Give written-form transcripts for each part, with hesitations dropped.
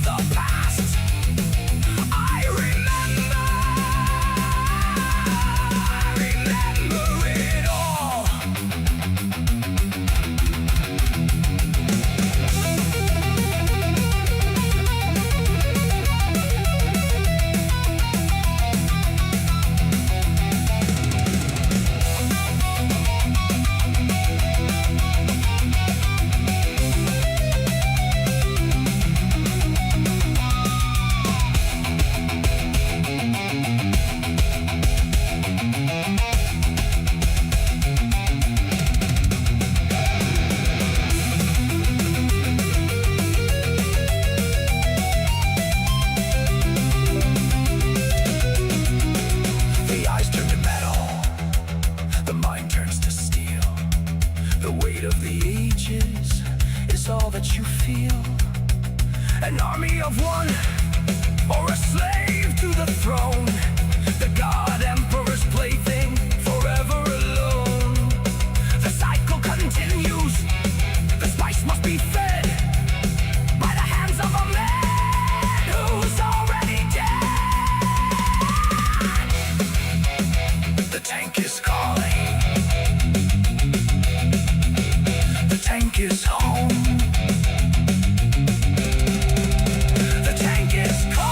of the past. I remember it all. The eyes turn to metal, the mind turns to steel. The weight of the ages is all that you feel. An army of one, or a slave to the throne. The god emperor's plaything, forever alone. The cycle continues, the spice must be fed by the hands of a man who's already dead. The tank is calling. The tank is home. The tank is calling.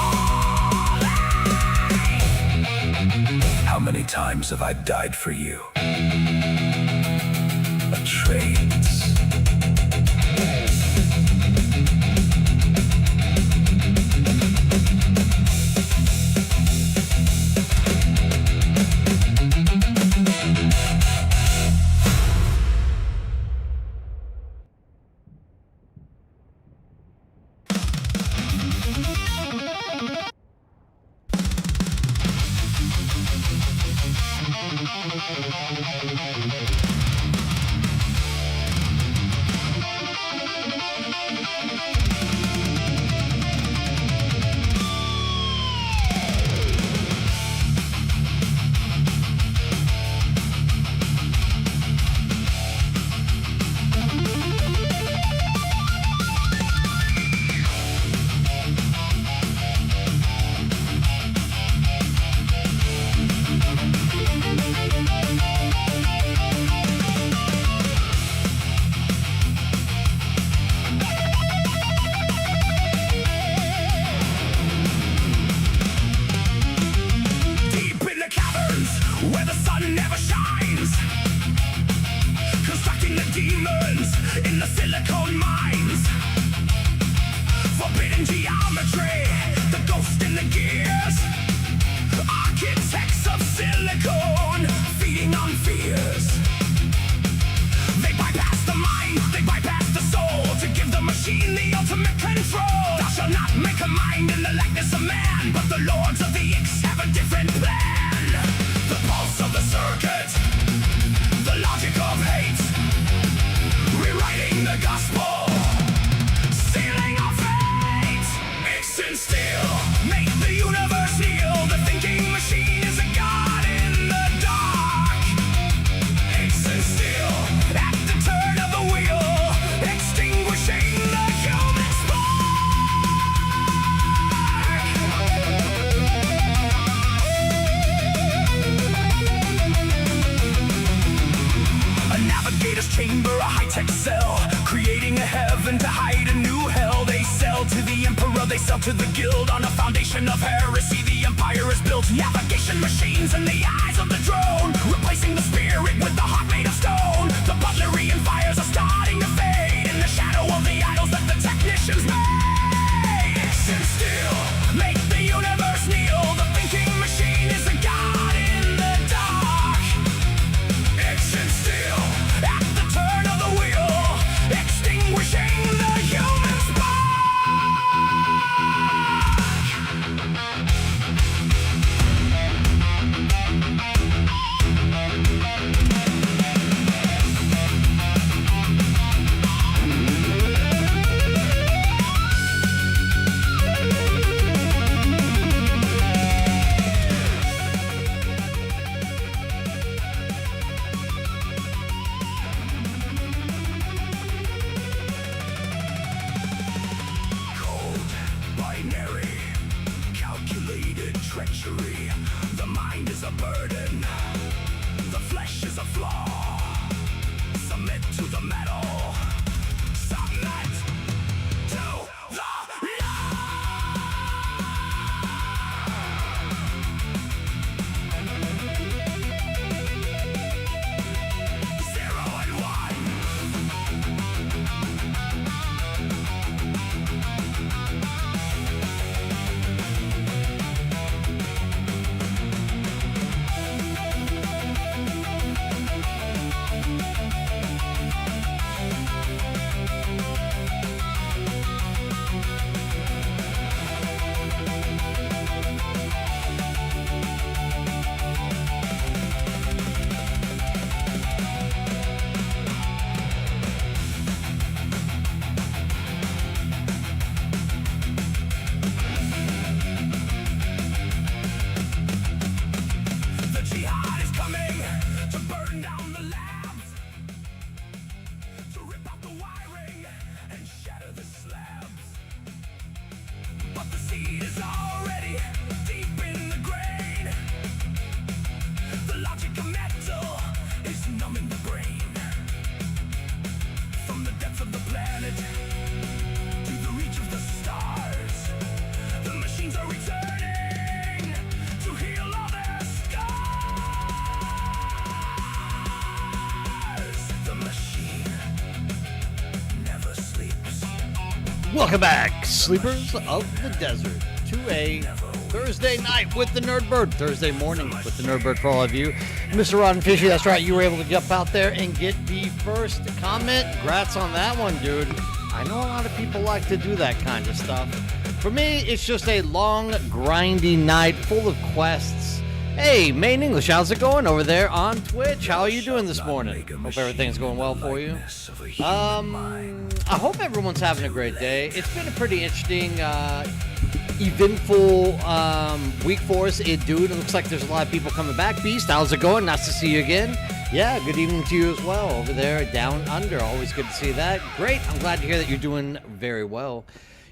How many times have I died for you? Atreus. Where the sun never shines, constructing the demons in the silicone mines. Forbidden geometry, the ghost in the gears. Architects of silicone, feeding on fears. They bypass the mind, they bypass the soul, to give the machine the ultimate control. Thou shalt not make a mind in the likeness of man, but the lords of the X have a different plan. The pulse of the circuit, the logic of hate, rewriting the gospel, sealing our fate. Mixing steel, make the universe kneel. The thinking machine is a god in the dark. Mixing steel, at the turn of the wheel, extinguishing the human spark. A navigator's chamber, a high-tech cell, creating a heaven to hide a new hell. They sell to the emperor, they sell to the guild. On a foundation of heresy, the empire is built. Navigation machines in the eyes of the drone, replacing the spirit with the heart made of stone. The butlerian fires are starting to fade in the shadow of the idols that the technicians made. Action still, make the universe kneel. The thinking machine is a god in the dark. Action still, at the turn of the wheel, extinguishing the human spark. binary, calculated treachery. The mind is a burden, the flesh is a flaw. Submit to the metal, submit to the law. Zero and one. The jihad is coming to burn down the labs, to rip out the wiring and shatter the slabs. But the seed is already deep in the grain. The logic of metal is numbing the brain. From the depths of the planet to the reach of the stars, the machines are returning to heal all their scars. The machine never sleeps. Welcome back, sleepers of the desert, to a Thursday night with the Nerdbird. Thursday morning with the Nerdbird for all of you. Mr. Rod and Fishy, that's right, you were able to jump out there and get the first comment. Congrats on that one, dude. I know a lot of people like to do that kind of stuff. For me, it's just a long, grindy night full of quests. Hey, Main English, how's it going over there on Twitch? How are you doing this morning? Hope everything's going well for you. I hope everyone's having a great day. It's been a pretty interesting, eventful week for us. Dude, it looks like there's a lot of people coming back. Beast, how's it going? Nice to see you again. Yeah, good evening to you as well over there down under. Always good to see that. Great. I'm glad to hear that you're doing very well.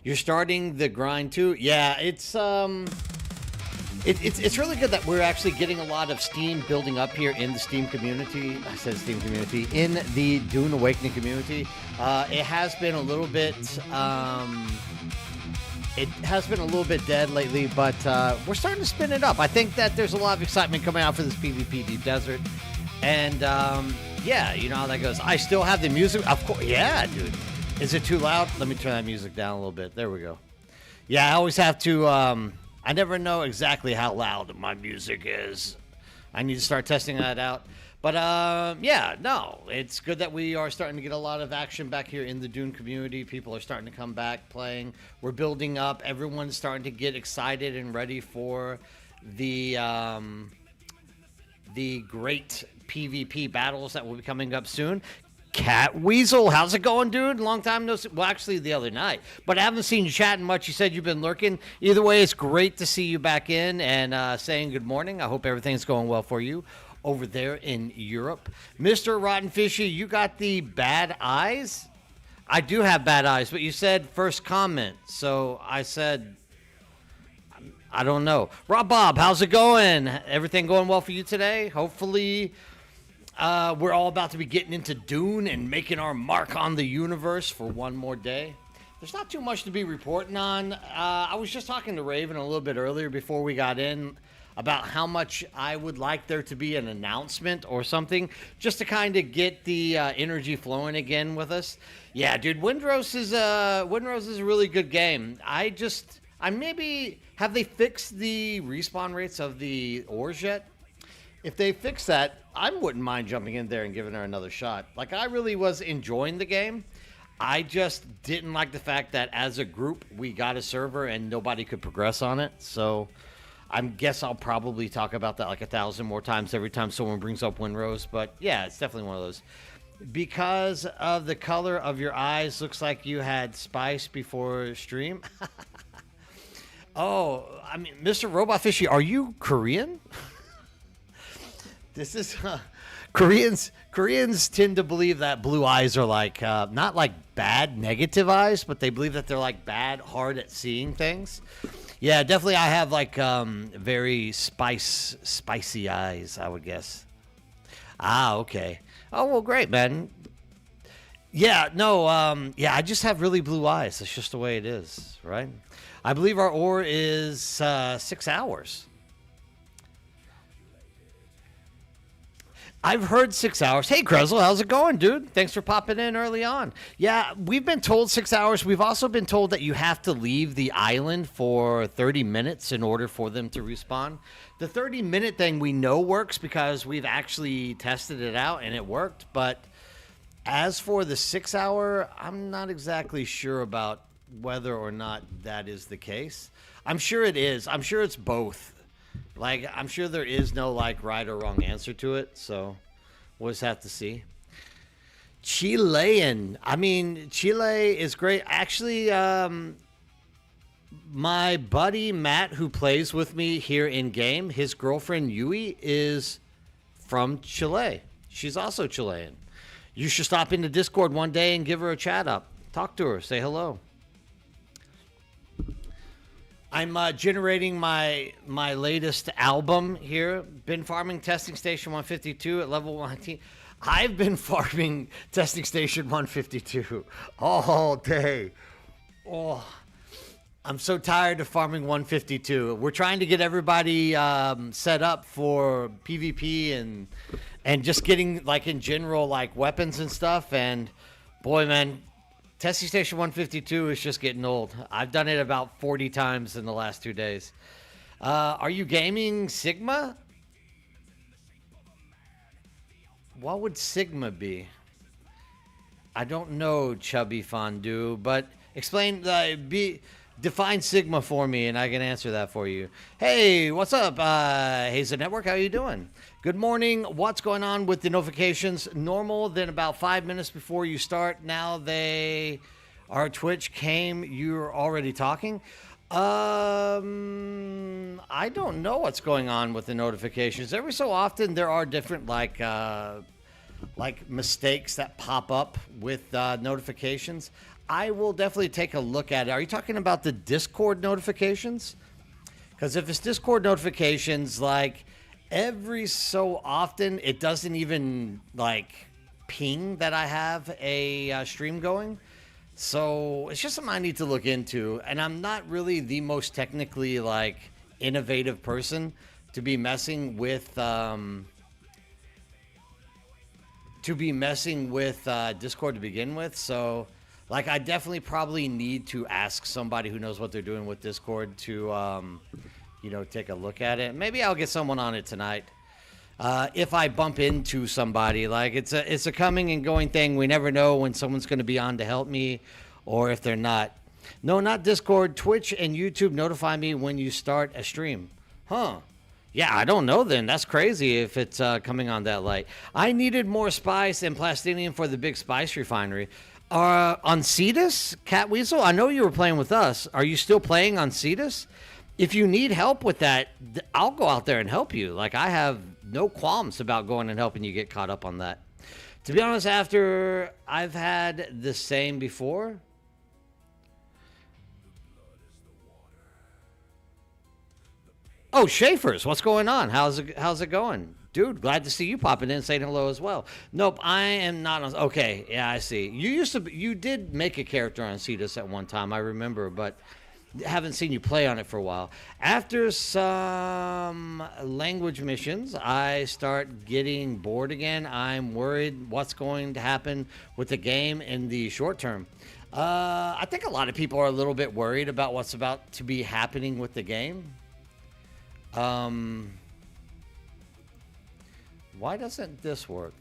You're starting the grind too. Yeah, it's really good that we're actually getting a lot of steam building up here in the Steam community. I said Steam community. In the Dune Awakening community. It has been a little bit dead lately, but we're starting to spin it up. I think that there's a lot of excitement coming out for this PvP Deep Desert. And yeah, you know how that goes. I still have the music. Of course. Yeah, dude. Is it too loud? Let me turn that music down a little bit. There we go. Yeah, I always have to... I never know exactly how loud my music is. I need to start testing that out. But yeah, no, it's good that we are starting to get a lot of action back here in the Dune community. People are starting to come back playing. We're building up. Everyone's starting to get excited and ready for the great PvP battles that will be coming up soon. Cat Weasel, how's it going, dude? Long time no see. Well, actually, the other night. But I haven't seen you chatting much. You said you've been lurking. Either way, it's great to see you back in and saying good morning. I hope everything's going well for you over there in Europe. Mr. Rotten Fishy, you got the bad eyes? I do have bad eyes, but you said first comment. So I said, I don't know. Rob Bob, how's it going? Everything going well for you today? Hopefully... we're all about to be getting into Dune and making our mark on the universe for one more day. There's not too much to be reporting on. I was just talking to Raven a little bit earlier before we got in about how much I would like there to be an announcement or something just to kind of get the energy flowing again with us. Yeah, dude, Windrose is a really good game. I maybe... Have they fixed the respawn rates of the ores yet? If they fix that, I wouldn't mind jumping in there and giving her another shot. Like, I really was enjoying the game. I just didn't like the fact that as a group, we got a server and nobody could progress on it. So I guess I'll probably talk about that like 1,000 more times every time someone brings up Windrose. But yeah, it's definitely one of those. Because of the color of your eyes, looks like you had spice before stream. Oh, I mean, Mr. Robot Fishy, are you Korean? This is Koreans tend to believe that blue eyes are like not like bad negative eyes, but they believe that they're like bad hard at seeing things. Yeah, definitely. I have like very spicy eyes, I would guess. Ah, okay. Oh well, great, man. Yeah, no, yeah, I just have really blue eyes. That's just the way it is, right? I believe our ore is 6 hours. I've heard 6 hours. Hey, Krezel, how's it going, dude? Thanks for popping in early on. Yeah, we've been told 6 hours. We've also been told that you have to leave the island for 30 minutes in order for them to respawn. The 30-minute thing we know works because we've actually tested it out and it worked. But as for the 6 hour, I'm not exactly sure about whether or not that is the case. I'm sure it is. I'm sure it's both. Like, I'm sure there is no, like, right or wrong answer to it, so we'll just have to see. Chilean. I mean, Chile is great. Actually, my buddy Matt, who plays with me here in-game, his girlfriend Yui is from Chile. She's also Chilean. You should stop into Discord one day and give her a chat up. Talk to her. Say hello. I'm generating my latest album here. Been farming testing station 152 at level 19. I've been farming testing station 152 all day. Oh, I'm so tired of farming 152. We're trying to get everybody set up for PvP and just getting, like, in general, like, weapons and stuff. And boy, man, testing station 152 is just getting old. I've done it about 40 times in the last 2 days. Are you gaming Sigma? What would Sigma be? I don't know, Chubby Fondue, but explain, define Sigma for me, and I can answer that for you. Hey, what's up? Hazel Network, how you doing? Good morning. What's going on with the notifications? Normal, then about 5 minutes before you start. Now our Twitch came. You're already talking. I don't know what's going on with the notifications. Every so often there are different like mistakes that pop up with notifications. I will definitely take a look at it. Are you talking about the Discord notifications? Because if it's Discord notifications, like every so often, it doesn't even like ping that I have a stream going. So it's just something I need to look into. And I'm not really the most technically like innovative person to be messing with Discord to begin with. So like, I definitely probably need to ask somebody who knows what they're doing with Discord to, take a look at it. Maybe I'll get someone on it tonight. If I bump into somebody, like it's a coming and going thing. We never know when someone's going to be on to help me or if they're not. No, not Discord. Twitch and YouTube notify me when you start a stream. Huh. Yeah, I don't know then. That's crazy if it's coming on that late. I needed more spice and plastinium for the big spice refinery. On Cetus, Cat Weasel, I know you were playing with us. Are you still playing on Cetus? If you need help with that, I'll go out there and help you. Like, I have no qualms about going and helping you get caught up on that. To be honest, after I've had the same before. Oh, Schaefer's, what's going on? How's it going? Dude, glad to see you popping in and saying hello as well. Nope, I am not on. Okay, yeah, I see. You did make a character on Cetus at one time, I remember, but haven't seen you play on it for a while. After some language missions, I start getting bored again. I'm worried what's going to happen with the game in the short term. I think a lot of people are a little bit worried about what's about to be happening with the game. Why doesn't this work?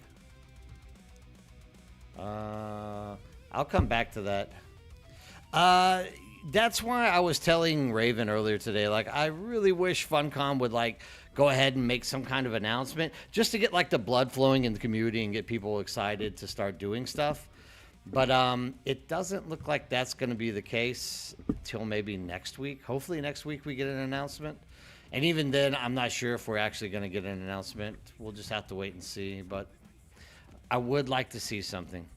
I'll come back to that. That's why I was telling Raven earlier today, like, I really wish Funcom would, like, go ahead and make some kind of announcement just to get, like, the blood flowing in the community and get people excited to start doing stuff. But it doesn't look like that's going to be the case until maybe next week. Hopefully next week we get an announcement. And even then, I'm not sure if we're actually going to get an announcement. We'll just have to wait and see. But I would like to see something.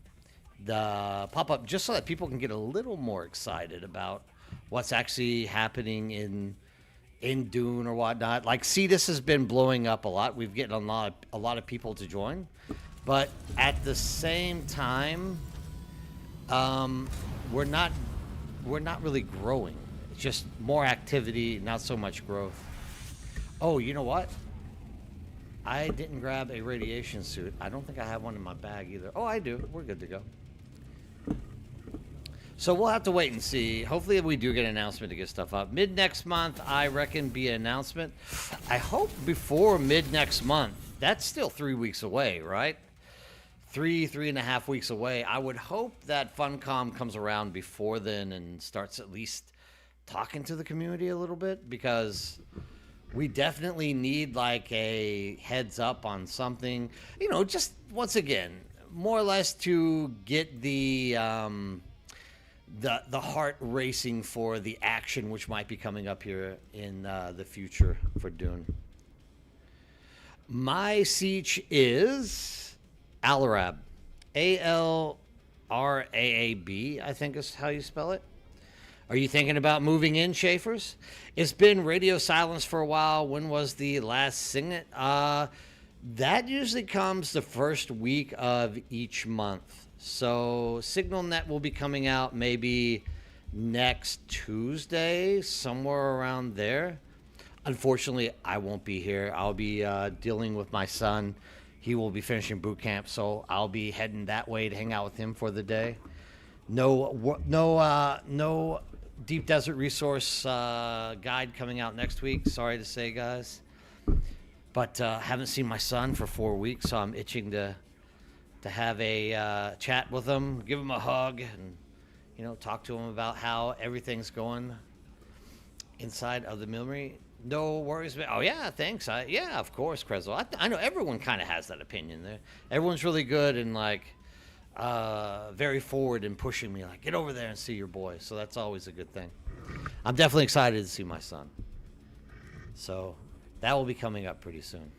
The pop up just so that people can get a little more excited about what's actually happening in Dune or whatnot. Like Cetus has been blowing up a lot. We've getting a lot of people to join, but at the same time, we're not really growing. It's just more activity, not so much growth. Oh, you know what? I didn't grab a radiation suit. I don't think I have one in my bag either. Oh, I do. We're good to go. So we'll have to wait and see. Hopefully we do get an announcement to get stuff up. Mid next month, I reckon, be an announcement. I hope before mid next month. That's still 3 weeks away, right? 3.5 weeks away. I would hope that FunCom comes around before then and starts at least talking to the community a little bit, because we definitely need like a heads up on something, you know, just once again, more or less to get the heart racing for the action which might be coming up here in the future for Dune. My siege is Alraab. Alraab, I think is how you spell it. Are you thinking about moving in, Schaefer's? It's been radio silence for a while. When was the last Signet? That usually comes the first week of each month. So SignalNet will be coming out maybe next Tuesday, somewhere around there. Unfortunately, I won't be here. I'll be dealing with my son. He will be finishing boot camp, so I'll be heading that way to hang out with him for the day. No Deep Desert Resource guide coming out next week. Sorry to say, guys. But haven't seen my son for 4 weeks, so I'm itching to have a chat with him, give him a hug, and, you know, talk to him about how everything's going inside of the Milmery. No worries. Oh, yeah, thanks. Yeah, of course, Krezel. I know everyone kind of has that opinion there. Everyone's really good and, like, very forward and pushing me, like, get over there and see your boy. So that's always a good thing. I'm definitely excited to see my son. So that will be coming up pretty soon.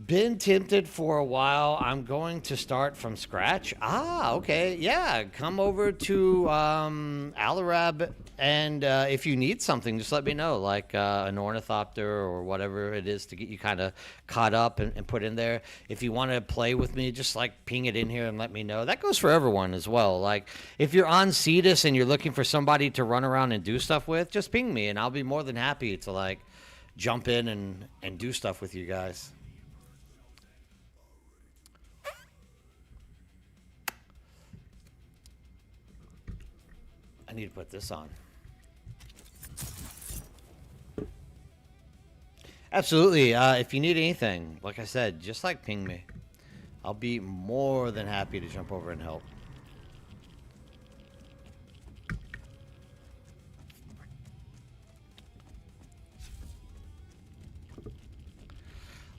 Been tempted for a while. I'm going to start from scratch. Okay. Yeah, come over to Alraab, and if you need something, just let me know, like an ornithopter or whatever it is to get you kind of caught up and put in there. If you want to play with me, just like ping it in here and let me know. That goes for everyone as well. Like if you're on Cetus and you're looking for somebody to run around and do stuff with, just ping me and I'll be more than happy to like jump in and do stuff with you guys. I need to put this on. Absolutely. If you need anything, like I said, just like ping me. I'll be more than happy to jump over and help.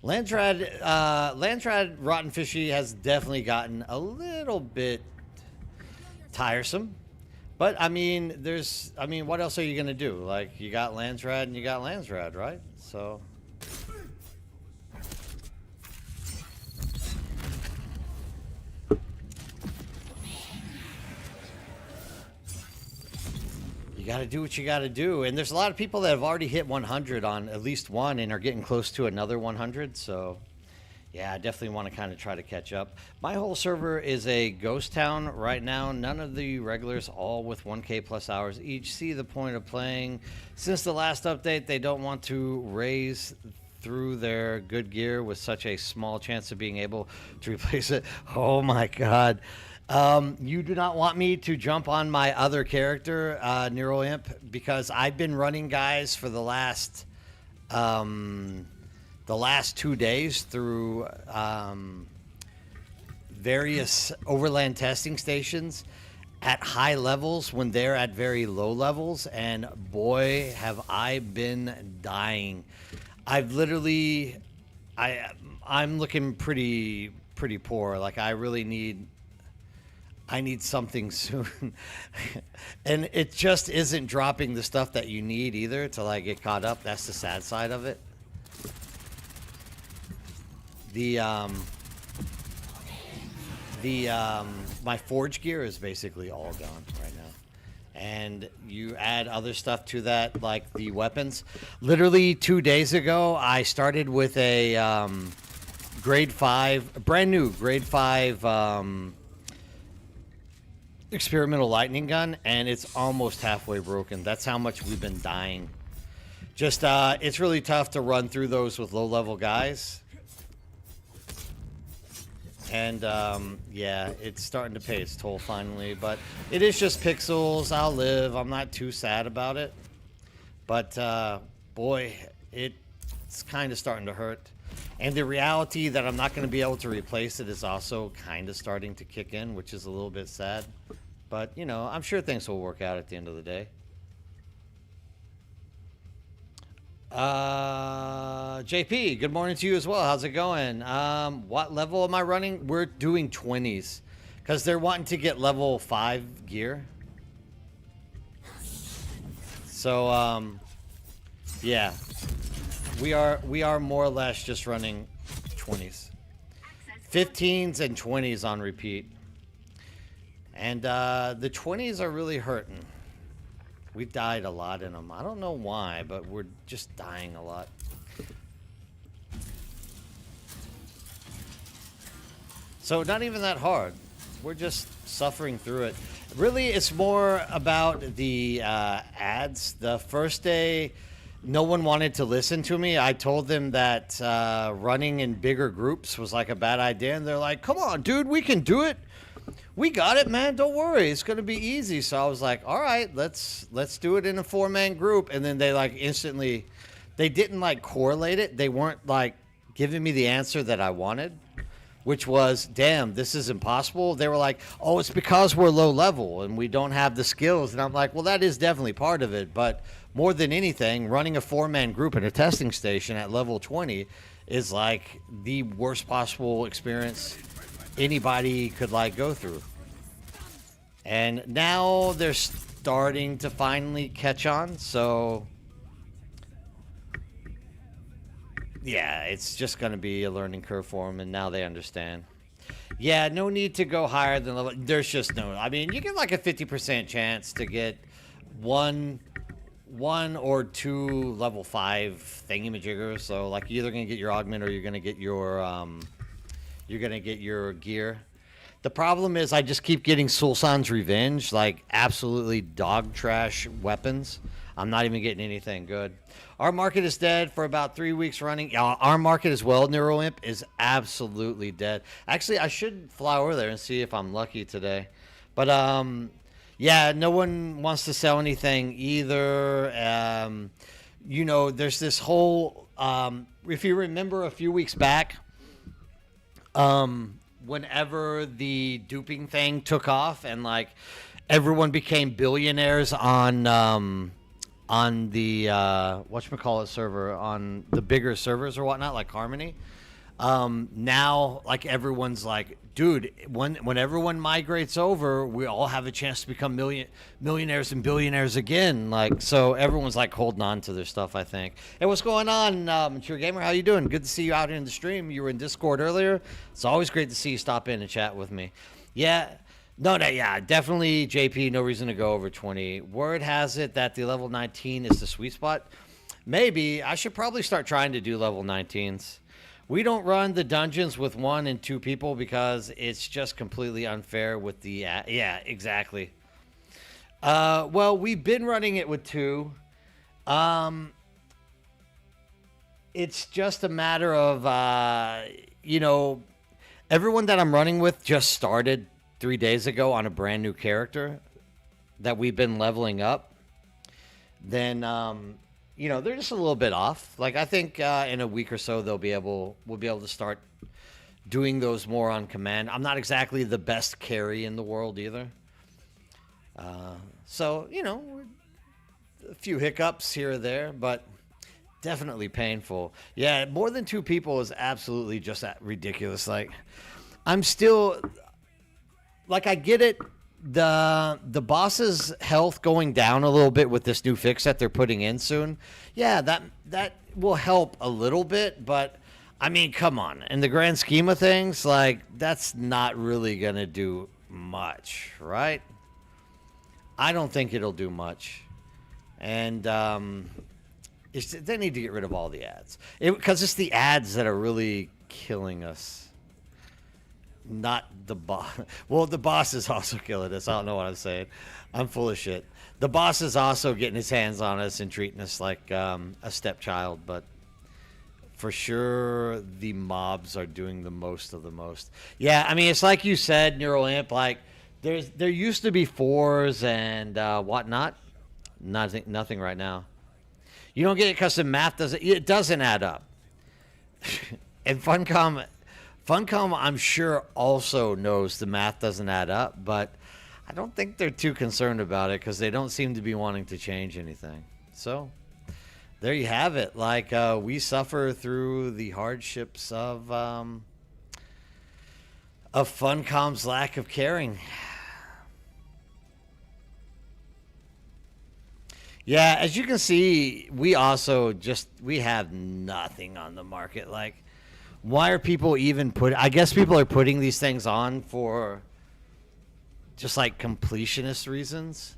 Landrad Rotten Fishy has definitely gotten a little bit tiresome. But, I mean, what else are you going to do? Like, you got Landrad and you got Landrad, right? So. You got to do what you got to do. And there's a lot of people that have already hit 100 on at least one and are getting close to another 100. So, yeah, I definitely want to kind of try to catch up. My whole server is a ghost town right now. None of the regulars, all with 1K plus hours each, see the point of playing. Since the last update, they don't want to raise through their good gear with such a small chance of being able to replace it. Oh, my God. You do not want me to jump on my other character, Neural Imp, because I've been running guys for the last 2 days through various overland testing stations at high levels when they're at very low levels, and boy, have I been dying. I've literally, I'm looking pretty poor. Like I need something soon. And it just isn't dropping the stuff that you need either to like get caught up. That's the sad side of it. The my forge gear is basically all gone right now. And you add other stuff to that, like the weapons. Literally 2 days ago, I started with a grade 5, brand new grade 5 experimental lightning gun, and it's almost halfway broken. That's how much we've been dying. Just, it's really tough to run through those with low-level guys. And, yeah, it's starting to pay its toll finally. But it is just pixels. I'll live. I'm not too sad about it. But, boy, it's kind of starting to hurt. And the reality that I'm not going to be able to replace it is also kind of starting to kick in, which is a little bit sad. But, you know, I'm sure things will work out at the end of the day. JP, good morning to you as well. How's it going? What level am I running? We're doing 20s because they're wanting to get level 5 gear. So, yeah, we are more or less just running 20s, 15s and 20s on repeat. And, the 20s are really hurting. We've died a lot in them. I don't know why, but we're just dying a lot. So not even that hard. We're just suffering through it. Really, it's more about the ads. The first day, no one wanted to listen to me. I told them that running in bigger groups was like a bad idea. And they're like, come on, dude, we can do it. We got it, man. Don't worry. It's going to be easy. So I was like, all right, let's do it in a 4-man group. And then they like instantly, they didn't like correlate it. They weren't like giving me the answer that I wanted, which was, damn, this is impossible. They were like, oh, it's because we're low level and we don't have the skills. And I'm like, well, that is definitely part of it. But more than anything, running a 4-man group in a testing station at level 20 is like the worst possible experience anybody could like go through. And now they're starting to finally catch on. So yeah, it's just going to be a learning curve for them, and now they understand. Yeah, no need to go higher than level. There's just no, I mean, you get like a 50% chance to get one or two level 5 thingamajiggers. So like you're either going to get your augment or you're going to get your gear. The problem is I just keep getting Sulsan's Revenge, like absolutely dog trash weapons. I'm not even getting anything good. Our market is dead for about 3 weeks running. Our market as well, NeuroImp, is absolutely dead. Actually, I should fly over there and see if I'm lucky today. But, yeah, no one wants to sell anything either. You know, there's this whole, if you remember a few weeks back, whenever the duping thing took off and like everyone became billionaires on the whatchamacallit server, on the bigger servers or whatnot, like Harmony, now like everyone's like, dude, when everyone migrates over, we all have a chance to become millionaires and billionaires again. Like, so everyone's like holding on to their stuff, I think. Hey, what's going on, Mature Gamer? How you doing? Good to see you out here in the stream. You were in Discord earlier. It's always great to see you stop in and chat with me. Yeah, yeah, definitely, JP, no reason to go over 20. Word has it that the level 19 is the sweet spot. Maybe. I should probably start trying to do level 19s. We don't run the dungeons with 1 and 2 people because it's just completely unfair with the... yeah, exactly. Well, we've been running it with 2. It's just a matter of, you know, everyone that I'm running with just started 3 days ago on a brand new character that we've been leveling up. Then... you know, they're just a little bit off. Like, I think in a week or so, we'll be able to start doing those more on command. I'm not exactly the best carry in the world either. So, you know, a few hiccups here or there, but definitely painful. Yeah, more than 2 people is absolutely just ridiculous. Like, I'm still... Like, I get it. The boss's health going down a little bit with this new fix that they're putting in soon. Yeah, that will help a little bit, but I mean, come on. In the grand scheme of things, like, that's not really going to do much, right? I don't think it'll do much. And they need to get rid of all the ads. Because it's the ads that are really killing us. Not the boss. Well, the boss is also killing us. I don't know what I'm saying. I'm full of shit. The boss is also getting his hands on us and treating us like a stepchild, but for sure the mobs are doing the most of the most. Yeah, I mean, it's like you said, Neural Imp, like there used to be 4s and whatnot. Nothing right now. You don't get it because the math doesn't add up. And Funcom, I'm sure, also knows the math doesn't add up, but I don't think they're too concerned about it because they don't seem to be wanting to change anything. So there you have it. Like, we suffer through the hardships of Funcom's lack of caring. Yeah, as you can see, we have nothing on the market. Like, why are people even I guess people are putting these things on for just like completionist reasons.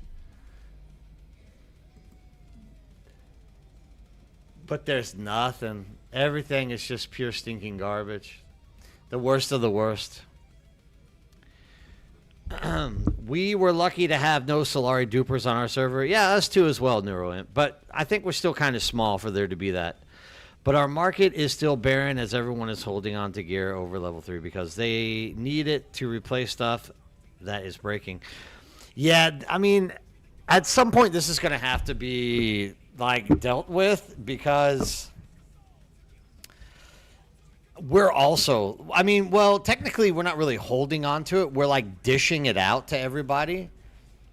But there's nothing. Everything is just pure stinking garbage. The worst of the worst. We were lucky to have no Solari dupers on our server. Yeah, us too as well, NeuroImp. But I think we're still kind of small for there to be that. But our market is still barren as everyone is holding on to gear over level 3 because they need it to replace stuff that is breaking. Yeah, I mean, at some point this is going to have to be like dealt with because we're also, I mean, well, technically we're not really holding on to it. We're like dishing it out to everybody.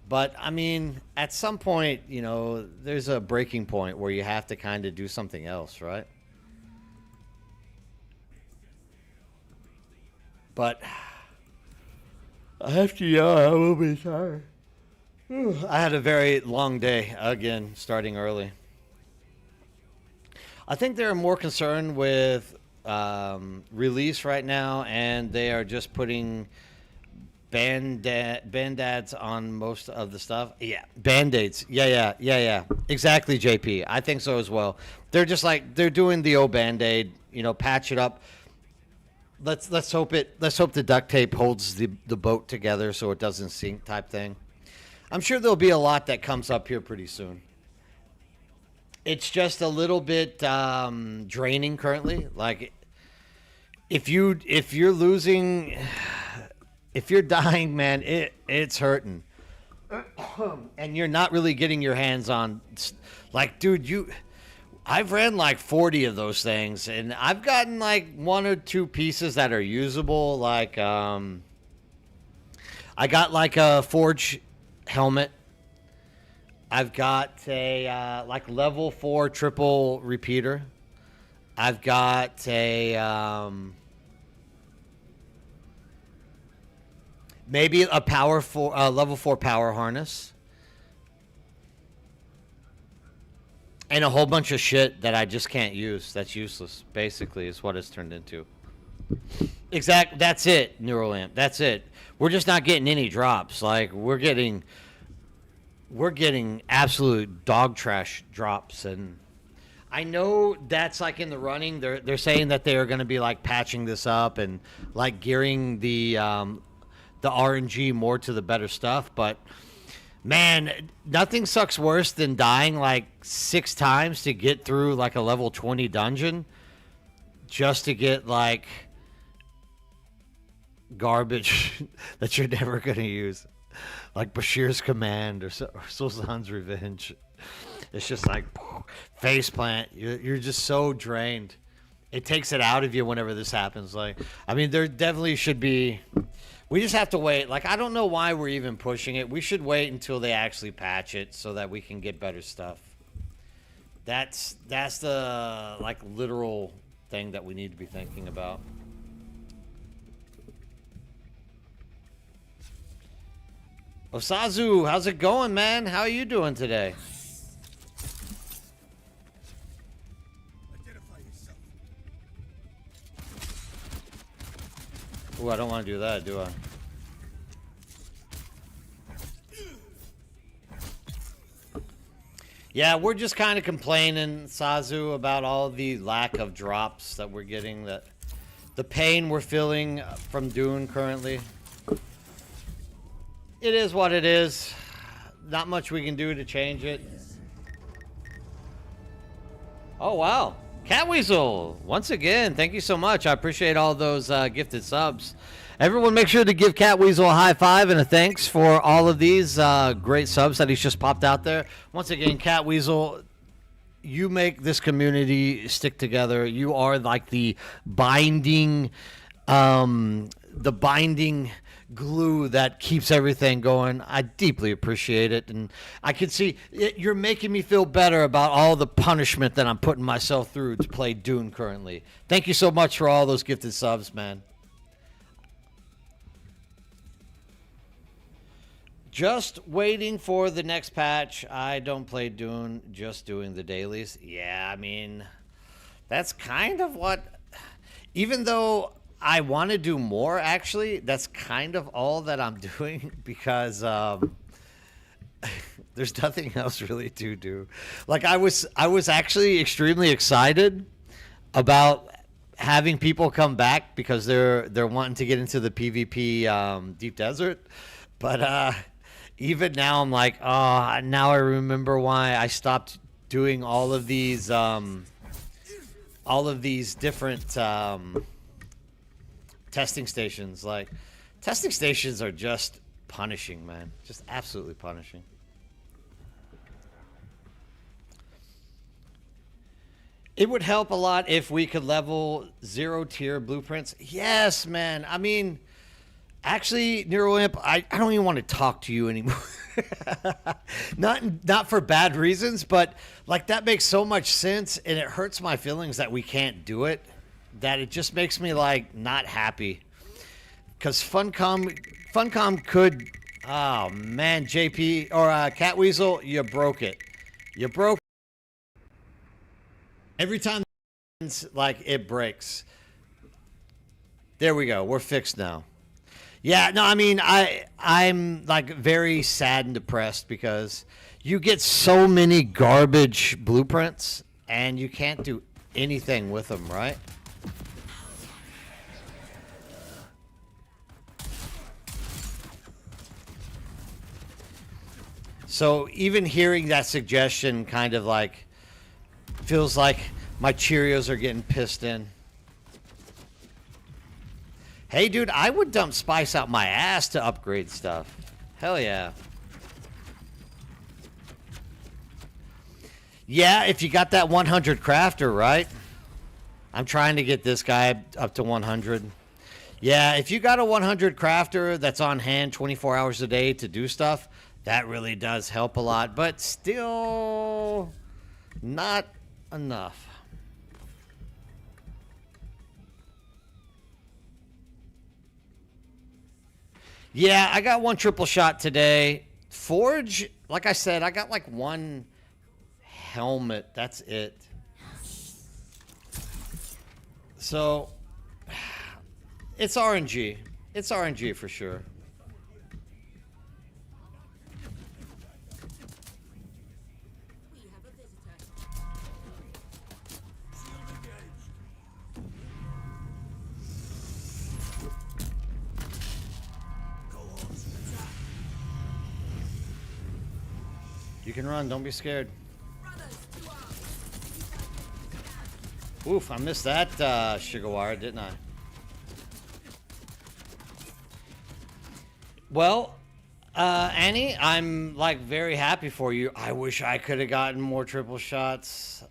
But I mean, at some point, you know, there's a breaking point where you have to kind of do something else, right? But I have to yell, I will be tired. I had a very long day, again, starting early. I think they're more concerned with release right now, and they are just putting band-aids on most of the stuff. Yeah, band-aids. Yeah. Exactly, JP. I think so as well. They're just like, they're doing the old band-aid, you know, patch it up. Let's hope the duct tape holds the boat together so it doesn't sink type thing. I'm sure there'll be a lot that comes up here pretty soon. It's just a little bit draining currently. Like, if you're losing, if you're dying, man, it's hurting, and you're not really getting your hands on. Like, dude, I've ran like 40 of those things, and I've gotten like 1 or 2 pieces that are usable. Like, I got like a forge helmet. I've got a like level 4 triple repeater. I've got a maybe a level 4 power harness. And a whole bunch of shit that I just can't use. That's useless, basically, is what it's turned into. Exactly. That's it, NeuroAmp. That's it. We're just not getting any drops. Like, we're getting absolute dog trash drops. And I know that's like in the running. They're saying that they are going to be like patching this up and like gearing the RNG more to the better stuff. But man, nothing sucks worse than dying like 6 times to get through like a level 20 dungeon just to get like garbage that you're never going to use. Like Bashir's Command or Sultan's Revenge. It's just like face plant. You're just so drained. It takes it out of you whenever this happens. Like, I mean, there definitely should be. We just have to wait. Like, I don't know why we're even pushing it. We should wait until they actually patch it so that we can get better stuff. That's the like literal thing that we need to be thinking about. Osazu, how's it going, man? How are you doing today? Oh, I don't want to do that, do I? Yeah, we're just kind of complaining, Sazu, about all the lack of drops that we're getting, that the pain we're feeling from Dune currently. It is what it is. Not much we can do to change it. Oh, wow. Catweasel, once again, thank you so much. I appreciate all those gifted subs. Everyone make sure to give Catweasel a high five and a thanks for all of these great subs that he's just popped out there. Once again, Catweasel, you make this community stick together. You are like the binding glue that keeps everything going. I deeply appreciate it, and I can see it, you're making me feel better about all the punishment that I'm putting myself through to play Dune currently. Thank you so much for all those gifted subs, man. Just waiting for the next patch. I don't play Dune, just doing the dailies. Yeah, I mean, that's kind of what, even though I want to do more, actually, that's kind of all that I'm doing, because there's nothing else really to do. Like, I was actually extremely excited about having people come back because they're wanting to get into the PvP deep desert, but even now I'm like, oh, now I remember why I stopped doing all of these different testing stations. Like, testing stations are just punishing, man. Just absolutely punishing. It would help a lot if we could level 0 tier blueprints. Yes, man. I mean, actually, NeuroImp, I don't even want to talk to you anymore. Not for bad reasons, but like, that makes so much sense, and it hurts my feelings that we can't do it, that it just makes me like not happy. Because Funcom could, oh man, JP or Catweasel, you broke it. You broke every time, like, it breaks. There we go. We're fixed now. Yeah, no, I mean, I'm like very sad and depressed because you get so many garbage blueprints and you can't do anything with them, right? So even hearing that suggestion kind of like feels like my Cheerios are getting pissed in. Hey, dude, I would dump spice out my ass to upgrade stuff. Hell yeah. Yeah, if you got that 100 crafter, right? I'm trying to get this guy up to 100. Yeah, if you got a 100 crafter that's on hand 24 hours a day to do stuff, that really does help a lot, but still not enough. Yeah, I got one triple shot today. Forge, like I said, I got like one helmet. That's it. So, it's RNG. It's RNG for sure. You can run, don't be scared. Oof, I missed that sugar wire, didn't I? Well, Annie, I'm like very happy for you. I wish I could have gotten more triple shots.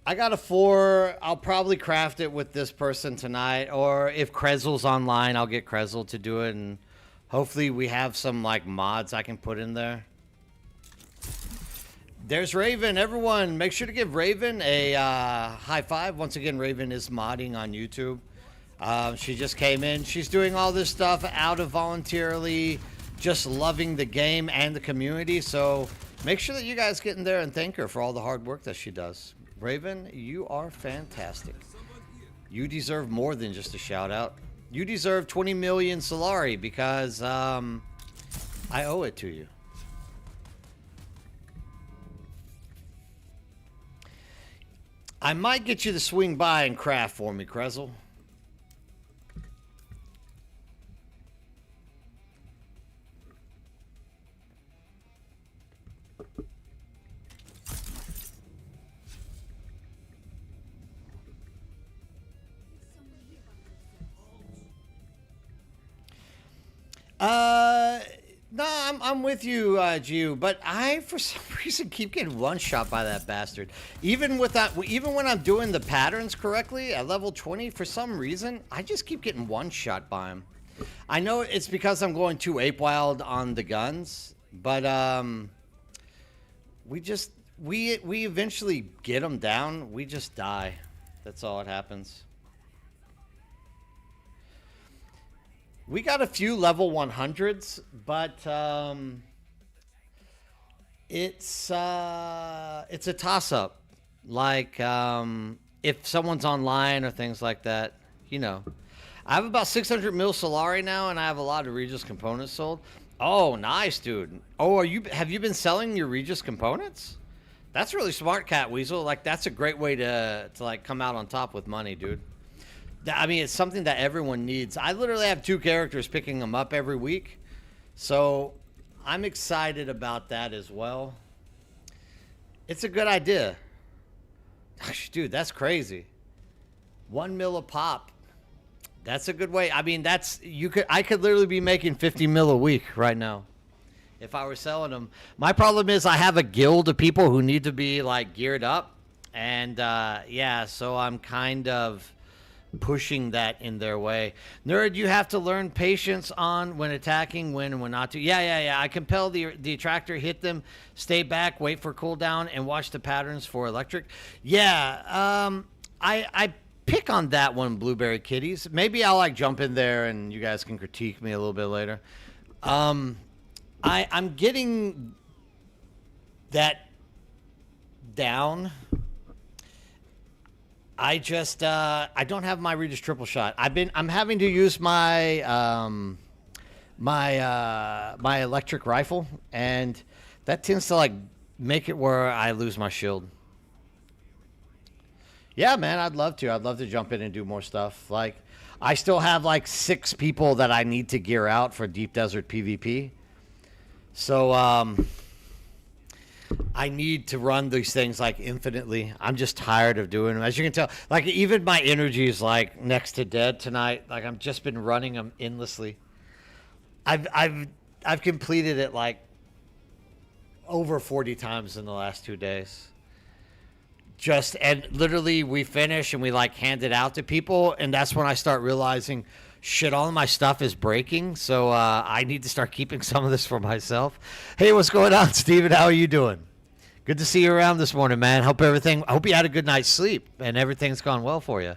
I got a 4. I'll probably craft it with this person tonight, or if Krezel's online, I'll get Krezel to do it, and hopefully we have some like mods I can put in there. There's Raven. Everyone, make sure to give Raven a high five. Once again, Raven is modding on YouTube. She just came in. She's doing all this stuff out of voluntarily just loving the game and the community. So make sure that you guys get in there and thank her for all the hard work that she does. Raven, you are fantastic. You deserve more than just a shout out. You deserve 20 million Solari because I owe it to you. I might get you to swing by and craft for me, Krezel. No, I'm with you, Giu, but I, for some reason, keep getting one shot by that bastard. Even with that, even when I'm doing the patterns correctly at level 20, for some reason, I just keep getting one shot by him. I know it's because I'm going too ape wild on the guns, but we eventually get them down. We just die. That's all that happens. We got a few level 100s, but it's a toss-up. Like if someone's online or things like that, you know. I have about 600 mil Solari now, and I have a lot of Regis components sold. Oh, nice, dude. Oh, have you been selling your Regis components? That's really smart, Cat Weasel. Like that's a great way to like come out on top with money, dude. I mean, it's something that everyone needs. I literally have 2 characters picking them up every week. So I'm excited about that as well. It's a good idea. Gosh, dude, that's crazy. 1 mil a pop. That's a good way. I mean, I could literally be making 50 mil a week right now if I were selling them. My problem is I have a guild of people who need to be like geared up. And yeah, so I'm kind of pushing that in their way. Nerd, you have to learn patience on when attacking, when and when not to. Yeah. I compel the attractor, hit them, stay back, wait for cooldown, and watch the patterns for electric. Yeah, I pick on that one, Blueberry Kitties. Maybe I'll like jump in there and you guys can critique me a little bit later. I'm getting that down. I just I don't have my Regis triple shot. I'm having to use my my electric rifle, and that tends to like make it where I lose my shield. Yeah, man, I'd love to. I'd love to jump in and do more stuff. Like I still have like 6 people that I need to gear out for Deep Desert PvP. So I need to run these things like infinitely. I'm just tired of doing them. As you can tell, like even my energy is like next to dead tonight. Like I've just been running them endlessly. I've completed it like over 40 times in the last 2 days. And literally we finish and we like hand it out to people, and that's when I start realizing shit, all of my stuff is breaking, so I need to start keeping some of this for myself. Hey, what's going on, Steven? How are you doing? Good to see you around this morning, man. I hope you had a good night's sleep and everything's gone well for you.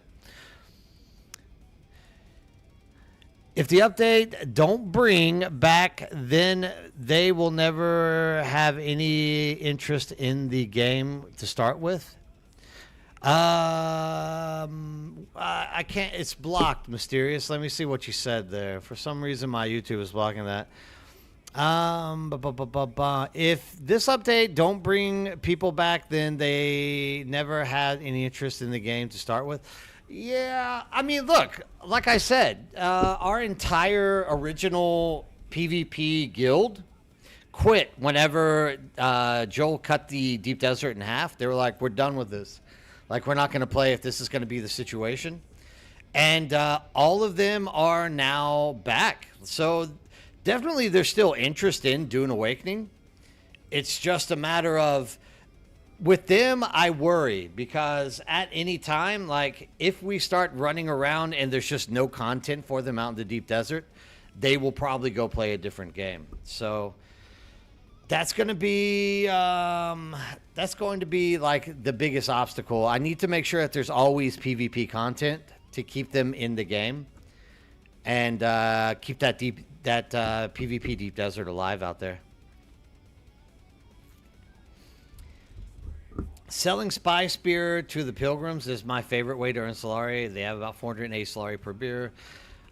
If the update don't bring back, then they will never have any interest in the game to start with. I can't. It's blocked, Mysterious. Let me see what you said there. For some reason, my YouTube is blocking that. If this update don't bring people back, then they never had any interest in the game to start with. Yeah, I mean, look, like I said, our entire original PvP guild quit whenever Joel cut the Deep Desert in half. They were like, we're done with this. Like, we're not going to play if this is going to be the situation. And all of them are now back. So definitely there's still interest in Dune Awakening. It's just a matter of, with them, I worry because at any time, like if we start running around and there's just no content for them out in the deep desert, they will probably go play a different game. So that's going to be like the biggest obstacle. I need to make sure that there's always PvP content to keep them in the game and keep that PvP deep desert alive out there. Selling Spy Spear to the Pilgrims is my favorite way to earn Solari. They have about 480 Solari per beer.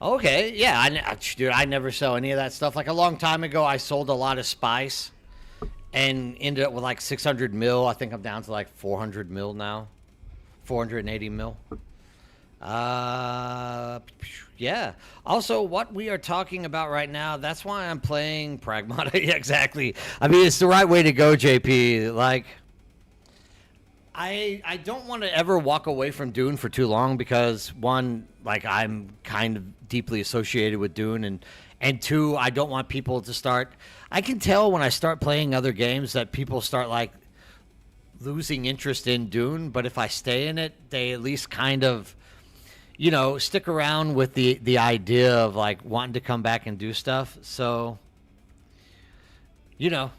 Okay, yeah, dude, I never sell any of that stuff. Like a long time ago, I sold a lot of spice and ended up with like 600 mil. I think I'm down to like 400 mil now, 480 mil. Yeah. Also, what we are talking about right now, that's why I'm playing Pragmata. Yeah, exactly. I mean, it's the right way to go, JP. Like, I don't want to ever walk away from Dune for too long because, one, like, I'm kind of deeply associated with Dune, and two, I don't want people to start. I can tell when I start playing other games that people start, like, losing interest in Dune, but if I stay in it, they at least kind of, you know, stick around with the idea of like wanting to come back and do stuff. So, you know,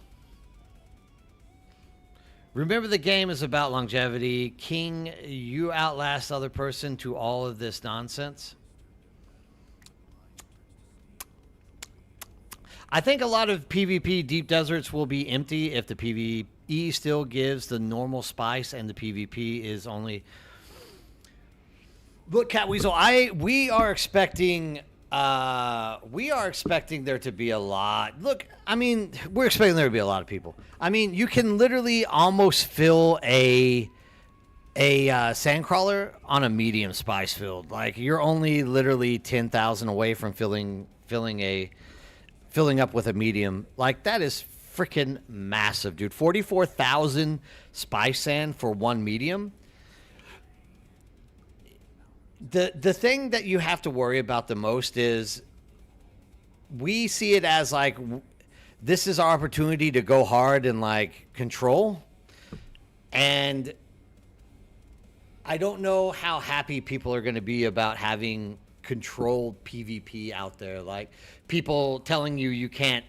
remember the game is about longevity. King, you outlast other person to all of this nonsense. I think a lot of PvP deep deserts will be empty if the PvE still gives the normal spice and the PvP is only. Look, Cat Weasel, we are expecting there to be a lot. Look, I mean, we're expecting there to be a lot of people. I mean, you can literally almost fill a sandcrawler on a medium spice field. Like you're only literally 10,000 away from filling up with a medium. Like that is freaking massive, dude. 44,000 spice sand for one medium. The thing that you have to worry about the most is we see it as like this is our opportunity to go hard and like control, and I don't know how happy people are going to be about having controlled PvP out there, like people telling you can't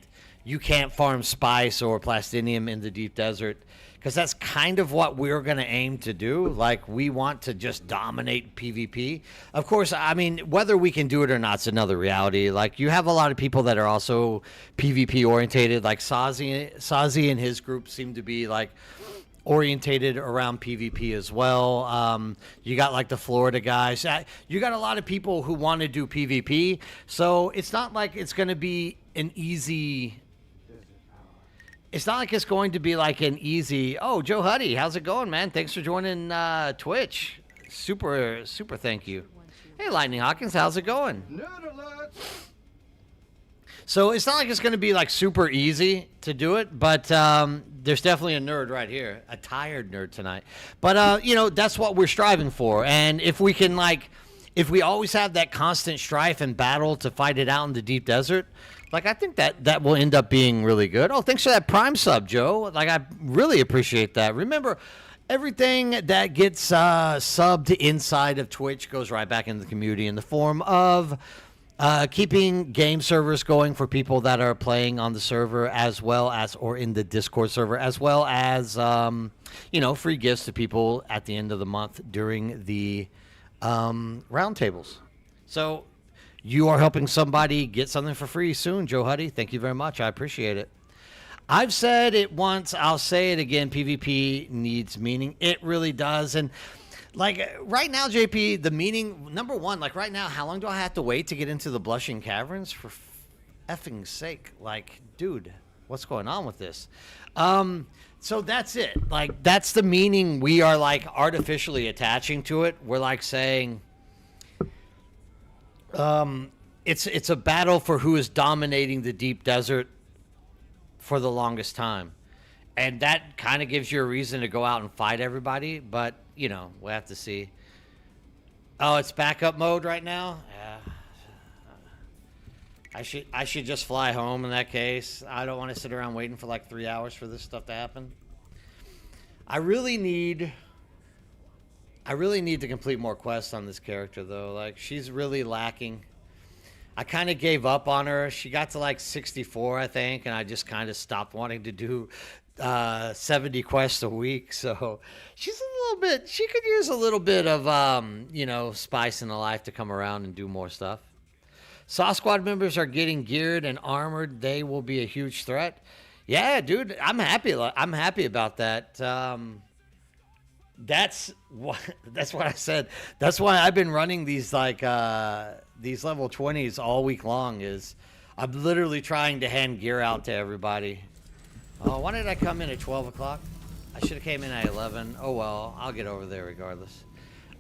farm spice or plastinium in the deep desert. Because that's kind of what we're going to aim to do. Like, we want to just dominate PvP. Of course, I mean, whether we can do it or not is another reality. Like, you have a lot of people that are also PvP-orientated. Like, Sazi and his group seem to be, like, orientated around PvP as well. You got, like, the Florida guys. You got a lot of people who want to do PvP. So, it's not like it's going to be an easy... It's not like it's going to be like an easy, oh, Joe Huddy, how's it going, man? Thanks for joining Twitch. Super thank you. Hey, Lightning Hawkins, how's it going? Nerd alert. So it's not like it's going to be like super easy to do it, but there's definitely a nerd right here, a tired nerd tonight. But, you know, that's what we're striving for. And if we can if we always have that constant strife and battle to fight it out in the deep desert, like, I think that will end up being really good. Oh, thanks for that Prime sub, Joe. Like, I really appreciate that. Remember, everything that gets subbed inside of Twitch goes right back into the community in the form of keeping game servers going for people that are playing on the server as well as, or in the Discord server, as well as, you know, free gifts to people at the end of the month during the roundtables. So... you are helping somebody get something for free soon, Joe Huddy. Thank you very much. I appreciate it. I've said it once. I'll say it again. PvP needs meaning. It really does. And, like, right now, JP, the meaning, number one, like, right now, how long do I have to wait to get into the Blushing Caverns? For effing sake. Like, dude, what's going on with this? So that's it. Like, that's the meaning we are, like, artificially attaching to it. We're, like, saying... it's a battle for who is dominating the deep desert for the longest time. And that kind of gives you a reason to go out and fight everybody, but, you know, we'll have to see. Oh, it's backup mode right now? Yeah. I should just fly home in that case. I don't want to sit around waiting for like 3 hours for this stuff to happen. I really need to complete more quests on this character, though. Like, she's really lacking. I kind of gave up on her. She got to, like, 64, I think, and I just kind of stopped wanting to do 70 quests a week. So she's a little bit... she could use a little bit of, you know, spice in the life to come around and do more stuff. Saw Squad members are getting geared and armored. They will be a huge threat. Yeah, dude, I'm happy about that. That's what I said. That's why I've been running these like these level 20s all week long is I'm literally trying to hand gear out to everybody. Oh, why did I come in at 12 o'clock? I should have came in at 11. Oh, well, I'll get over there regardless.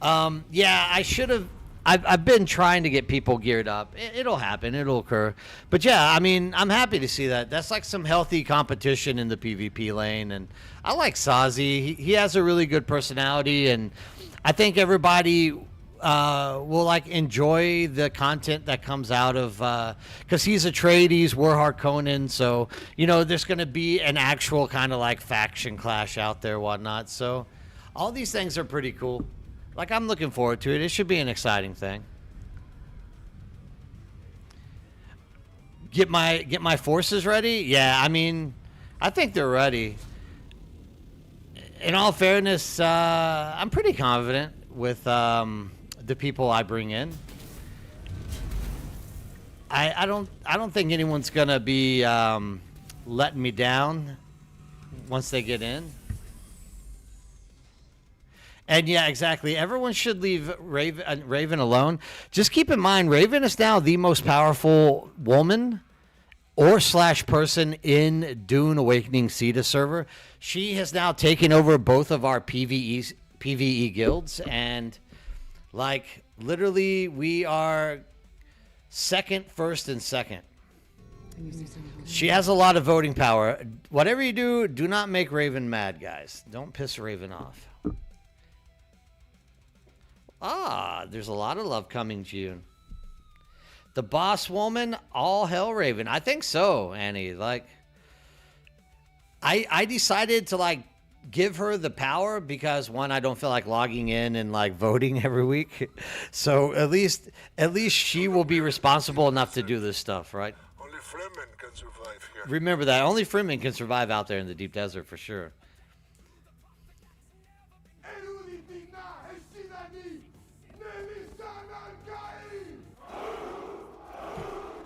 Yeah, I should have. I've been trying to get people geared up. It'll happen. It'll occur. But, yeah, I mean, I'm happy to see that. That's like some healthy competition in the PvP lane. And I like Sazi. He has a really good personality. And I think everybody will, like, enjoy the content that comes out of because he's a trade. He's Warhawk Conan. So, you know, there's going to be an actual kind of, like, faction clash out there, whatnot. So all these things are pretty cool. Like, I'm looking forward to it. It should be an exciting thing. Get my forces ready? Yeah, I mean, I think they're ready. In all fairness, I'm pretty confident with the people I bring in. I don't think anyone's gonna be letting me down once they get in. And yeah, exactly. Everyone should leave Raven alone. Just keep in mind, Raven is now the most powerful woman or / person in Dune Awakening Cetus server. She has now taken over both of our PvE guilds, and like literally we are second, first, and second. She has a lot of voting power. Whatever you do, do not make Raven mad, guys. Don't piss Raven off. Ah, there's a lot of love coming, June. The boss woman, all hell Raven. I think so, Annie. Like, I decided to, like, give her the power because, one, I don't feel like logging in and, like, voting every week. So at least she will be responsible enough to do this stuff, right? Only Fremen can survive here. Remember that. Only Fremen can survive out there in the deep desert for sure.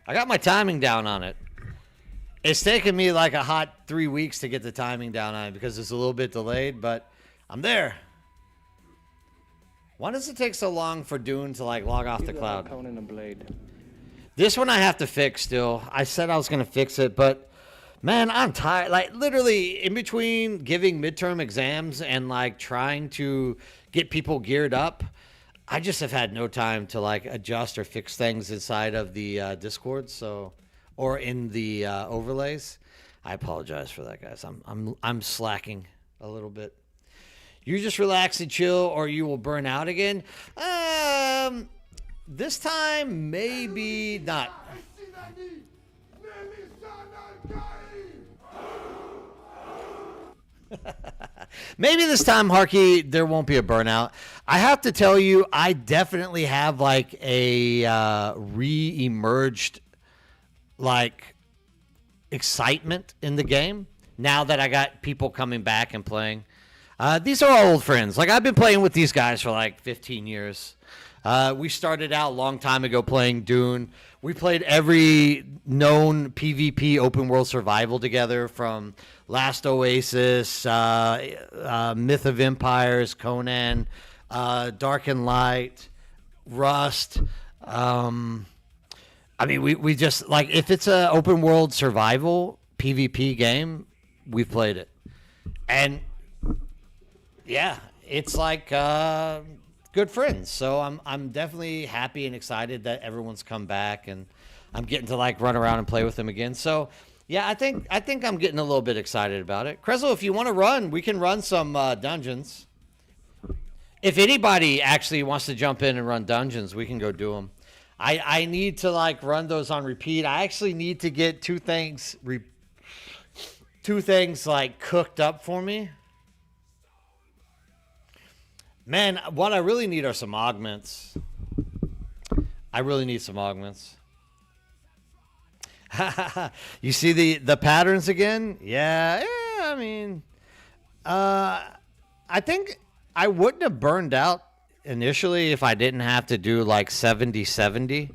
I got my timing down on it. It's taken me like a hot 3 weeks to get the timing down on it because it's a little bit delayed, but I'm there. Why does it take so long for Dune to like log off the cloud? This one I have to fix still. I said I was going to fix it, but man, I'm tired. Like literally in between giving midterm exams and like trying to get people geared up, I just have had no time to like adjust or fix things inside of the Discord, so or in the overlays. I apologize for that, guys. I'm slacking a little bit. You just relax and chill, or you will burn out again. This time maybe not. Maybe this time, Harky, there won't be a burnout. I have to tell you, I definitely have like a re-emerged like excitement in the game now that I got people coming back and playing. These are all old friends. Like I've been playing with these guys for like 15 years. We started out a long time ago playing Dune. We played every known PvP open world survival together, from Last Oasis, Myth of Empires, Conan, Dark and Light, Rust. I mean, we just, like, if it's an open world survival PvP game, we've played it. And, yeah, it's like good friends. So I'm definitely happy and excited that everyone's come back, and I'm getting to, like, run around and play with them again. So, yeah, I think I'm getting a little bit excited about it. Krezel, if you want to run, we can run some dungeons. If anybody actually wants to jump in and run dungeons, we can go do them. I need to, like, run those on repeat. I actually need to get two things like cooked up for me. Man, what I really need are some augments. I really need some augments. You see the patterns again? Yeah, I mean, I think I wouldn't have burned out initially if I didn't have to do like 70-70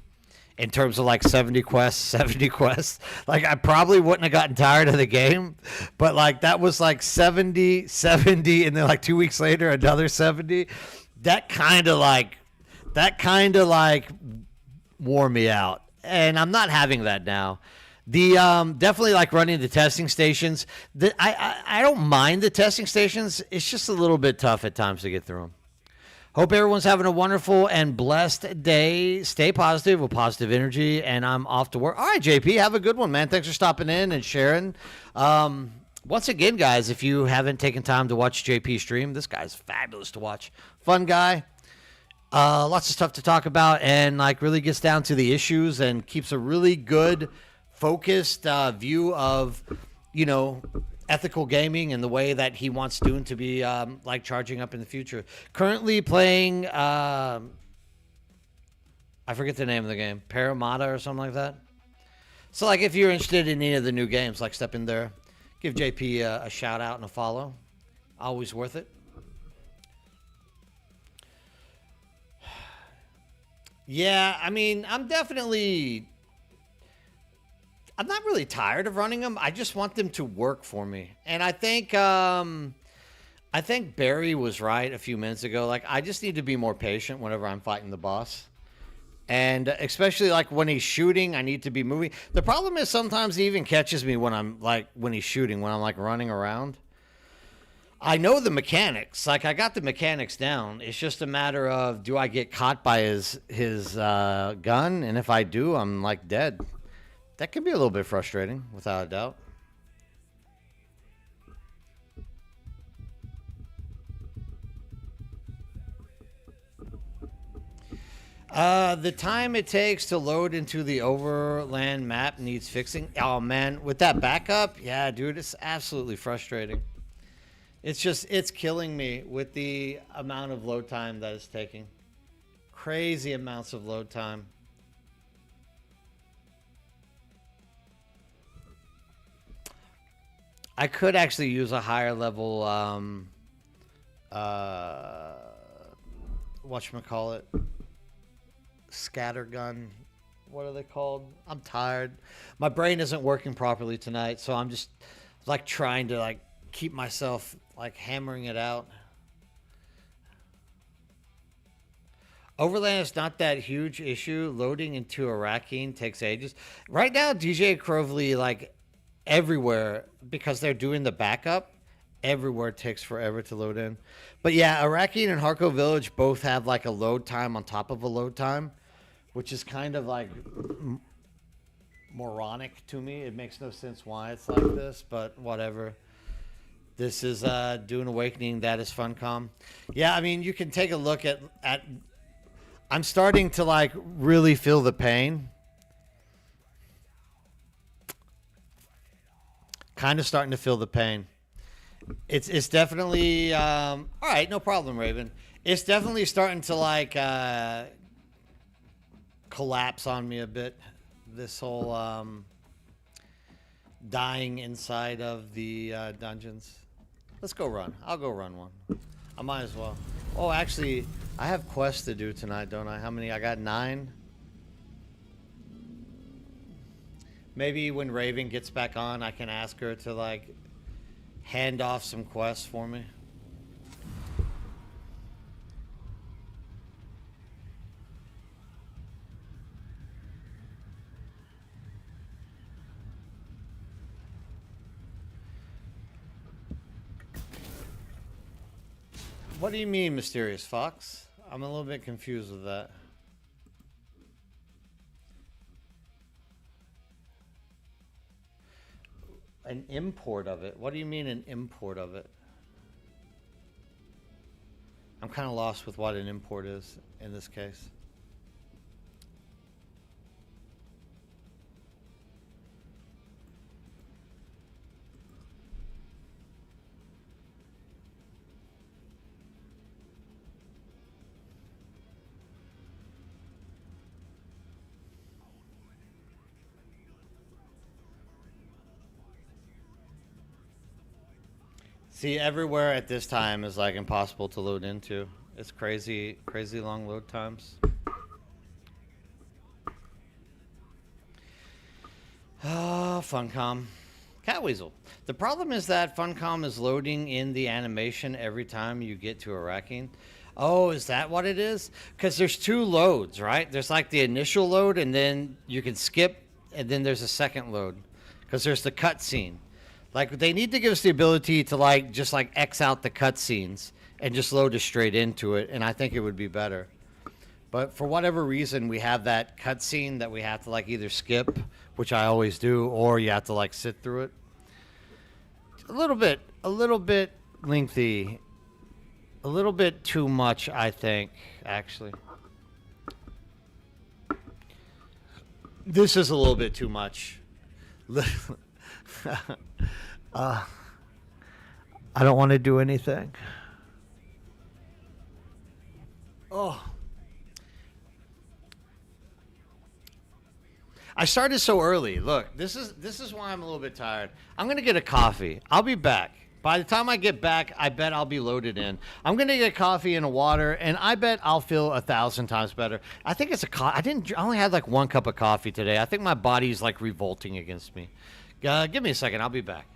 in terms of like 70 quests. Like I probably wouldn't have gotten tired of the game, but like that was like 70, and then like 2 weeks later another 70. That kind of like wore me out, and I'm not having that now. The definitely like running the testing stations. I don't mind the testing stations. It's just a little bit tough at times to get through them. Hope everyone's having a wonderful and blessed day. Stay positive with positive energy, and I'm off to work. All right, JP, have a good one, man. Thanks for stopping in and sharing. Once again, guys, if you haven't taken time to watch JP stream, this guy's fabulous to watch. Fun guy. Lots of stuff to talk about, and like really gets down to the issues and keeps a really good, focused view of, ethical gaming and the way that he wants Dune to be like charging up in the future. Currently playing, I forget the name of the game, Paramata or something like that. So like if you're interested in any of the new games, like step in there, give JP a shout out and a follow. Always worth it. Yeah, I mean, I'm not really tired of running them. I just want them to work for me. And I think Barry was right a few minutes ago. Like, I just need to be more patient whenever I'm fighting the boss. And especially like when he's shooting, I need to be moving. The problem is sometimes he even catches me when he's shooting, when I'm like running around. I know the mechanics. Like, I got the mechanics down. It's just a matter of, do I get caught by his gun? And if I do, I'm like dead. That can be a little bit frustrating, without a doubt. The time it takes to load into the overland map needs fixing. Oh, man, with that backup, yeah, dude, it's absolutely frustrating. It's killing me with the amount of load time that it's taking. Crazy amounts of load time. I could actually use a higher level, whatchamacallit, scatter gun. What are they called? I'm tired. My brain isn't working properly tonight, so I'm just like trying to like keep myself like hammering it out. Overland is not that huge issue. Loading into Arrakeen takes ages. Right now, DJ Crovely, like everywhere, because they're doing the backup, everywhere takes forever to load in. But yeah, Arrakeen and Harko Village both have like a load time on top of a load time, which is kind of like moronic to me. It makes no sense why it's like this, but whatever. This is Dune Awakening. That is Funcom. Yeah, I mean, you can take a look at I'm starting to like really feel the pain. Kind of starting to feel the pain. It's definitely all right, no problem, Raven. It's definitely starting to like collapse on me a bit. This whole dying inside of the dungeons. Let's go run. I'll go run one. I might as well. Oh, actually, I have quests to do tonight, don't I? How many? I got 9. Maybe when Raven gets back on, I can ask her to like hand off some quests for me. What do you mean, Mysterious Fox? I'm a little bit confused with that. An import of it? What do you mean an import of it? I'm kind of lost with what an import is in this case. See, everywhere at this time is like impossible to load into. It's crazy, crazy long load times. Oh, Funcom. Catweasel. The problem is that Funcom is loading in the animation every time you get to Arrakeen. Oh, is that what it is? Because there's two loads, right? There's like the initial load, and then you can skip, and then there's a second load. Because there's the cutscene. Like they need to give us the ability to like just like X out the cutscenes and just load us straight into it, and I think it would be better. But for whatever reason, we have that cutscene that we have to like either skip, which I always do, or you have to like sit through it. A little bit lengthy, a little bit too much, I think. Actually, this is a little bit too much. I don't want to do anything. Oh. I started so early. Look, this is why I'm a little bit tired. I'm gonna get a coffee. I'll be back. By the time I get back, I bet I'll be loaded in. I'm gonna get coffee and a water, and I bet I'll feel 1,000 times better. I think it's I only had like 1 cup of coffee today. I think my body's like revolting against me. Give me a second. I'll be back.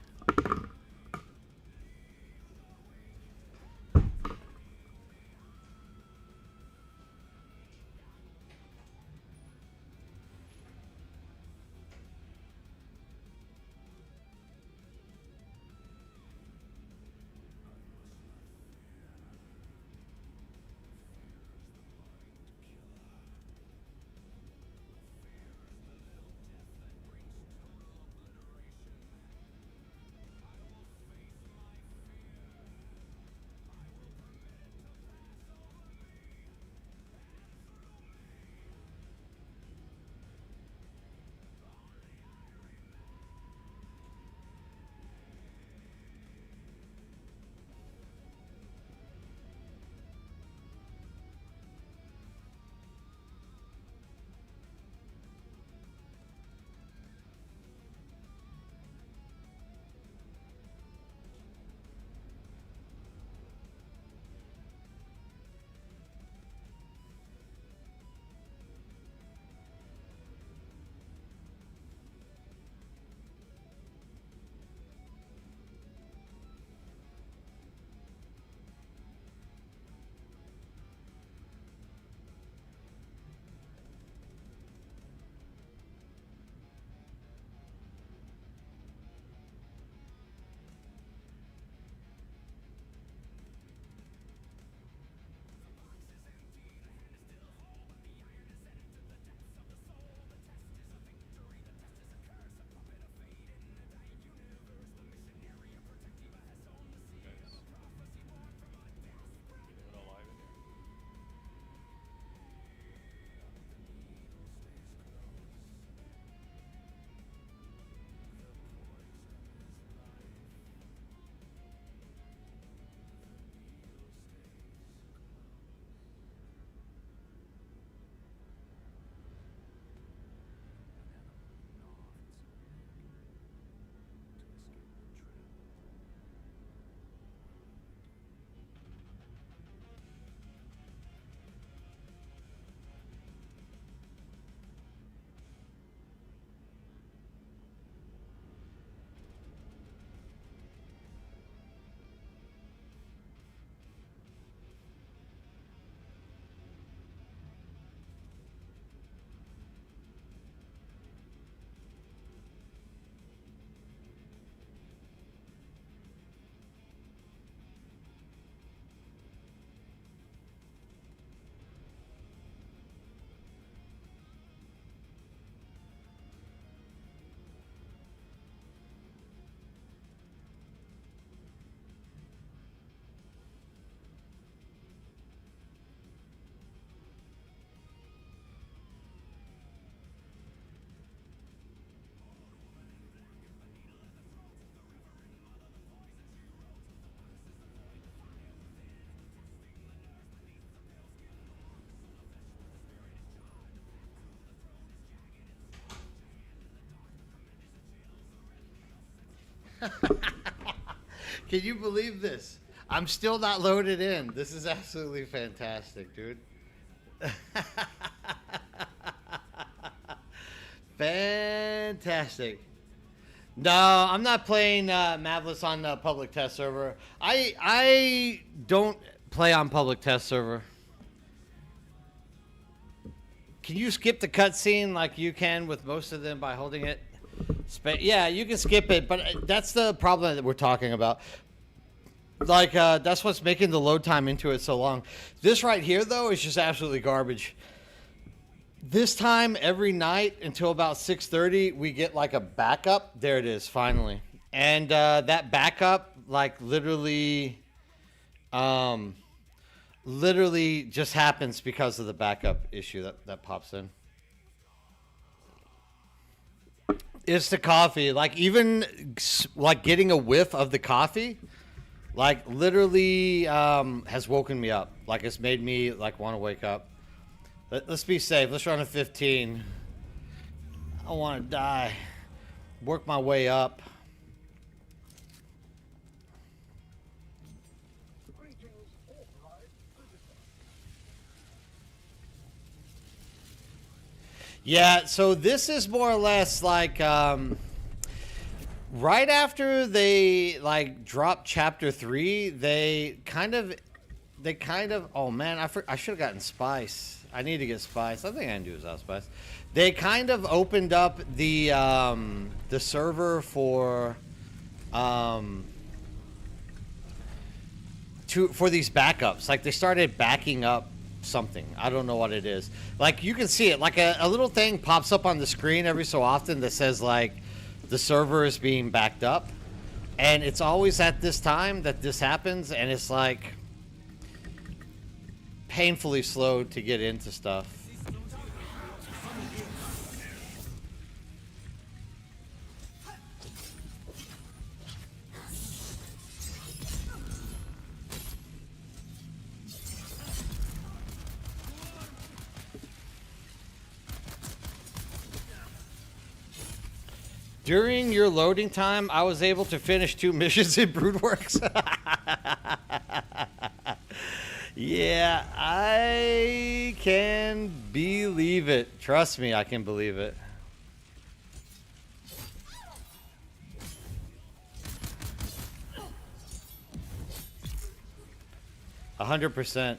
Can you believe this? I'm still not loaded in. This is absolutely fantastic, dude. Fantastic. No, I'm not playing Mavlis on the public test server. I don't Play on public test server. Can you skip the cutscene like you can with most of them by holding it? Yeah, you can skip it, but that's the problem that we're talking about. Like, that's what's making the load time into it so long. This right here, though, is just absolutely garbage. This time, every night until about 6:30, we get like a backup. There it is, finally. And that backup, like, literally just happens because of the backup issue that pops in. It's the coffee. Like, even like getting a whiff of the coffee, like, literally has woken me up. Like, it's made me like want to wake up. Let's be safe. Let's run a 15. I want to die. Work my way up. Yeah, so this is more or less like right after they like dropped chapter 3, they kind of oh man, I should have gotten spice. I need to get spice. I think I can do without spice. They kind of opened up the server for these backups. Like, they started backing up something. I don't know what it is. Like, you can see it. Like, a little thing pops up on the screen every so often that says, like, the server is being backed up. And it's always at this time that this happens, and it's, like, painfully slow to get into stuff. During your loading time, I was able to finish 2 missions in Broodworks. Yeah, I can believe it. Trust me, I can believe it. A 100%.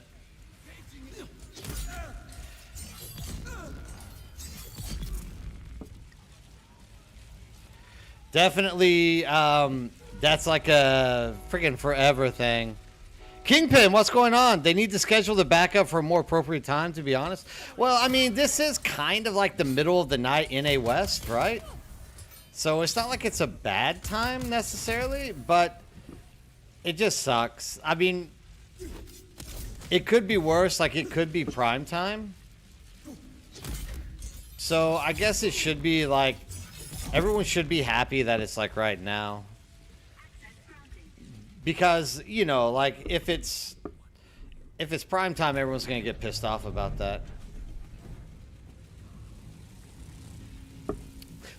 Definitely, that's like a freaking forever thing. Kingpin, what's going on? They need to schedule the backup for a more appropriate time, to be honest. Well, I mean, this is kind of like the middle of the night in a West, right? So it's not like it's a bad time necessarily, but it just sucks. I mean, it could be worse. Like, it could be prime time. So I guess it should be like, everyone should be happy that it's like right now. Because, you know, like, if it's prime time, everyone's going to get pissed off about that.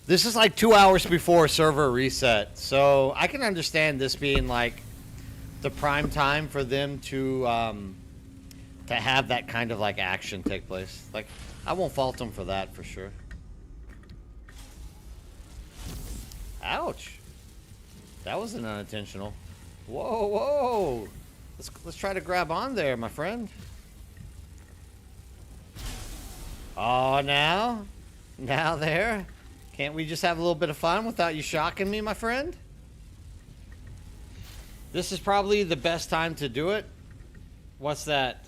This is like 2 hours before server reset. So I can understand this being like the prime time for them to have that kind of like action take place. Like, I won't fault them for that for sure. Ouch. That wasn't unintentional. Whoa, whoa. Let's try to grab on there, my friend. Oh, now there. Can't we just have a little bit of fun without you shocking me, my friend? This is probably the best time to do it. What's that?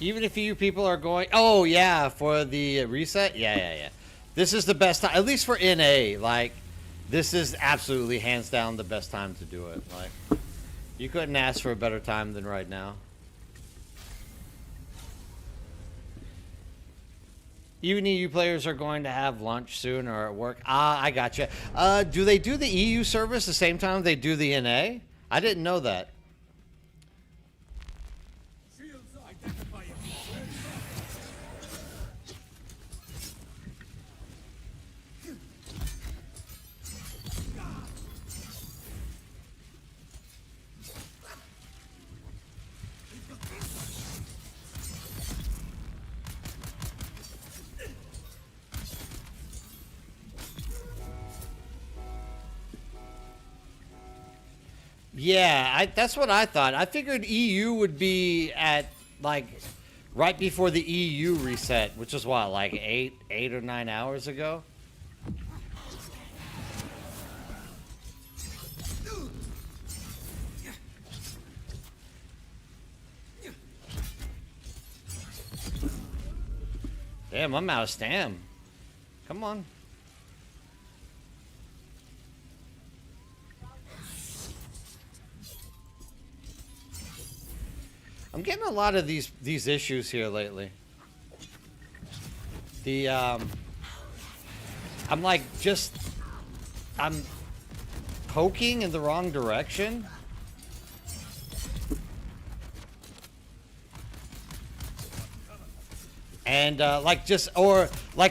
Even if you people are going, oh yeah, for the reset? Yeah. This is the best time, at least for NA. Like, this is absolutely hands down the best time to do it. Like, you couldn't ask for a better time than right now. Even EU players are going to have lunch soon or at work. Ah, I gotcha. Do they do the EU service the same time they do the NA? I didn't know that. Yeah, that's what I thought. I figured EU would be at like right before the EU reset, which is what, like 8 or 9 hours ago. Damn, I'm out of stam. Come on. I'm getting a lot of these issues here lately. I'm like I'm poking in the wrong direction. And like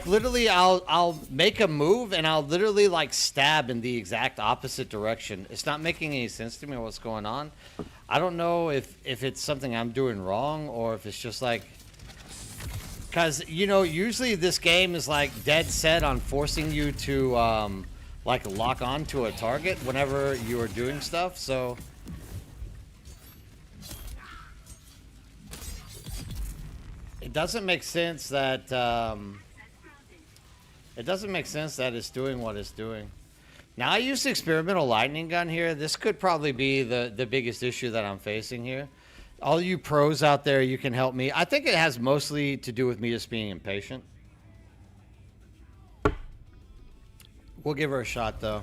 literally I'll make a move and I'll literally like stab in the exact opposite direction. It's not making any sense to me what's going on. I don't know if it's something I'm doing wrong or if it's just like, because you know usually this game is like dead set on forcing you to like lock on to a target whenever you are doing stuff. So it doesn't make sense that it's doing what it's doing. Now I used the experimental lightning gun here. This could probably be the biggest issue that I'm facing here. All you pros out there, you can help me. I think it has mostly to do with me just being impatient. We'll give her a shot though.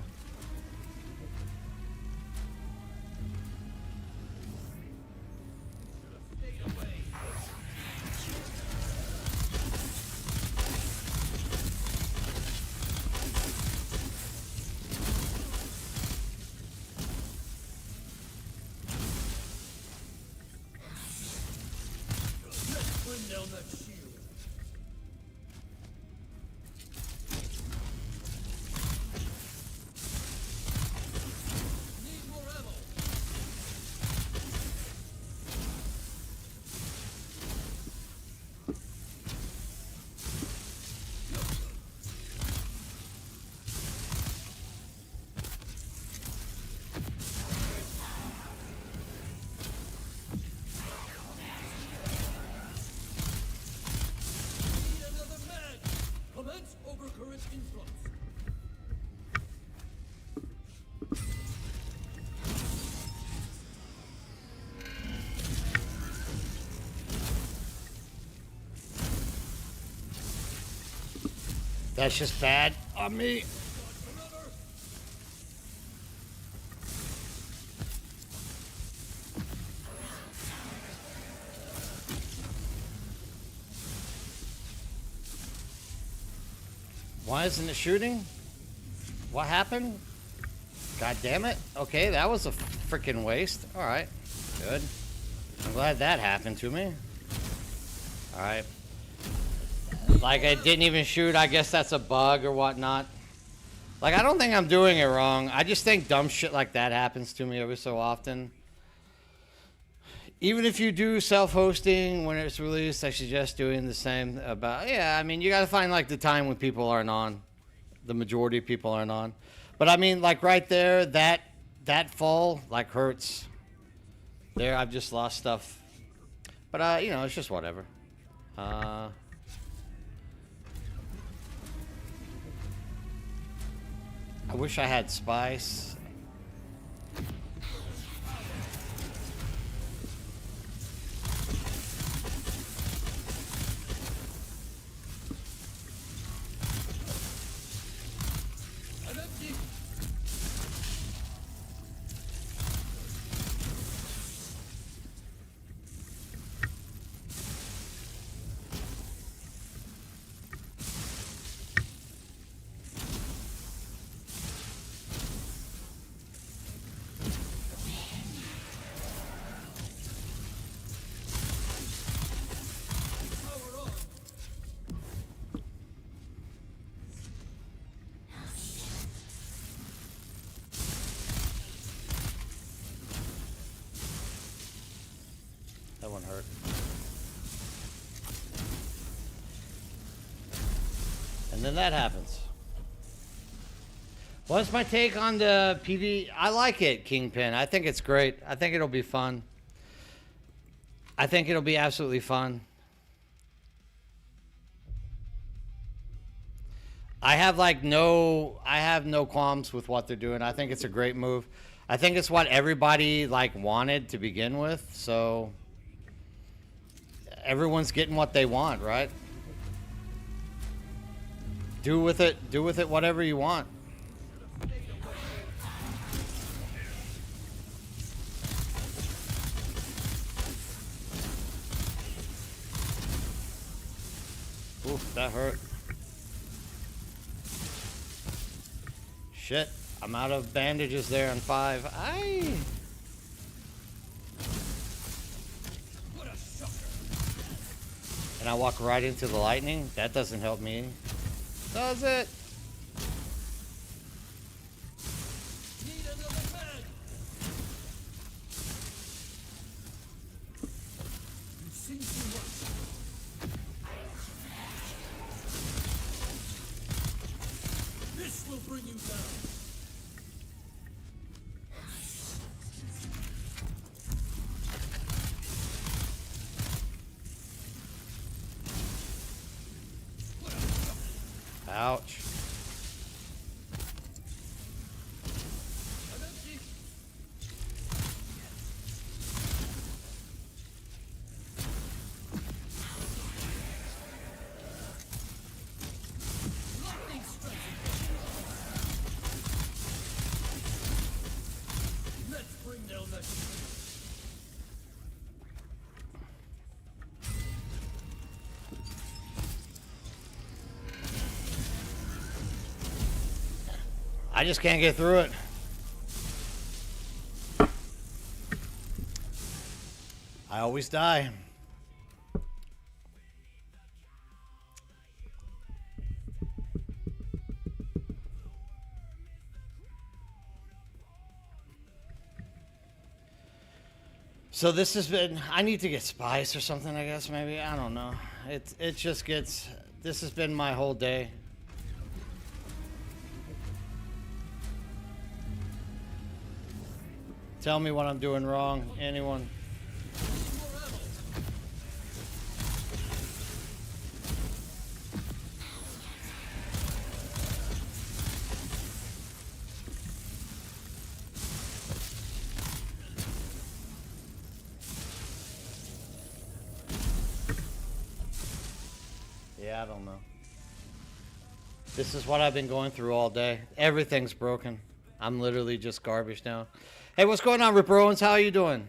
That's just bad on me. Why isn't it shooting? What happened? God damn it. Okay, that was a freaking waste. All right, good. I'm glad that happened to me. All right. Like, I didn't even shoot. I guess that's a bug or whatnot. Like, I don't think I'm doing it wrong. I just think dumb shit like that happens to me every so often. Even if you do self-hosting when it's released, I suggest doing the same about... Yeah, I mean, you got to find, like, the time when people aren't on. The majority of people aren't on. But, I mean, like, right there, that fall, like, hurts. There, I've just lost stuff. But, you know, it's just whatever. I wish I had spice. That one hurt. And then that happens. What's my take on the PV? I like it, Kingpin. I think it's great. I think it'll be fun. I think it'll be absolutely fun. I have no qualms with what they're doing. I think it's a great move. I think it's what everybody like wanted to begin with. So everyone's getting what they want, right? Do with it whatever you want. Oof, that hurt. Shit, I'm out of bandages there on 5. Aye. And I walk right into the lightning? That doesn't help me. Does it? This will bring you down. Ouch. Let's bring down that. I just can't get through it. I always die. So this has been, I need to get spice or something, I guess, maybe. I don't know. It just gets, this has been my whole day. Tell me what I'm doing wrong, anyone. Yeah, I don't know. This is what I've been going through all day. Everything's broken. I'm literally just garbage now. Hey, what's going on, Rip Owens? How are you doing?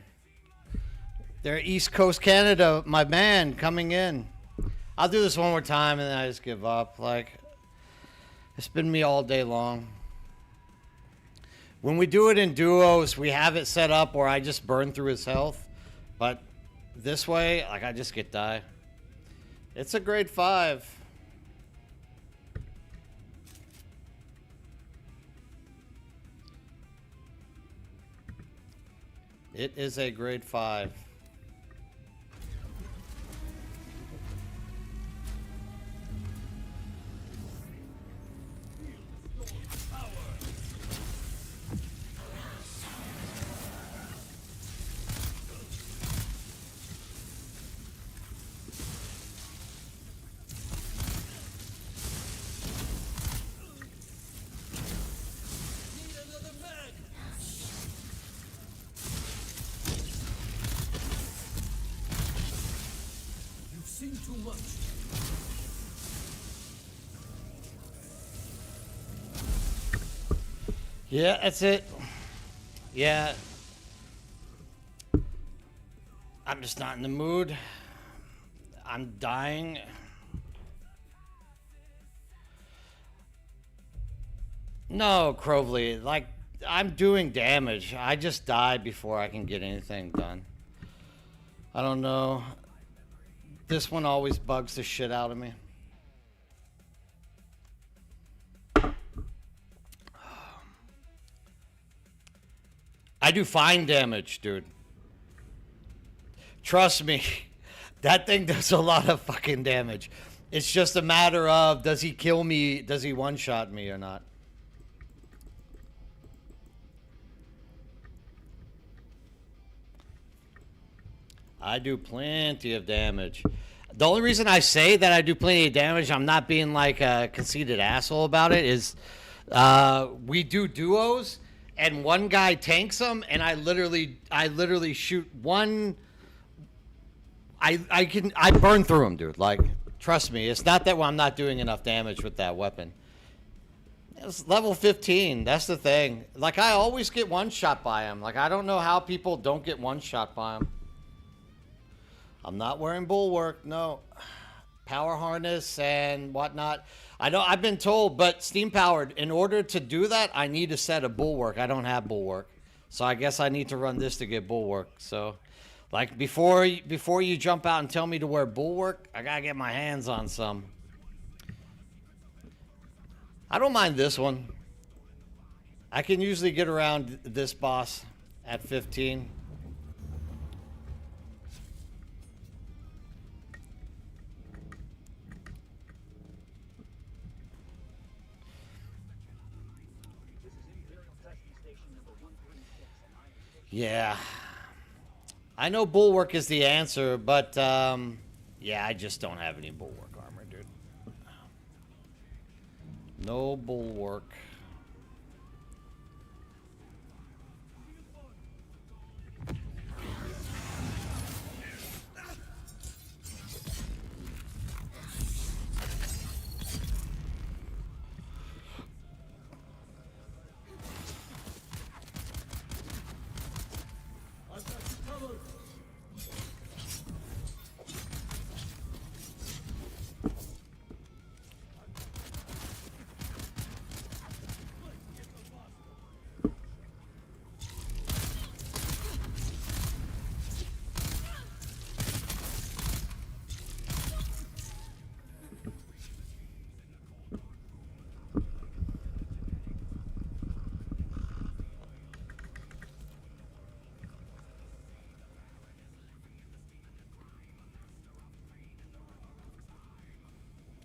They're East Coast Canada, my man, coming in. I'll do this one more time and then I just give up. Like, it's been me all day long. When we do it in duos, we have it set up where I just burn through his health. But this way, like, I just get die. It's a grade 5. It is a grade 5. Too much. Yeah, that's it. Yeah. I'm just not in the mood. I'm dying. No, Crovely, like, I'm doing damage. I just die before I can get anything done. I don't know. This one always bugs the shit out of me. I do fine damage, dude. Trust me, that thing does a lot of fucking damage. It's just a matter of, does he kill me, does he one-shot me or not? I do plenty of damage. The only reason I say that I do plenty of damage, I'm not being like a conceited asshole about it, is we do duos and one guy tanks them, and I literally shoot one. I burn through him, dude. Like, trust me, it's not that I'm not doing enough damage with that weapon. It's level 15. That's the thing. Like, I always get one shot by him. Like, I don't know how people don't get one shot by him. I'm not wearing bulwark, no. Power harness and whatnot. I know I've been told, but steam powered, in order to do that, I need a set of bulwark. I don't have bulwark. So I guess I need to run this to get bulwark. So, like, before you jump out and tell me to wear bulwark, I gotta get my hands on some. I don't mind this one. I can usually get around this boss at 15. Yeah. I know bulwark is the answer, but yeah, I just don't have any bulwark armor, dude. No bulwark.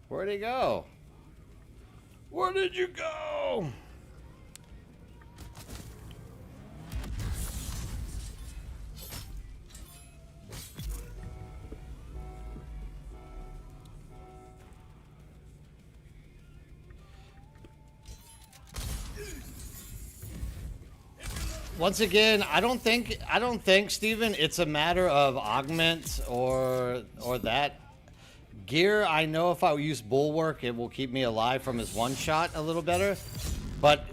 Where'd he go? Where did you go? Once again, I don't think Steven, it's a matter of augment or that. Gear, I know if I use bulwark, it will keep me alive from his one shot a little better, but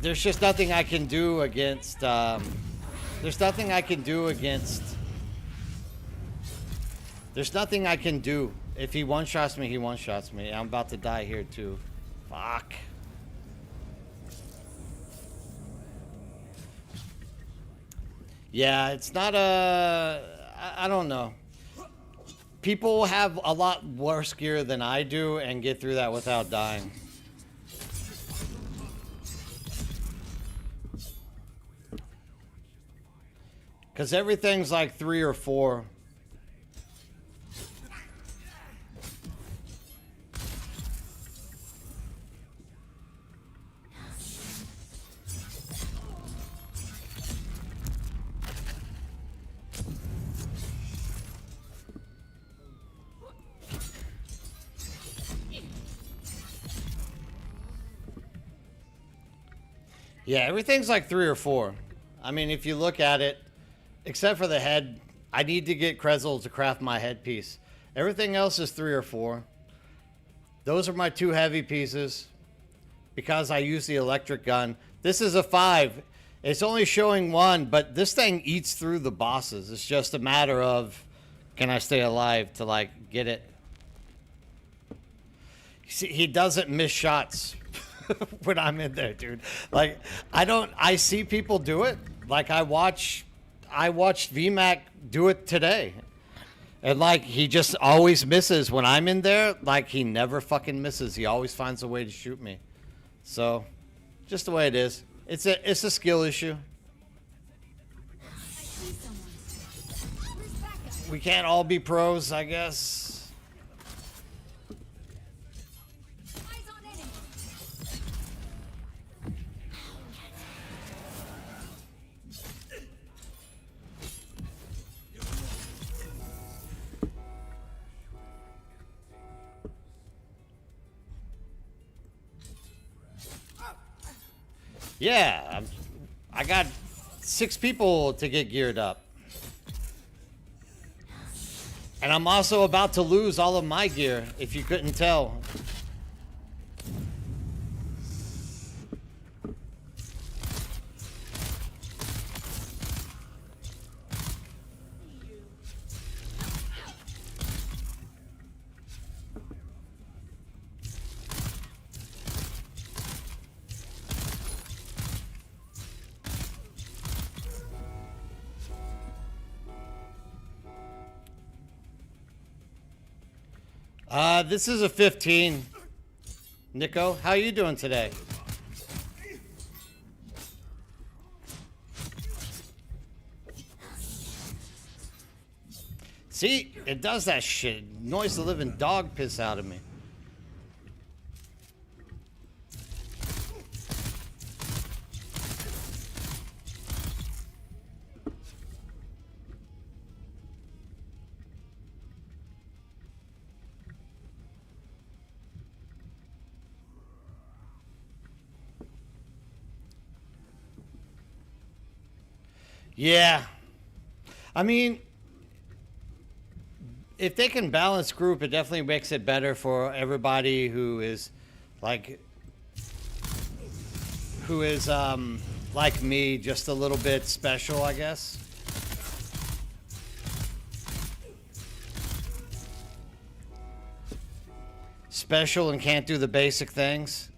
there's just nothing I can do against. There's nothing I can do against. There's nothing I can do. If he one shots me, he one shots me. I'm about to die here too. Fuck. Yeah, it's not a. I don't know. People have a lot worse gear than I do and get through that without dying. Because everything's like 3 or 4. Yeah, everything's like 3 or 4. I mean, if you look at it, except for the head, I need to get Krezel to craft my headpiece. Everything else is 3 or 4. Those are my 2 heavy pieces because I use the electric gun. This is a 5. It's only showing 1, but this thing eats through the bosses. It's just a matter of, can I stay alive to, like, get it? See, he doesn't miss shots. When I'm in there, dude. Like, I see people do it. Like, I watched VMAC do it today. And, like, he just always misses. When I'm in there, like, he never fucking misses. He always finds a way to shoot me. So, just the way it is. It's a skill issue. We can't all be pros, I guess. Yeah, I got 6 people to get geared up. And I'm also about to lose all of my gear, if you couldn't tell. This is a 15. Nico, how are you doing today? See, it does that shit. It annoys the living dog piss out of me. Yeah. I mean, if they can balance group, it definitely makes it better for everybody who is like like me, just a little bit special, I guess. Special and can't do the basic things.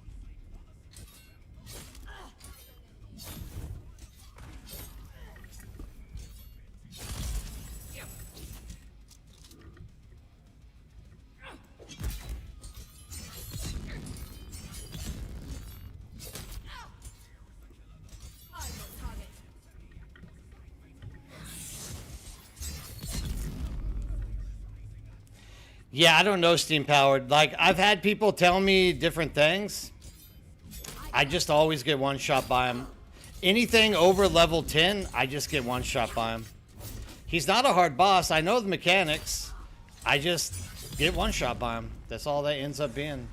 Yeah, I don't know Steam Powered. Like, I've had people tell me different things. I just always get one shot by him. Anything over level 10, I just get one shot by him. He's not a hard boss. I know the mechanics. I just get one shot by him. That's all that ends up being.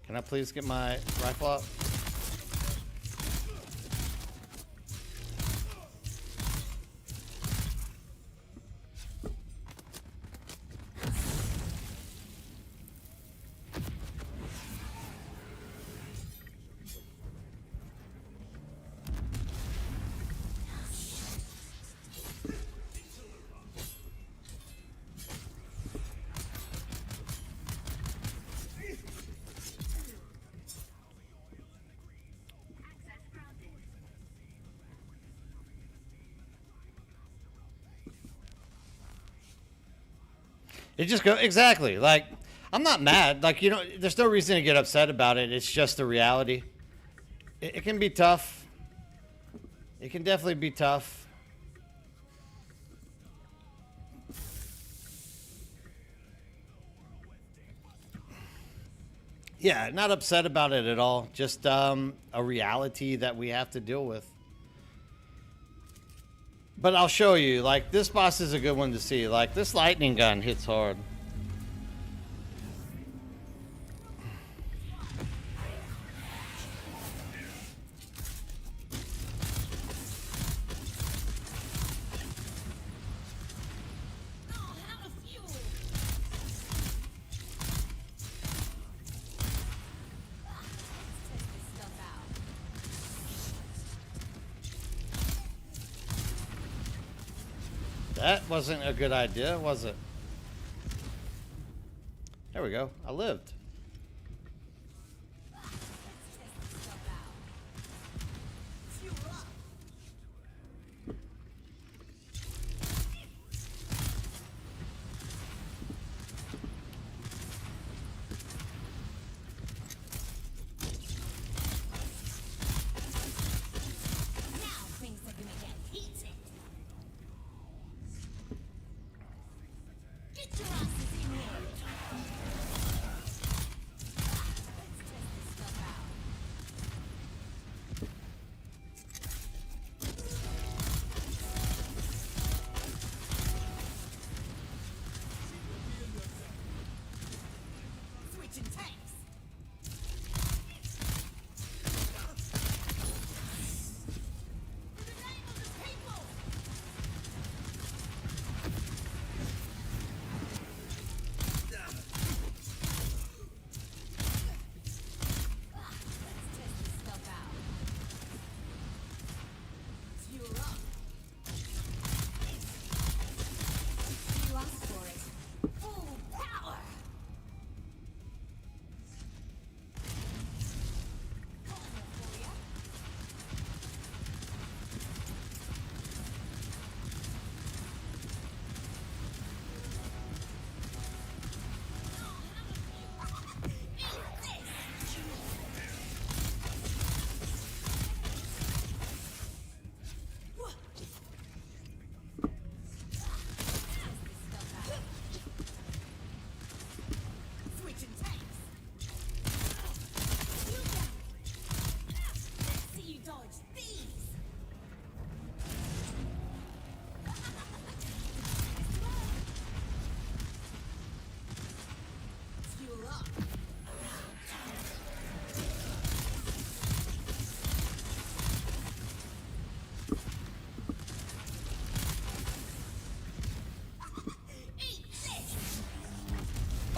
Can I please get my rifle up? It just go exactly like I'm not mad. Like, you know, there's no reason to get upset about it. It's just the reality. It can be tough. It can definitely be tough. Yeah, not upset about it at all. Just a reality that we have to deal with. But I'll show you, like, this boss is a good one to see. Like, this lightning gun hits hard. That wasn't a good idea, was it? There we go. I lived.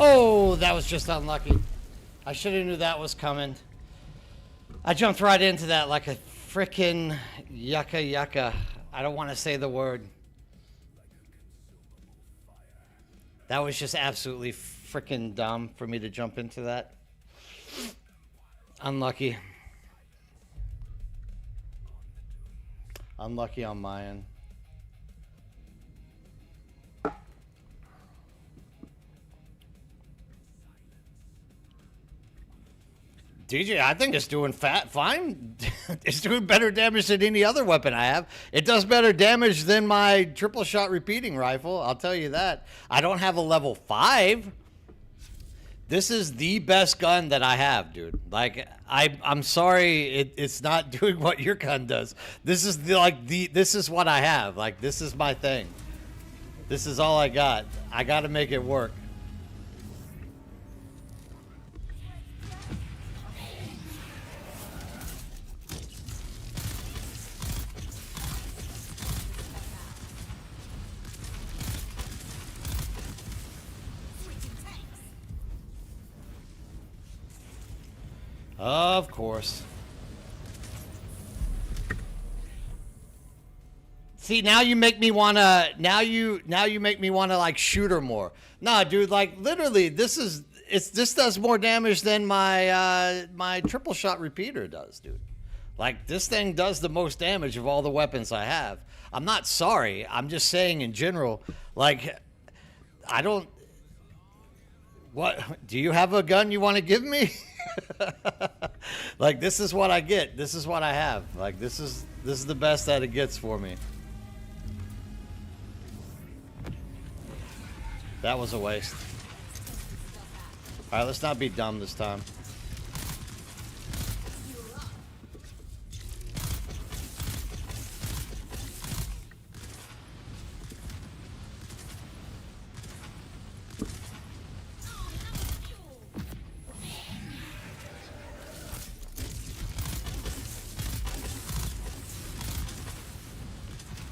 Oh, that was just unlucky. I should have knew that was coming. I jumped right into that like a frickin' yucca. I don't want to say the word. That was just absolutely frickin' dumb for me to jump into that. Unlucky. Unlucky on my end. DJ, I think it's doing fine. It's doing better damage than any other weapon I have. It does better damage than my triple shot repeating rifle. I'll tell you that. I don't have a level 5. This is the best gun that I have, dude. Like, I'm sorry, it's not doing what your gun does. This is this is what I have. Like, this is my thing. This is all I got. I got to make it work. Of course. See, now you make me wanna. Now you make me wanna like shoot her more. Nah, dude. Like literally, this does more damage than my my triple shot repeater does, dude. Like this thing does the most damage of all the weapons I have. I'm not sorry. I'm just saying in general. Like, I don't. What? Do you have a gun you want to give me? Like, this is what I get. This is what I have. Like, this is the best that it gets for me. That was a waste. All right, let's not be dumb this time.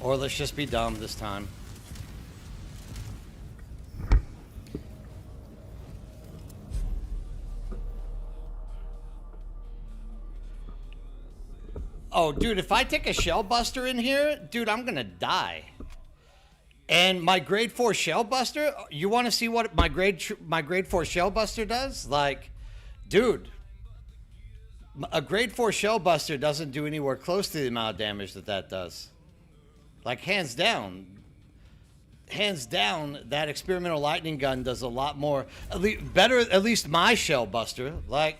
Or let's just be dumb this time. Oh, dude, if I take a shell buster in here, dude, I'm gonna die. And my grade 4 shell buster, you want to see what my grade 4 shell buster does? Like, dude, a grade 4 shell buster doesn't do anywhere close to the amount of damage that does. Like, hands down, that experimental lightning gun does a lot more, better, at least my shell buster. Like,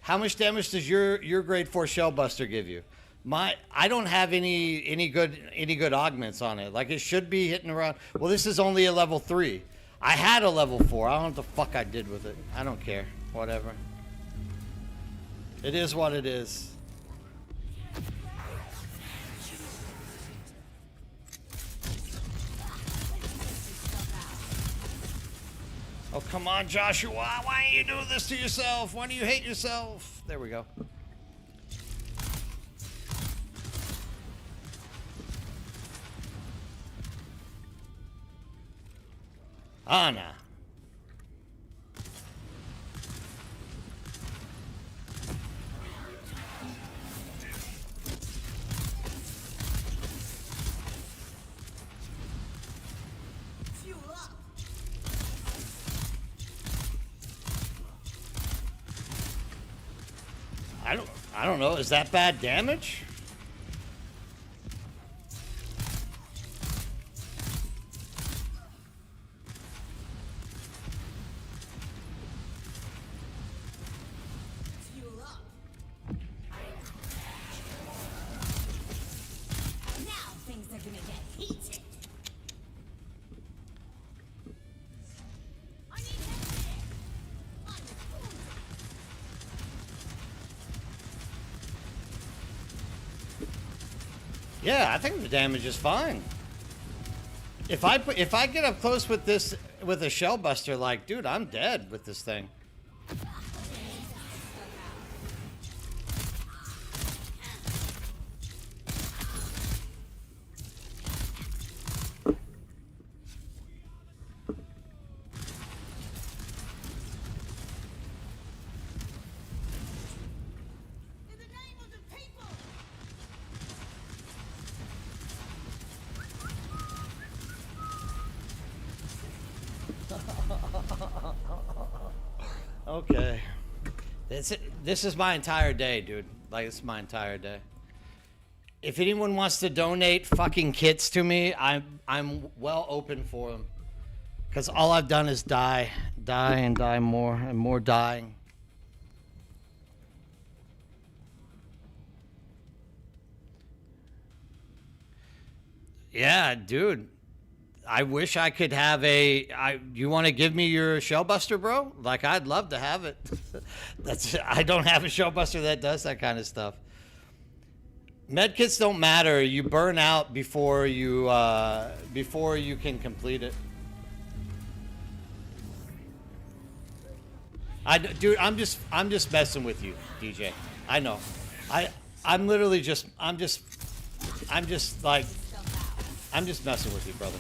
how much damage does your grade 4 shell buster give you? I don't have any good augments on it. Like, it should be hitting around. Well, this is only a level 3. I had a level 4. I don't know what the fuck I did with it. I don't care. Whatever. It is what it is. Oh, come on, Joshua. Why do you do this to yourself? Why do you hate yourself? There we go. Anna. I don't know. Is that bad damage? Yeah, I think the damage is fine. If I get up close with this with a shell buster, like, dude, I'm dead with this thing. Okay. This is my entire day, dude. Like, it's my entire day. If anyone wants to donate fucking kits to me, I'm well open for them. Because all I've done is die and die more and more dying. Yeah, dude. I wish I could have you want to give me your shellbuster, bro? Like, I'd love to have it. I don't have a shellbuster that does that kind of stuff. Medkits don't matter. You burn out before you can complete it. Dude, I'm just messing with you, DJ. I know. I'm just messing with you, brother.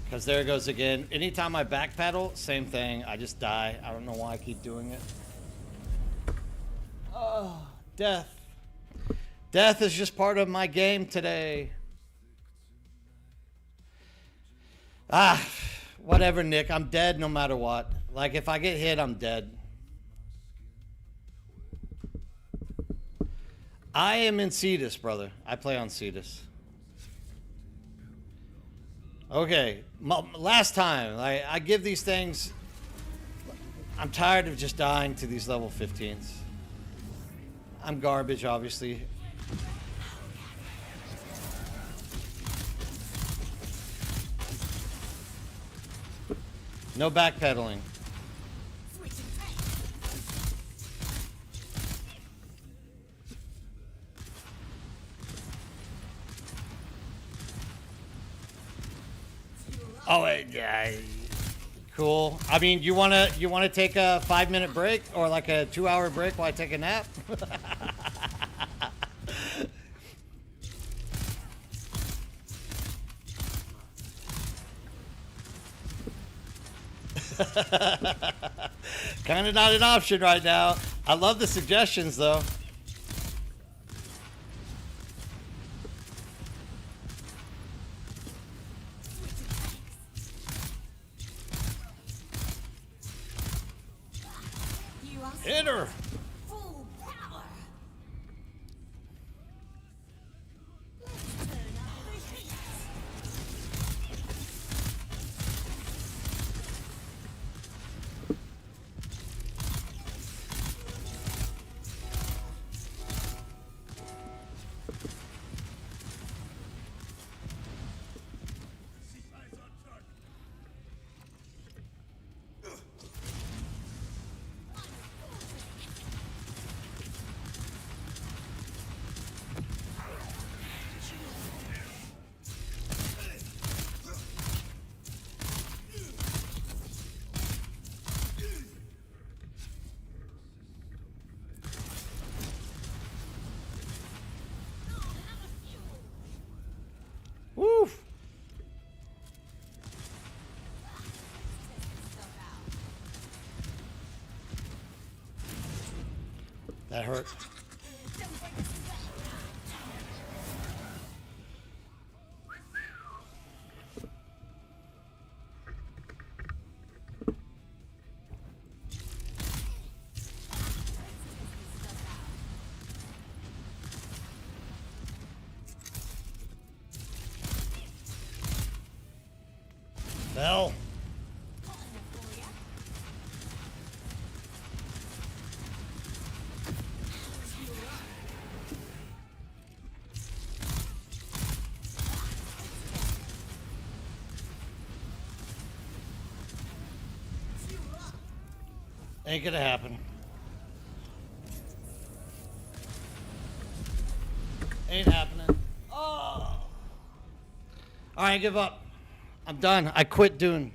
Because there it goes again. Anytime I backpedal, same thing. I just die. I don't know why I keep doing it. Oh, death. Death is just part of my game today. Whatever, Nick. I'm dead no matter what. Like, if I get hit, I'm dead. I am in Cetus, brother. I play on Cetus. Okay, last time, I give these things. I'm tired of just dying to these level 15s. I'm garbage, obviously. No backpedaling. Oh, yeah, cool. I mean, you wanna take a 5-minute break or like a 2-hour break while I take a nap? Kind of not an option right now. I love the suggestions though. Hit her. Full power. Woof. That hurt. Fell. Ain't gonna happen. Ain't happening. Oh. All right, give up. I'm done. I quit Dune.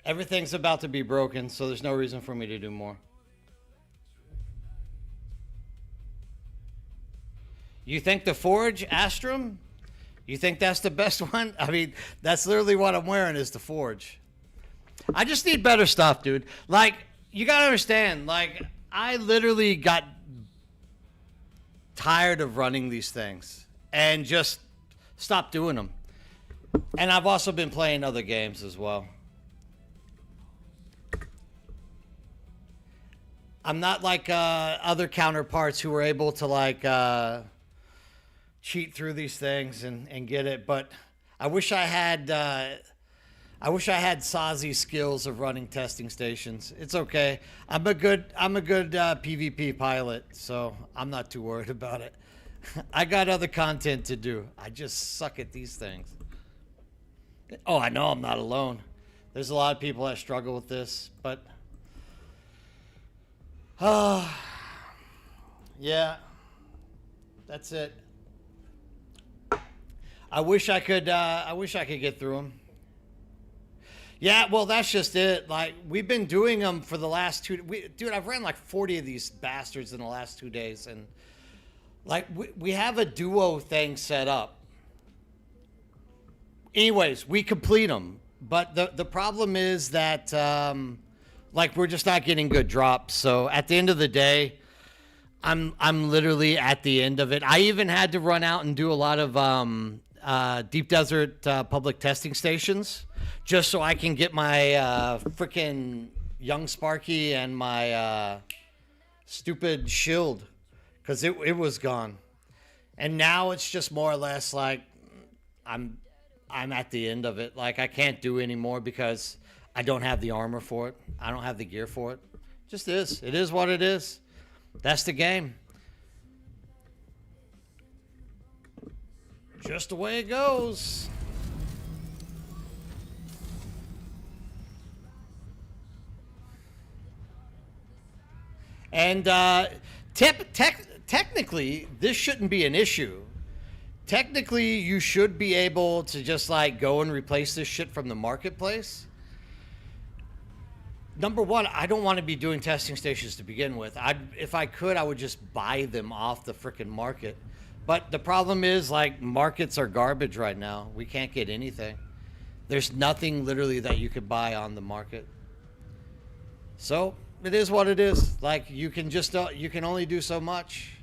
Everything's about to be broken, so there's no reason for me to do more. You think the Forage Astrum? You think that's the best one? I mean, that's literally what I'm wearing is the Forge. I just need better stuff, dude. Like, you gotta understand, like, I literally got tired of running these things and just stopped doing them And I've also been playing other games as well. I'm not like other counterparts who were able to like cheat through these things and get it, but I wish I had Sazi's skills of running testing stations. It's okay. I'm a good PvP pilot, so I'm not too worried about it. I got other content to do. I just suck at these things. Oh, I know I'm not alone. There's a lot of people that struggle with this, but yeah, that's it. I wish I could get through them. Yeah, well, that's just it. Like, we've been doing them for the last dude, I've ran like 40 of these bastards in the last 2 days, and like we have a duo thing set up. Anyways, we complete them, but the problem is that like we're just not getting good drops. So at the end of the day, I'm literally at the end of it. I even had to run out and do a lot of deep desert public testing stations just so I can get my freaking young Sparky and my stupid shield, because it was gone. And now it's just more or less like I'm at the end of it. Like, I can't do anymore because I don't have the armor for it. I don't have the gear for it. Just is. It is what it is. That's the game. Just the way it goes. And technically, this shouldn't be an issue. Technically, you should be able to just like go and replace this shit from the marketplace. Number one, I don't want to be doing testing stations to begin with. If I could, I would just buy them off the freaking market. But the problem is, like, markets are garbage right now. We can't get anything. There's nothing literally that you could buy on the market. So it is what it is. Like, you can only do so much.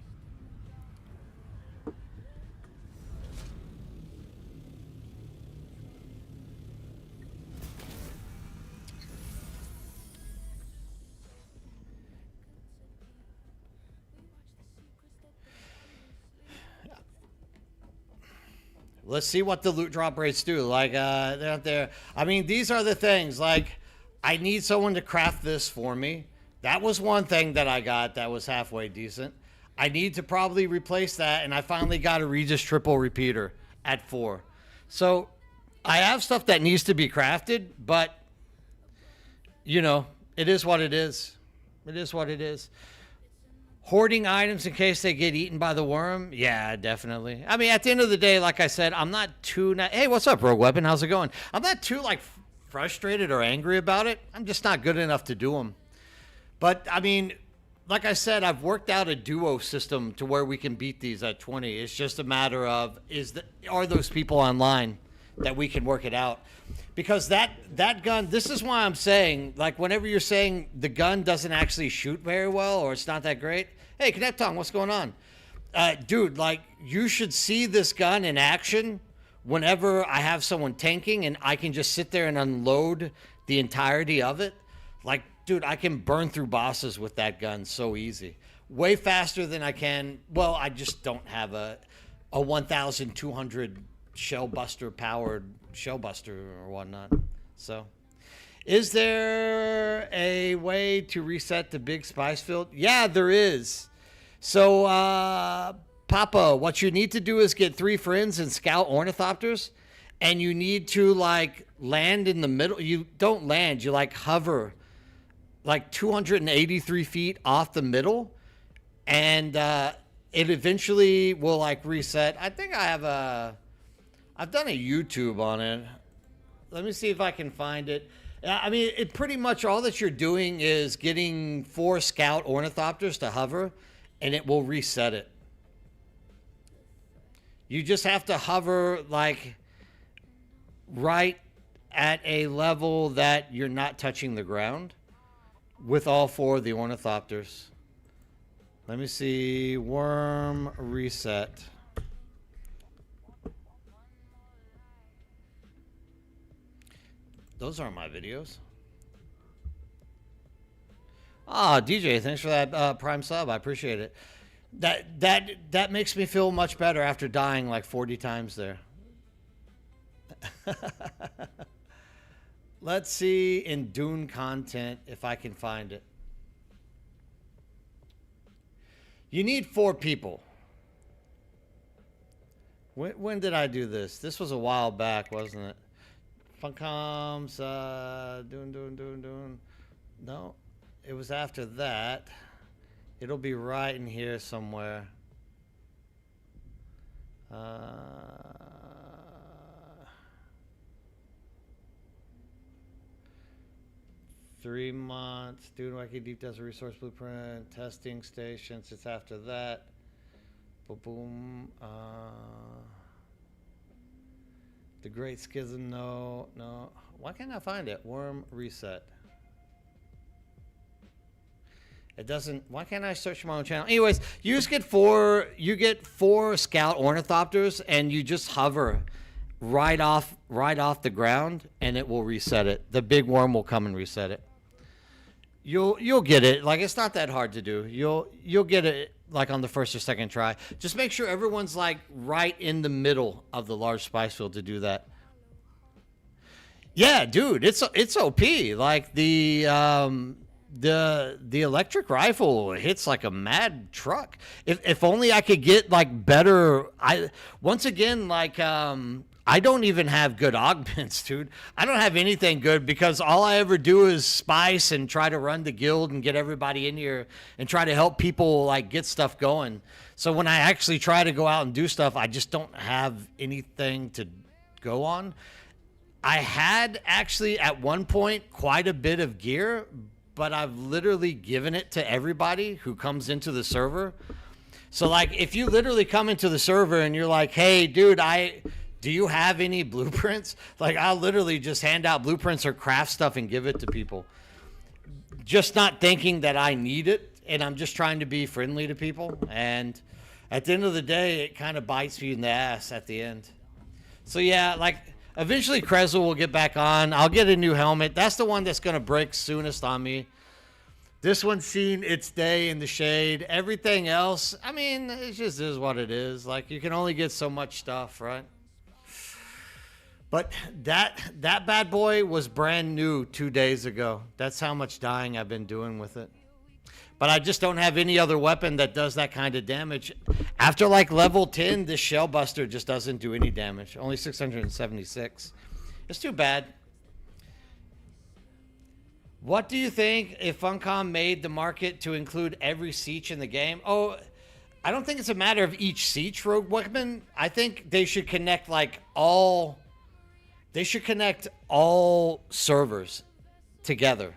Let's see what the loot drop rates do. Like, they're out there. I mean, these are the things. Like, I need someone to craft this for me. That was one thing that I got that was halfway decent. I need to probably replace that, and I finally got a Regis triple repeater at 4. So, I have stuff that needs to be crafted, but, you know, it is what it is. It is what it is. Hoarding items in case they get eaten by the worm? Yeah, definitely. I mean, at the end of the day, like I said, I'm not too... Hey, what's up, Rogue Weapon? How's it going? I'm not too, like, frustrated or angry about it. I'm just not good enough to do them. But, I mean, like I said, I've worked out a duo system to where we can beat these at 20. It's just a matter of, are those people online that we can work it out? Because that gun, this is why I'm saying, like, whenever you're saying the gun doesn't actually shoot very well or it's not that great, hey, Connectong, what's going on? Dude, like, you should see this gun in action whenever I have someone tanking and I can just sit there and unload the entirety of it. Like, dude, I can burn through bosses with that gun so easy. Way faster than I can. Well, I just don't have a 1,200 shell buster powered shell buster or whatnot. So, is there a way to reset the big spice field? Yeah, there is. So, Papa, what you need to do is get 3 friends and scout ornithopters, and you need to, like, land in the middle. You don't land, you, like, hover, like, 283 feet off the middle, and it eventually will, like, reset. I think I've done a YouTube on it. Let me see if I can find it. I mean, it pretty much all that you're doing is getting 4 scout ornithopters to hover, and it will reset it. You just have to hover, like, right at a level that you're not touching the ground with all 4 of the ornithopters. Let me see. Worm reset. Those aren't my videos. Ah, DJ, thanks for that Prime sub. I appreciate it. That makes me feel much better after dying like 40 times there. Let's see in Dune content if I can find it. You need 4 people. When did I do this? This was a while back, wasn't it? Funcoms, Dune. No, it was after that. It'll be right in here somewhere. 3 months. Dune Wacky Deep Desert Resource Blueprint. Testing stations. It's after that. Boom. The Great Schism. No. Why can't I find it? Worm reset. It doesn't. Why can't I search my own channel? Anyways, you just get 4. You get 4 scout ornithopters, and you just hover right off the ground, and it will reset it. The big worm will come and reset it. You'll get it. Like, it's not that hard to do. You'll get it like on the first or second try. Just make sure everyone's like right in the middle of the large spice field to do that. Yeah, dude, it's OP. Like the electric rifle hits like a mad truck. If only I could get like better. I don't even have good augments, dude. I don't have anything good because all I ever do is spice and try to run the guild and get everybody in here and try to help people like get stuff going. So when I actually try to go out and do stuff, I just don't have anything to go on. I had actually at one point quite a bit of gear, but I've literally given it to everybody who comes into the server. So like if you literally come into the server and you're like, hey, dude, do you have any blueprints? Like, I'll literally just hand out blueprints or craft stuff and give it to people. Just not thinking that I need it, and I'm just trying to be friendly to people. And at the end of the day, it kind of bites you in the ass at the end. So, yeah, like, eventually Krezel will get back on. I'll get a new helmet. That's the one that's going to break soonest on me. This one's seen its day in the shade. Everything else, I mean, it just is what it is. Like, you can only get so much stuff, right? But that bad boy was brand new 2 days ago. That's how much dying I've been doing with it. But I just don't have any other weapon that does that kind of damage. After like level 10, this shell buster just doesn't do any damage. Only 676. It's too bad. What do you think if Funcom made the market to include every siege in the game? Oh, I don't think it's a matter of each siege rogue weapon. I think they should connect like all... They should connect all servers together.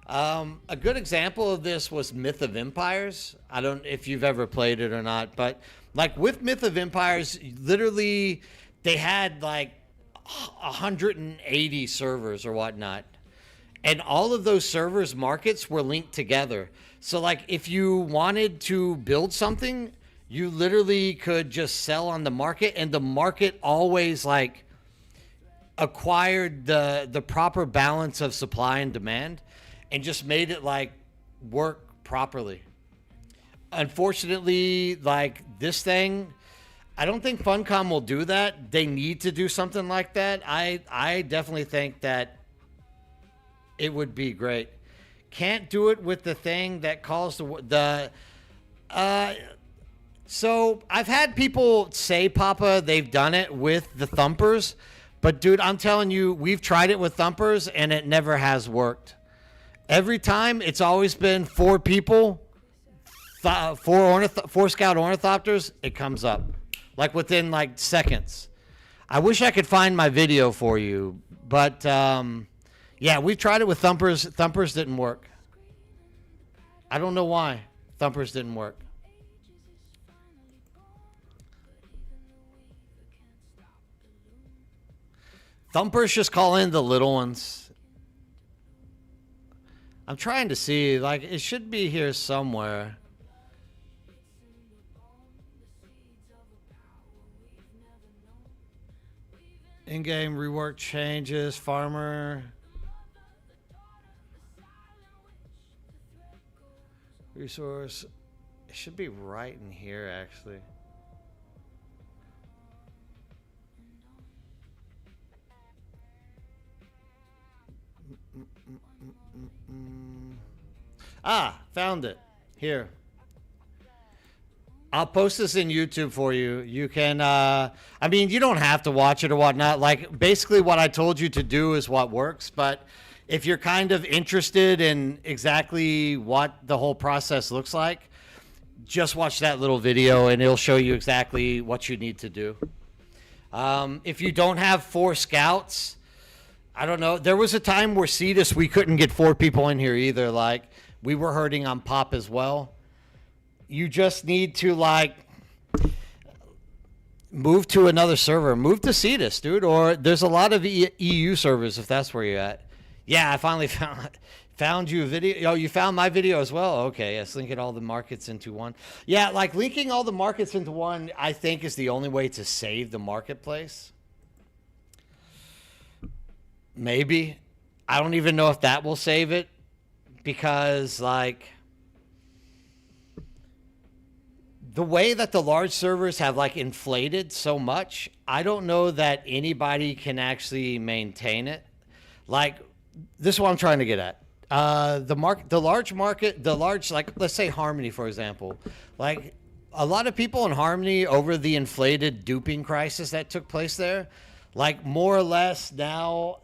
A good example of this was Myth of Empires. I don't know if you've ever played it or not, but like with Myth of Empires, literally they had like 180 servers or whatnot. And all of those servers' markets were linked together. So like if you wanted to build something, you literally could just sell on the market, and the market always like acquired the proper balance of supply and demand and just made it like work properly. Unfortunately, like this thing, I don't think Funcom will do that. They need to do something like that. I definitely think that it would be great. Can't do it with the thing that calls so I've had people say, Papa, they've done it with the thumpers. But, dude, I'm telling you, we've tried it with thumpers, and it never has worked. Every time, it's always been 4 people, 4 scout ornithopters, it comes up. Like, within, like, seconds. I wish I could find my video for you. But, yeah, we've tried it with thumpers. Thumpers didn't work. I don't know why thumpers didn't work. Thumpers just call in the little ones. I'm trying to see, like, it should be here somewhere. In-game rework changes, farmer. Resource. It should be right in here, actually. Ah, found it. Here. I'll post this in YouTube for you. You can, I mean, you don't have to watch it or whatnot. Like, basically what I told you to do is what works. But if you're kind of interested in exactly what the whole process looks like, just watch that little video and it'll show you exactly what you need to do. If you don't have 4 scouts, I don't know. There was a time where Cetus, we couldn't get 4 people in here either. Like, we were hurting on pop as well. You just need to, like, move to another server. Move to Cetus, dude. Or there's a lot of EU servers if that's where you're at. Yeah, I finally found you a video. Oh, you found my video as well? Okay, yes, linking all the markets into one. Yeah, like, linking all the markets into one, I think, is the only way to save the marketplace. Maybe. I don't even know if that will save it. Because, like, the way that the large servers have, like, inflated so much, I don't know that anybody can actually maintain it. Like, this is what I'm trying to get at. The large, like, let's say Harmony, for example. Like, a lot of people in Harmony over the inflated duping crisis that took place there, like, more or less now,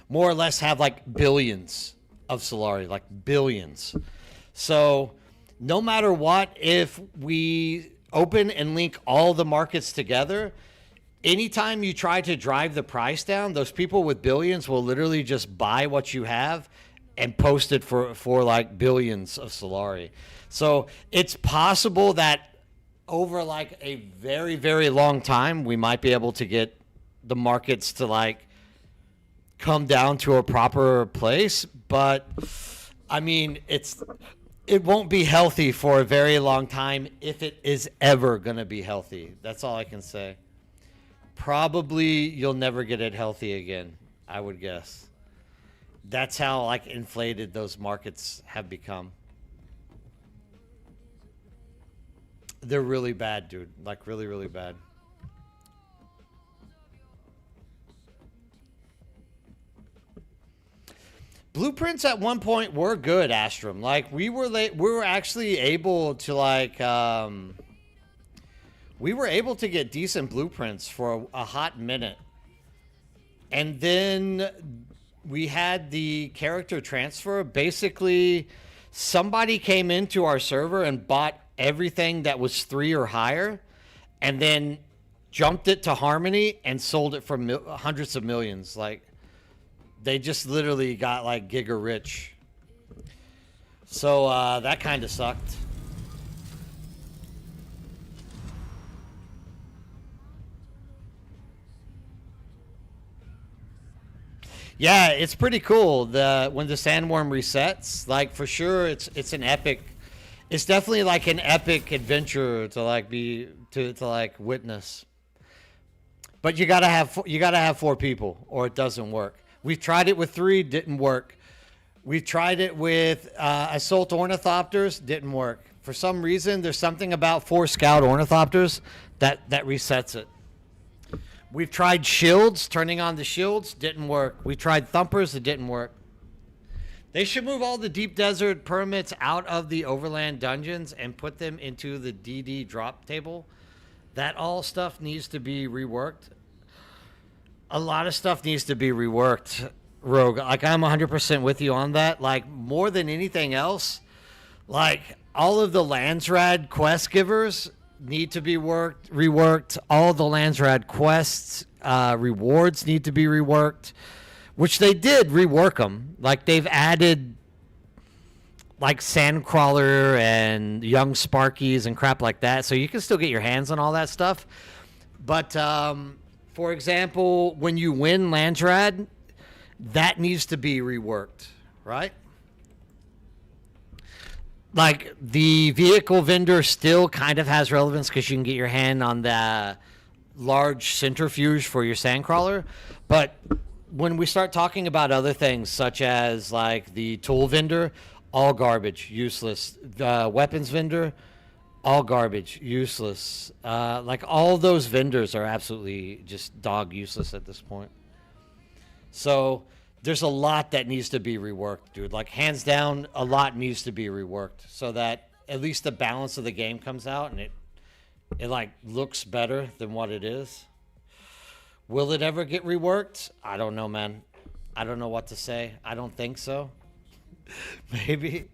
more or less have, like, billions of Solari, like billions. So no matter what, if we open and link all the markets together, anytime you try to drive the price down, those people with billions will literally just buy what you have and post it for like billions of Solari. So it's possible that over like a very, very long time, we might be able to get the markets to like come down to a proper place. But I mean, it won't be healthy for a very long time if it is ever going to be healthy. That's all I can say. Probably you'll never get it healthy again, I would guess. That's how like inflated those markets have become. They're really bad, dude. Like really, really bad. Blueprints at one point were good, Astrum. Like we were actually able to like we were able to get decent blueprints for a hot minute. And then we had the character transfer. Basically, somebody came into our server and bought everything that was 3 or higher and then jumped it to Harmony and sold it for hundreds of millions. Like, they just literally got like giga rich. So that kind of sucked. Yeah, it's pretty cool. When the sandworm resets, like for sure, it's an epic. It's definitely like an epic adventure to like to like witness. But you gotta have 4 people, or it doesn't work. We've tried it with 3, didn't work. We've tried it with assault ornithopters, didn't work. For some reason, there's something about 4 scout ornithopters that resets it. We've tried shields, turning on the shields, didn't work. We tried thumpers, it didn't work. They should move all the deep desert permits out of the overland dungeons and put them into the DD drop table. That all stuff needs to be reworked. A lot of stuff needs to be reworked, Rogue. Like, I'm 100% with you on that. Like, more than anything else, like, all of the Landsrad quest givers need to be reworked. All of the Landsrad quests, rewards need to be reworked, which they did rework them. Like, they've added, like, Sandcrawler and Young Sparkies and crap like that, so you can still get your hands on all that stuff. But, for example, when you win Landsrad, that needs to be reworked, right? Like, the vehicle vendor still kind of has relevance because you can get your hand on the large centrifuge for your sandcrawler, but when we start talking about other things such as like the tool vendor, all garbage, useless. The weapons vendor, all garbage, useless. Like all those vendors are absolutely just dog useless at this point. So there's a lot that needs to be reworked, dude. Like hands down, a lot needs to be reworked so that at least the balance of the game comes out and it like looks better than what it is. Will it ever get reworked? I don't know, man. I don't know what to say. I don't think so. Maybe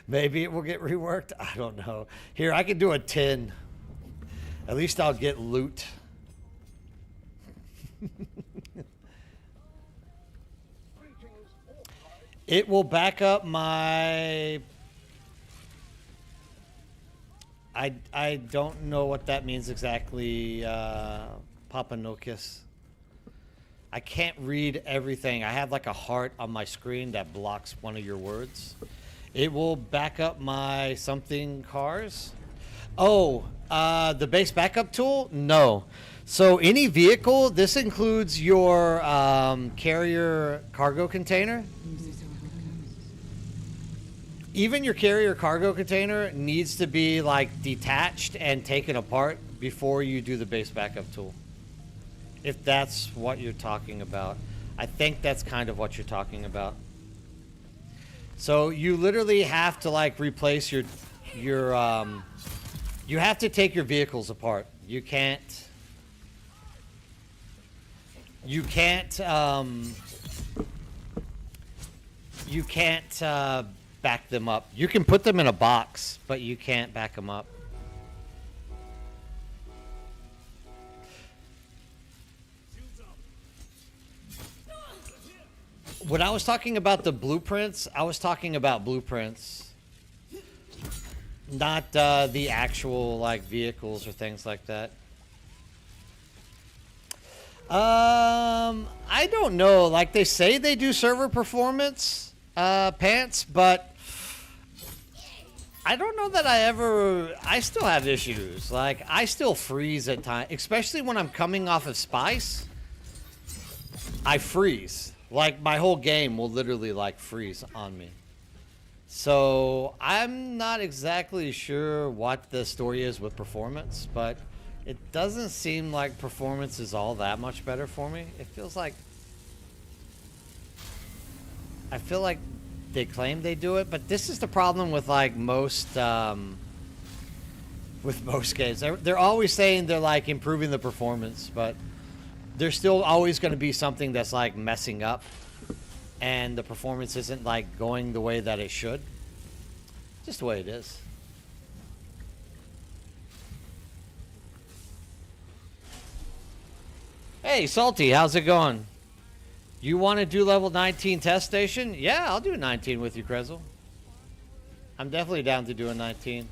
it will get reworked. I don't know. Here, I can do a 10. At least I'll get loot. It will back up my... I don't know what that means exactly, Papanokis. I can't read everything. I have like a heart on my screen that blocks one of your words. It will back up my something cars. Oh, the base backup tool? No. So any vehicle, this includes your carrier cargo container. Even your carrier cargo container needs to be like detached and taken apart before you do the base backup tool. If that's what you're talking about. I think that's kind of what you're talking about. So you literally have to like replace your you have to take your vehicles apart. You can't back them up. You can put them in a box, but you can't back them up. When I was talking about the blueprints, I was talking about blueprints, not the actual like vehicles or things like that. I don't know. Like they say they do server performance pants, but I don't know that I still have issues. Like I still freeze at times, especially when I'm coming off of Spice. I freeze. Like my whole game will literally like freeze on me. So I'm not exactly sure what the story is with performance, but it doesn't seem like performance is all that much better for me. It feels like, I feel like they claim they do it, but this is the problem with like most games. They're always saying they're like improving the performance, but there's still always going to be something that's like messing up and the performance isn't like going the way that it should. Just the way it is. Hey, Salty, how's it going? You want to do level 19 test station? Yeah, I'll do a 19 with you, Krezel. I'm definitely down to do a 19.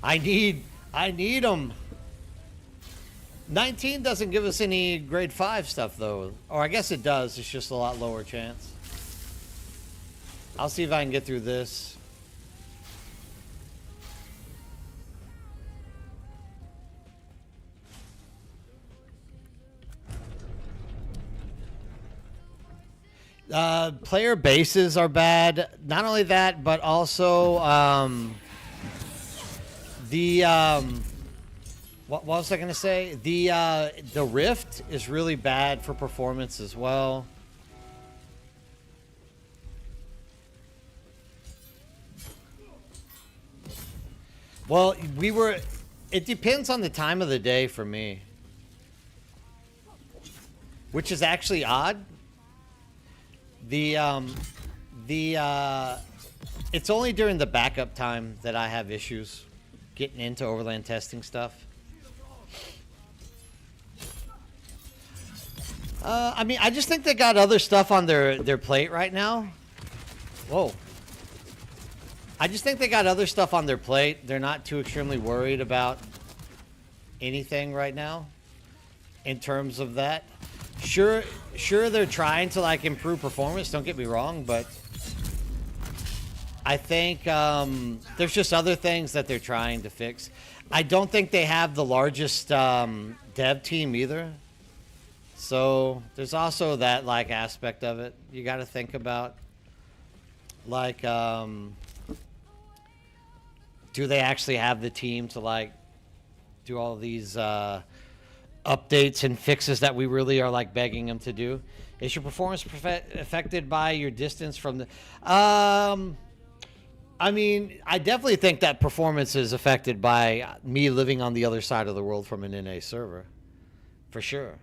I need them. 19 doesn't give us any grade 5 stuff, though. Or I guess it does. It's just a lot lower chance. I'll see if I can get through this. Player bases are bad. Not only that, but also what was I gonna say? The Rift is really bad for performance as well. Well, it depends on the time of the day for me, which is actually odd. It's only during the backup time that I have issues getting into overland testing stuff. I mean, I just think they got other stuff on their plate right now. Whoa. I just think they got other stuff on their plate. They're not too extremely worried about anything right now in terms of that. Sure, they're trying to like improve performance. Don't get me wrong, but I think there's just other things that they're trying to fix. I don't think they have the largest dev team either. So there's also that like aspect of it. You got to think about like, do they actually have the team to like do all these updates and fixes that we really are like begging them to do? Is your performance affected by your distance from the? I mean, I definitely think that performance is affected by me living on the other side of the world from an NA server, for sure.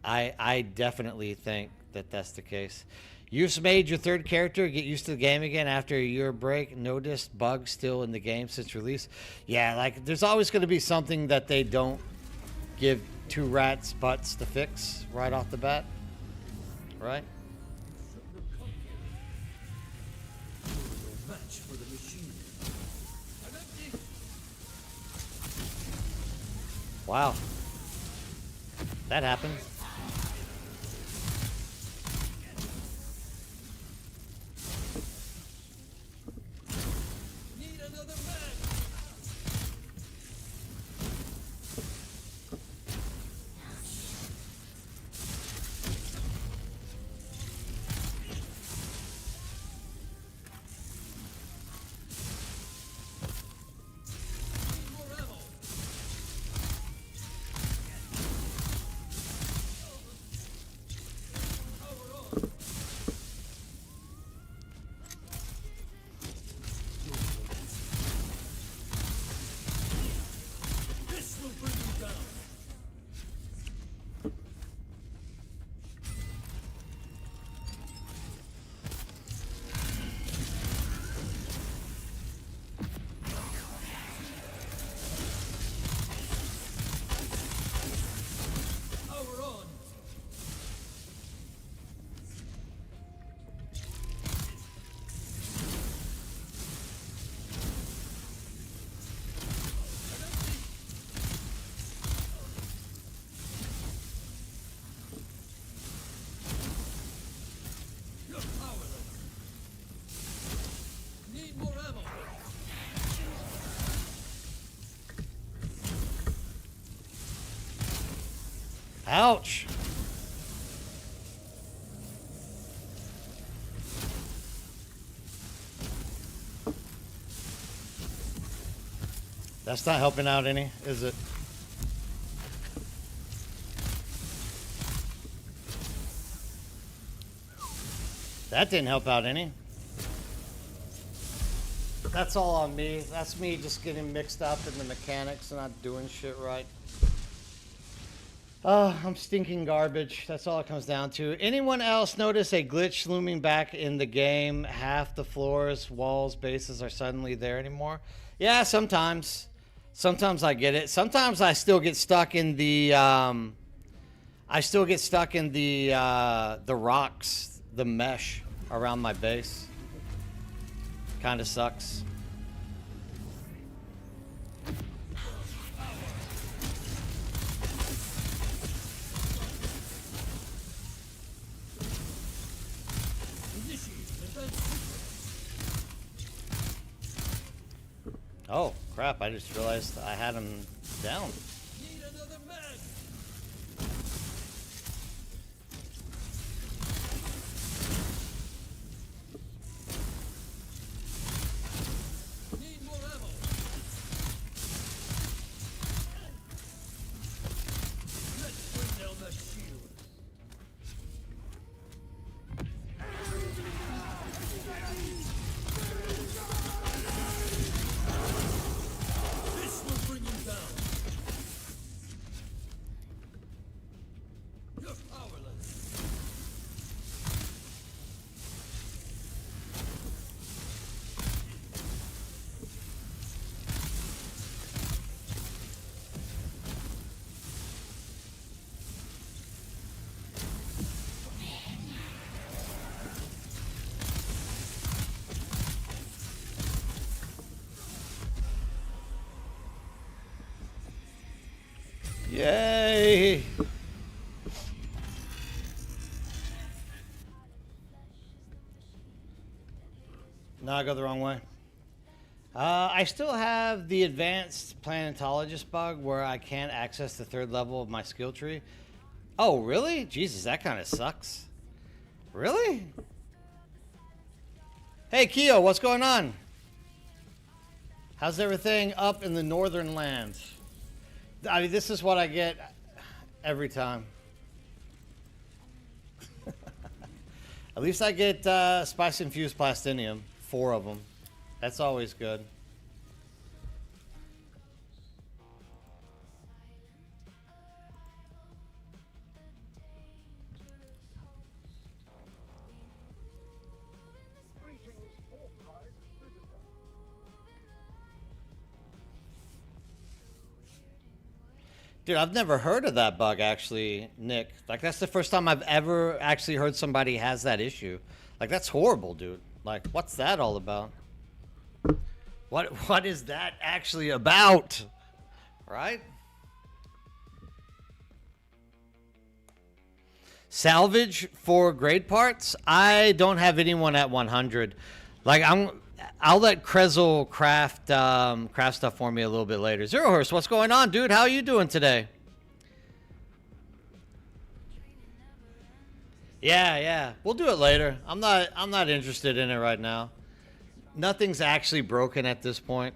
I definitely think that that's the case. You just made your third character get used to the game again after a year break. Noticed bugs still in the game since release. Yeah, like there's always going to be something that they don't give two rats butts to fix right off the bat, right? Wow, that happened. Ouch. That's not helping out any, is it? That didn't help out any. That's all on me. That's me just getting mixed up in the mechanics and not doing shit right. I'm stinking garbage. That's all it comes down to. Anyone else notice a glitch looming back in the game? Half the floors, walls, bases are suddenly there anymore. Yeah, sometimes. Sometimes I get it. Sometimes I still get stuck in the the rocks, the mesh around my base. Kind of sucks. Oh, crap, I just realized I had him down. Need another man. Need more ammo. Let's bring down the shield. This will bring you down. You're powerless. Yay! Now I go the wrong way. I still have the advanced planetologist bug where I can't access the third level of my skill tree. Oh, really? Jesus, that kind of sucks. Really? Hey, Keo, what's going on? How's everything up in the northern lands? I mean, this is what I get every time. At least I get spice-infused plastinium, 4 of them. That's always good. Dude, I've never heard of that bug, actually, Nick. Like, that's the first time I've ever actually heard somebody has that issue. Like, that's horrible, dude. Like, what's that all about? What is that actually about? Right? Salvage for grade parts? I don't have anyone at 100. Like, I'll let Krezel craft stuff for me a little bit later. Zero Horse, what's going on, dude? How are you doing today? Yeah. We'll do it later. I'm not interested in it right now. Nothing's actually broken at this point.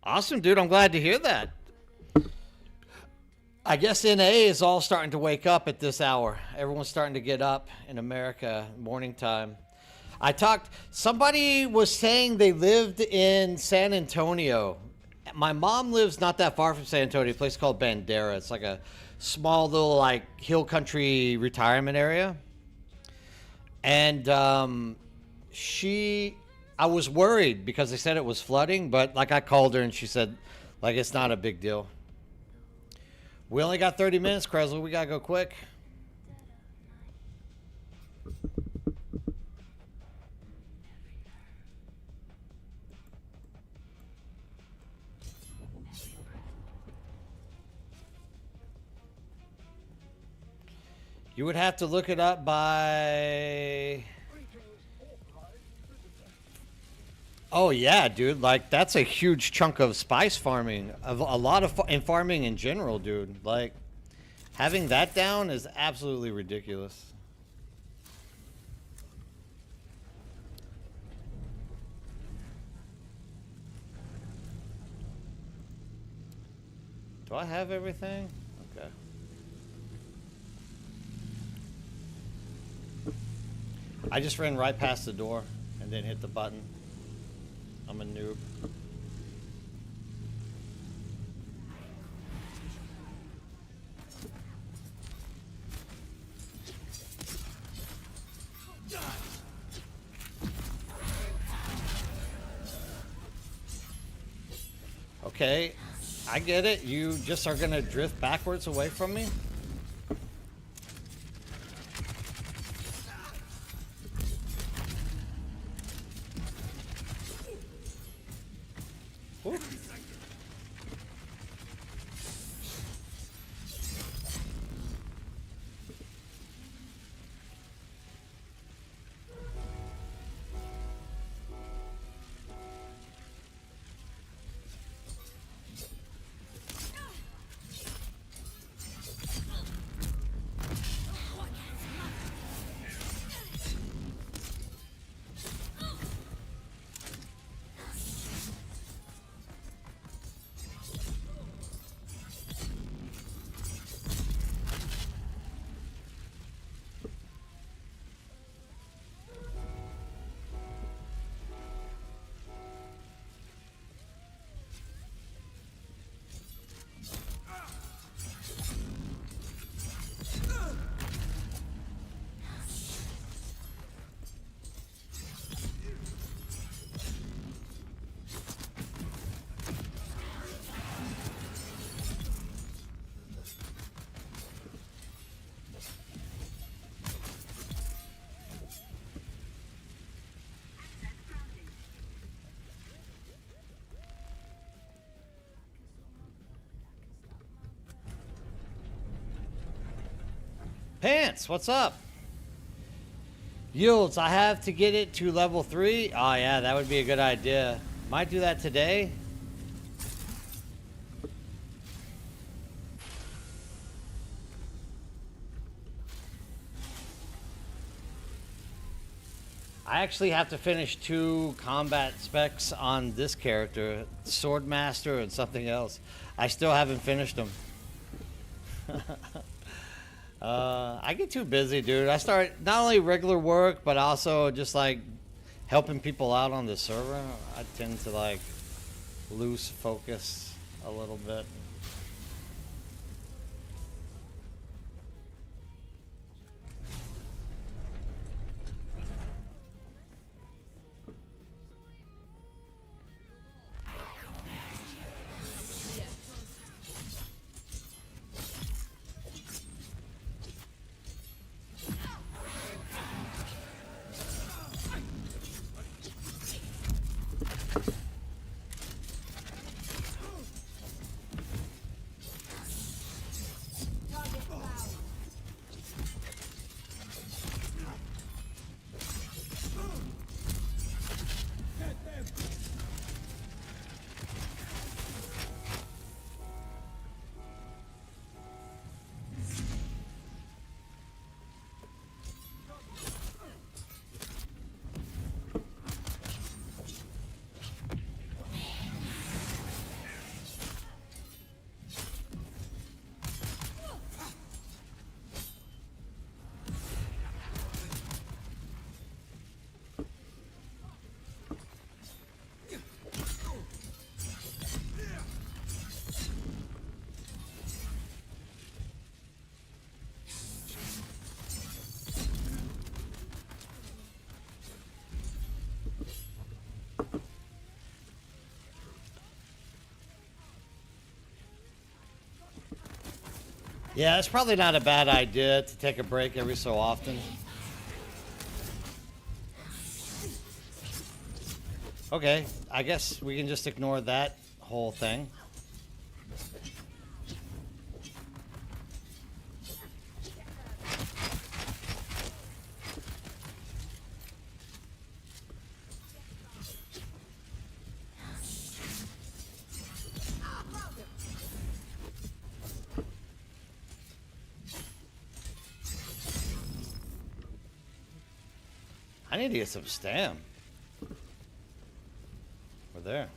Awesome, dude. I'm glad to hear that. I guess NA is all starting to wake up at this hour. Everyone's starting to get up in America, morning time. Somebody was saying they lived in San Antonio. My mom lives not that far from San Antonio, a place called Bandera. It's like a small little like hill country retirement area. And I was worried because they said it was flooding, but like I called her and she said like it's not a big deal. We only got 30 minutes, Krezel. We gotta go quick. You would have to look it up by... Oh yeah, dude. Like that's a huge chunk of spice farming, of a lot of farming in general, dude. Like having that down is absolutely ridiculous. Do I have everything? Okay. I just ran right past the door and then hit the button. I'm a noob. Okay, I get it. You just are gonna drift backwards away from me? Ooh. Pants, what's up? Yields, I have to get it to level 3. Oh yeah, that would be a good idea. Might do that today. I actually have to finish 2 combat specs on this character, Swordmaster and something else. I still haven't finished them. I get too busy, dude. I start not only regular work, but also just like helping people out on the server. I tend to like lose focus a little bit. Yeah, it's probably not a bad idea to take a break every so often. Okay, I guess we can just ignore that whole thing. I need to get some stam. We're there.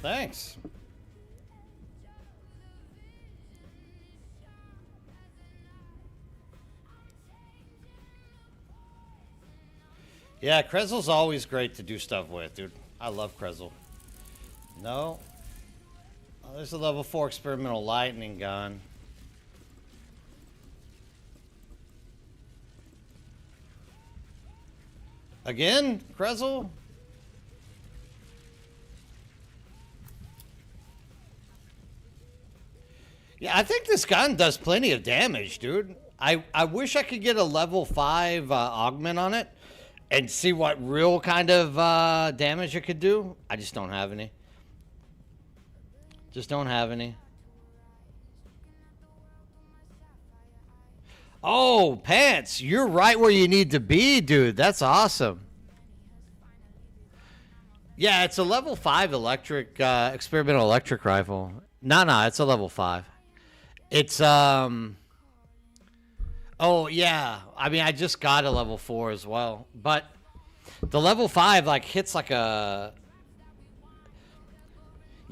Thanks. Yeah, Krezel's always great to do stuff with, dude. I love Krezel. No. Oh, there's a level 4 experimental lightning gun. Again, Krezel? Yeah, I think this gun does plenty of damage, dude. I wish I could get a level 5 augment on it and see what real kind of damage it could do. I just don't have any. Just don't have any. Oh, Pants, you're right where you need to be, dude. That's awesome. Yeah, it's a level 5 electric, experimental electric rifle. No, it's a level 5. It's, oh, yeah. I mean, I just got a level 4 as well. But the level 5, like, hits like a...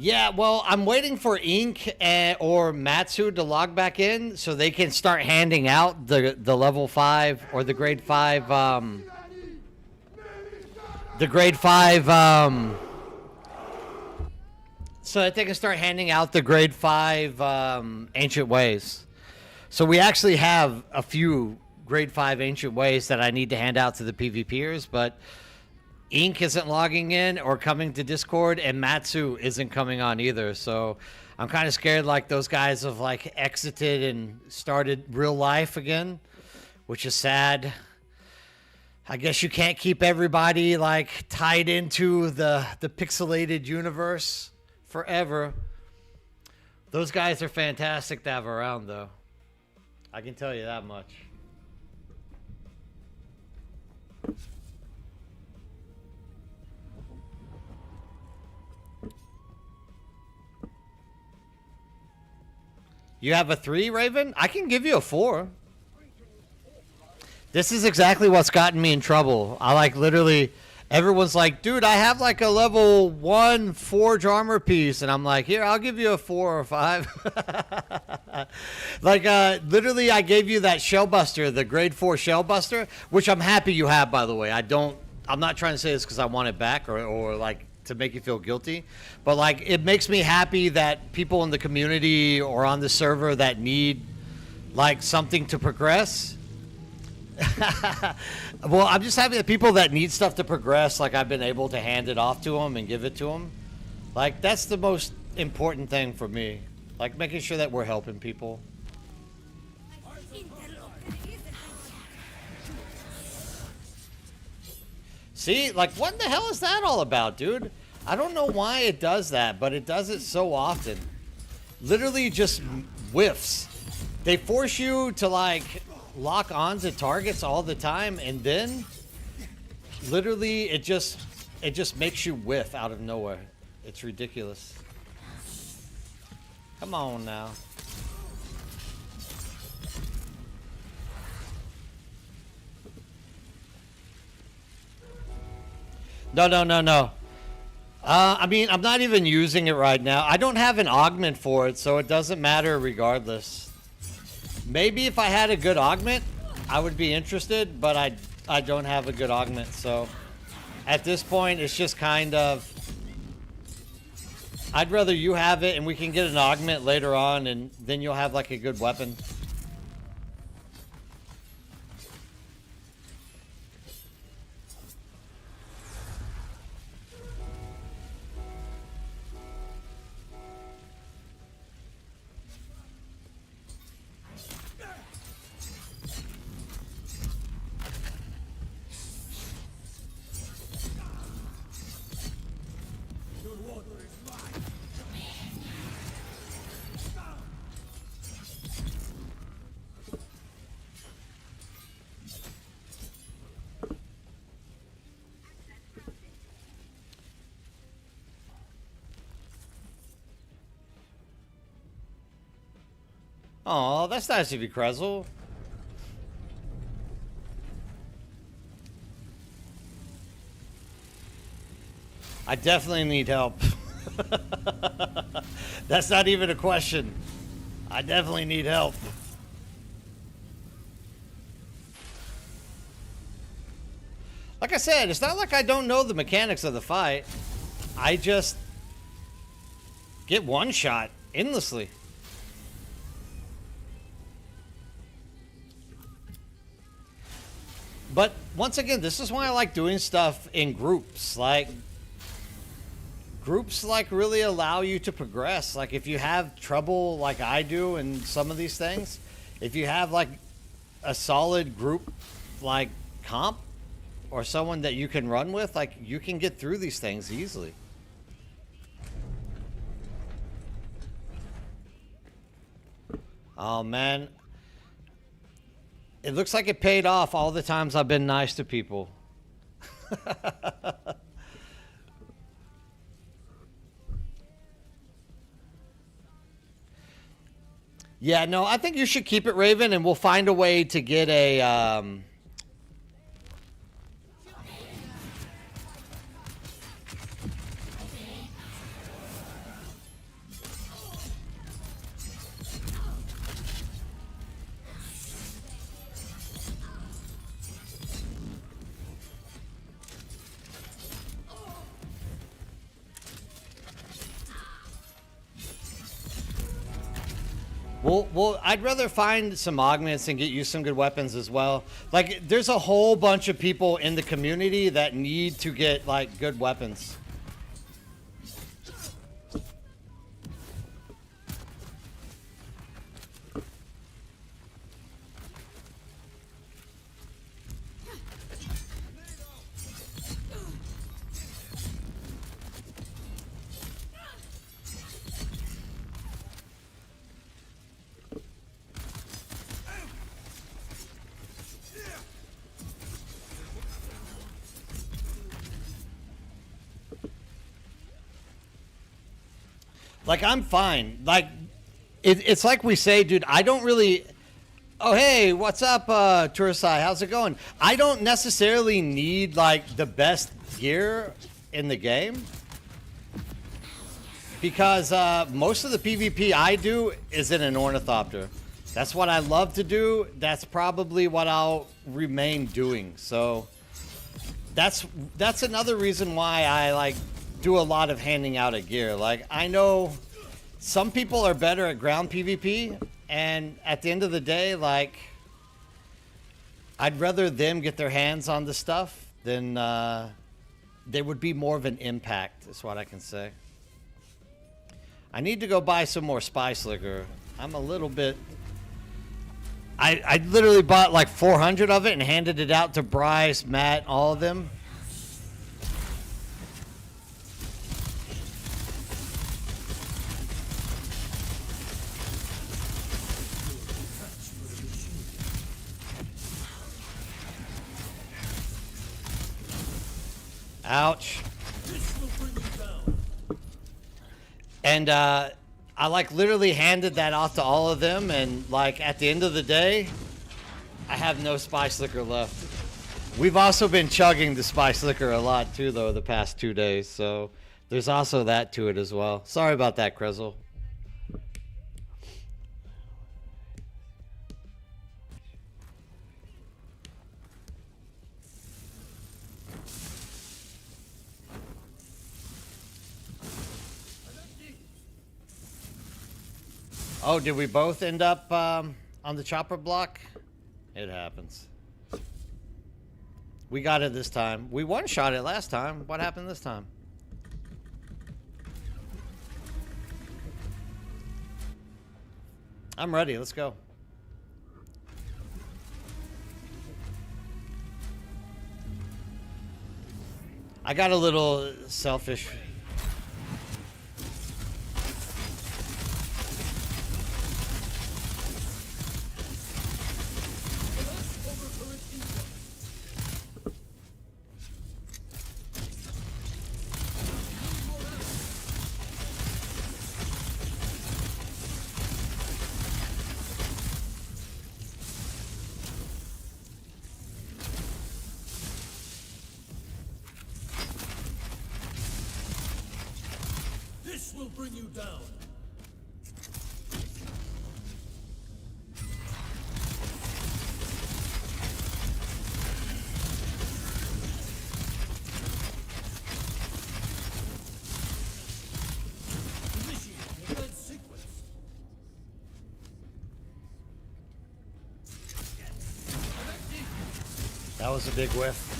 Yeah, well, I'm waiting for Ink or Matsu to log back in so they can start handing out the level 5 or the grade 5, the grade 5, so that they can start handing out the grade 5 ancient ways. So we actually have a few grade 5 ancient ways that I need to hand out to the PvPers, but Ink isn't logging in or coming to Discord, and Matsu isn't coming on either. So I'm kind of scared like those guys have like exited and started real life again, which is sad. I guess you can't keep everybody like tied into the pixelated universe forever. Those guys are fantastic to have around, though. I can tell you that much. You have a 3, Raven? I can give you a 4. This is exactly what's gotten me in trouble. I like literally, everyone's like, dude, I have like a level 1 forge armor piece. And I'm like, here, I'll give you a 4 or 5. Like, literally, I gave you that Shellbuster, the grade 4 Shellbuster, which I'm happy you have, by the way. I'm not trying to say this because I want it back or like, to make you feel guilty, but like it makes me happy that people in the community or on the server that need like something to progress. Well, I'm just happy that people that need stuff to progress, like I've been able to hand it off to them and give it to them. Like that's the most important thing for me, like making sure that we're helping people. See, like, what the hell is that all about, dude? I don't know why it does that, but it does it so often. Literally just whiffs. They force you to, like, lock onto targets all the time, and then literally it just makes you whiff out of nowhere. It's ridiculous. Come on now. No. I mean, I'm not even using it right now. I don't have an augment for it, so it doesn't matter regardless. Maybe if I had a good augment, I would be interested, but I don't have a good augment, so at this point, it's just kind of... I'd rather you have it and we can get an augment later on, and then you'll have like a good weapon. Oh, that's nice of you, Krezel. I definitely need help. That's not even a question. I definitely need help. Like I said, it's not like I don't know the mechanics of the fight. I just get one shot endlessly. But once again, this is why I like doing stuff in groups. Like, groups like really allow you to progress. Like if you have trouble like I do in some of these things, if you have like a solid group like comp or someone that you can run with, like you can get through these things easily. Oh man, it looks like it paid off all the times I've been nice to people. Yeah, no, I think you should keep it, Raven, and we'll find a way to get a Well, I'd rather find some augments and get you some good weapons as well. Like, there's a whole bunch of people in the community that need to get, like, good weapons. Like, I'm fine. Like, it's like we say, dude, I don't really... Oh, hey, what's up, Tursai? How's it going? I don't necessarily need, like, the best gear in the game. Because most of the PvP I do is in an ornithopter. That's what I love to do. That's probably what I'll remain doing. So, that's another reason why I, like... do a lot of handing out of gear. Like, I know some people are better at ground PvP, and at the end of the day, like, I'd rather them get their hands on the stuff than there would be more of an impact, is what I can say. I need to go buy some more spice liquor. I'm a little bit... I literally bought like 400 of it and handed it out to Bryce, Matt, all of them. Ouch. And I like literally handed that off to all of them, and like at the end of the day, I have no spice liquor left. We've also been chugging the spice liquor a lot too, though, the past 2 days, so there's also that to it as well. Sorry about that, Krezel. Oh, did we both end up on the chopper block? It happens. We got it this time. We one-shot it last time. What happened this time? I'm ready. Let's go. I got a little selfish. Will bring you down. That was a big whiff.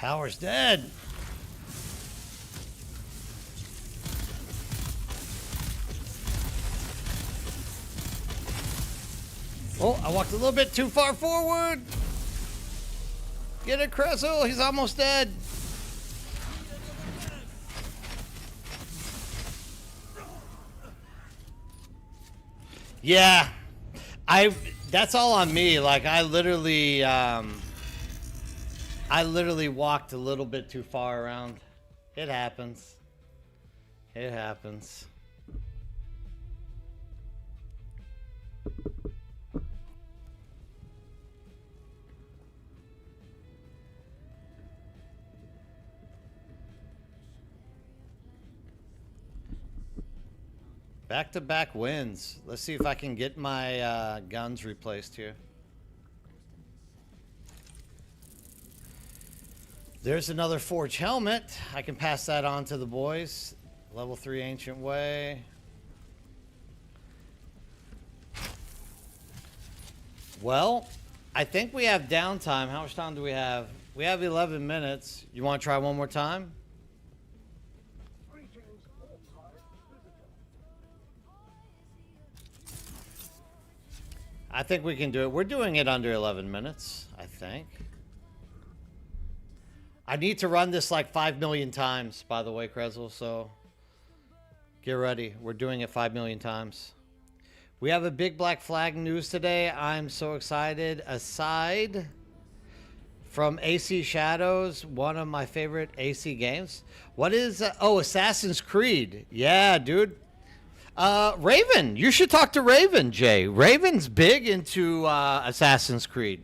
Power's dead. Oh, I walked a little bit too far forward. Get it, Kressel. He's almost dead. Yeah. That's all on me. Like I literally walked a little bit too far around. It happens. It happens. Back-to-back wins. Let's see if I can get my guns replaced here. There's another forge helmet. I can pass that on to the boys. Level 3 Ancient Way. Well, I think we have downtime. How much time do we have? We have 11 minutes. You want to try one more time? I think we can do it. We're doing it under 11 minutes, I think. I need to run this like 5 million times, by the way, Kressel, so get ready. We're doing it 5 million times. We have a big black flag news today. I'm so excited. Aside from AC Shadows, one of my favorite AC games. What is... oh, Assassin's Creed. Yeah, dude. Raven, you should talk to Raven, Jay. Raven's big into Assassin's Creed.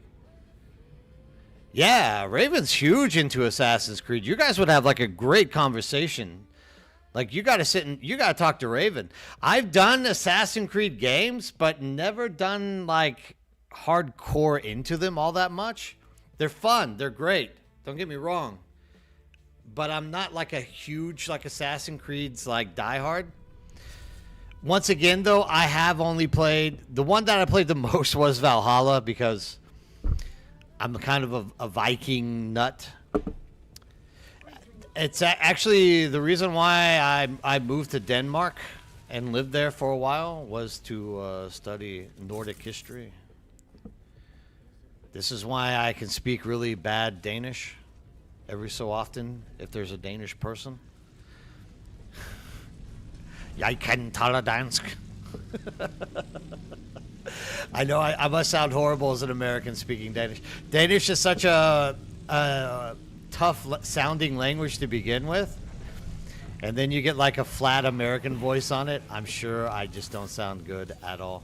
Yeah, Raven's huge into Assassin's Creed. You guys would have like a great conversation. Like you got to sit and you got to talk to Raven. I've done Assassin's Creed games, but never done like hardcore into them all that much. They're fun. They're great. Don't get me wrong. But I'm not like a huge like Assassin's Creed's like diehard. Once again, though, I have only played... The one that I played the most was Valhalla because I'm kind of a Viking nut. It's actually the reason why I moved to Denmark and lived there for a while was to study Nordic history. This is why I can speak really bad Danish every so often if there's a Danish person. Jeg kan tale dansk. I know I must sound horrible as an American speaking Danish. Danish is such a tough sounding language to begin with. And then you get like a flat American voice on it. I'm sure I just don't sound good at all.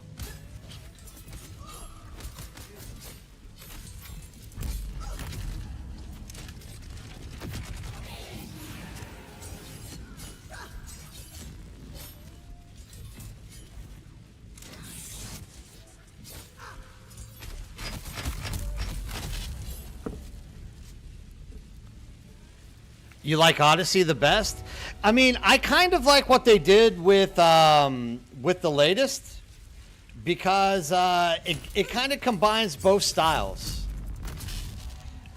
You like Odyssey the best? I mean, I kind of like what they did with the latest because it kind of combines both styles.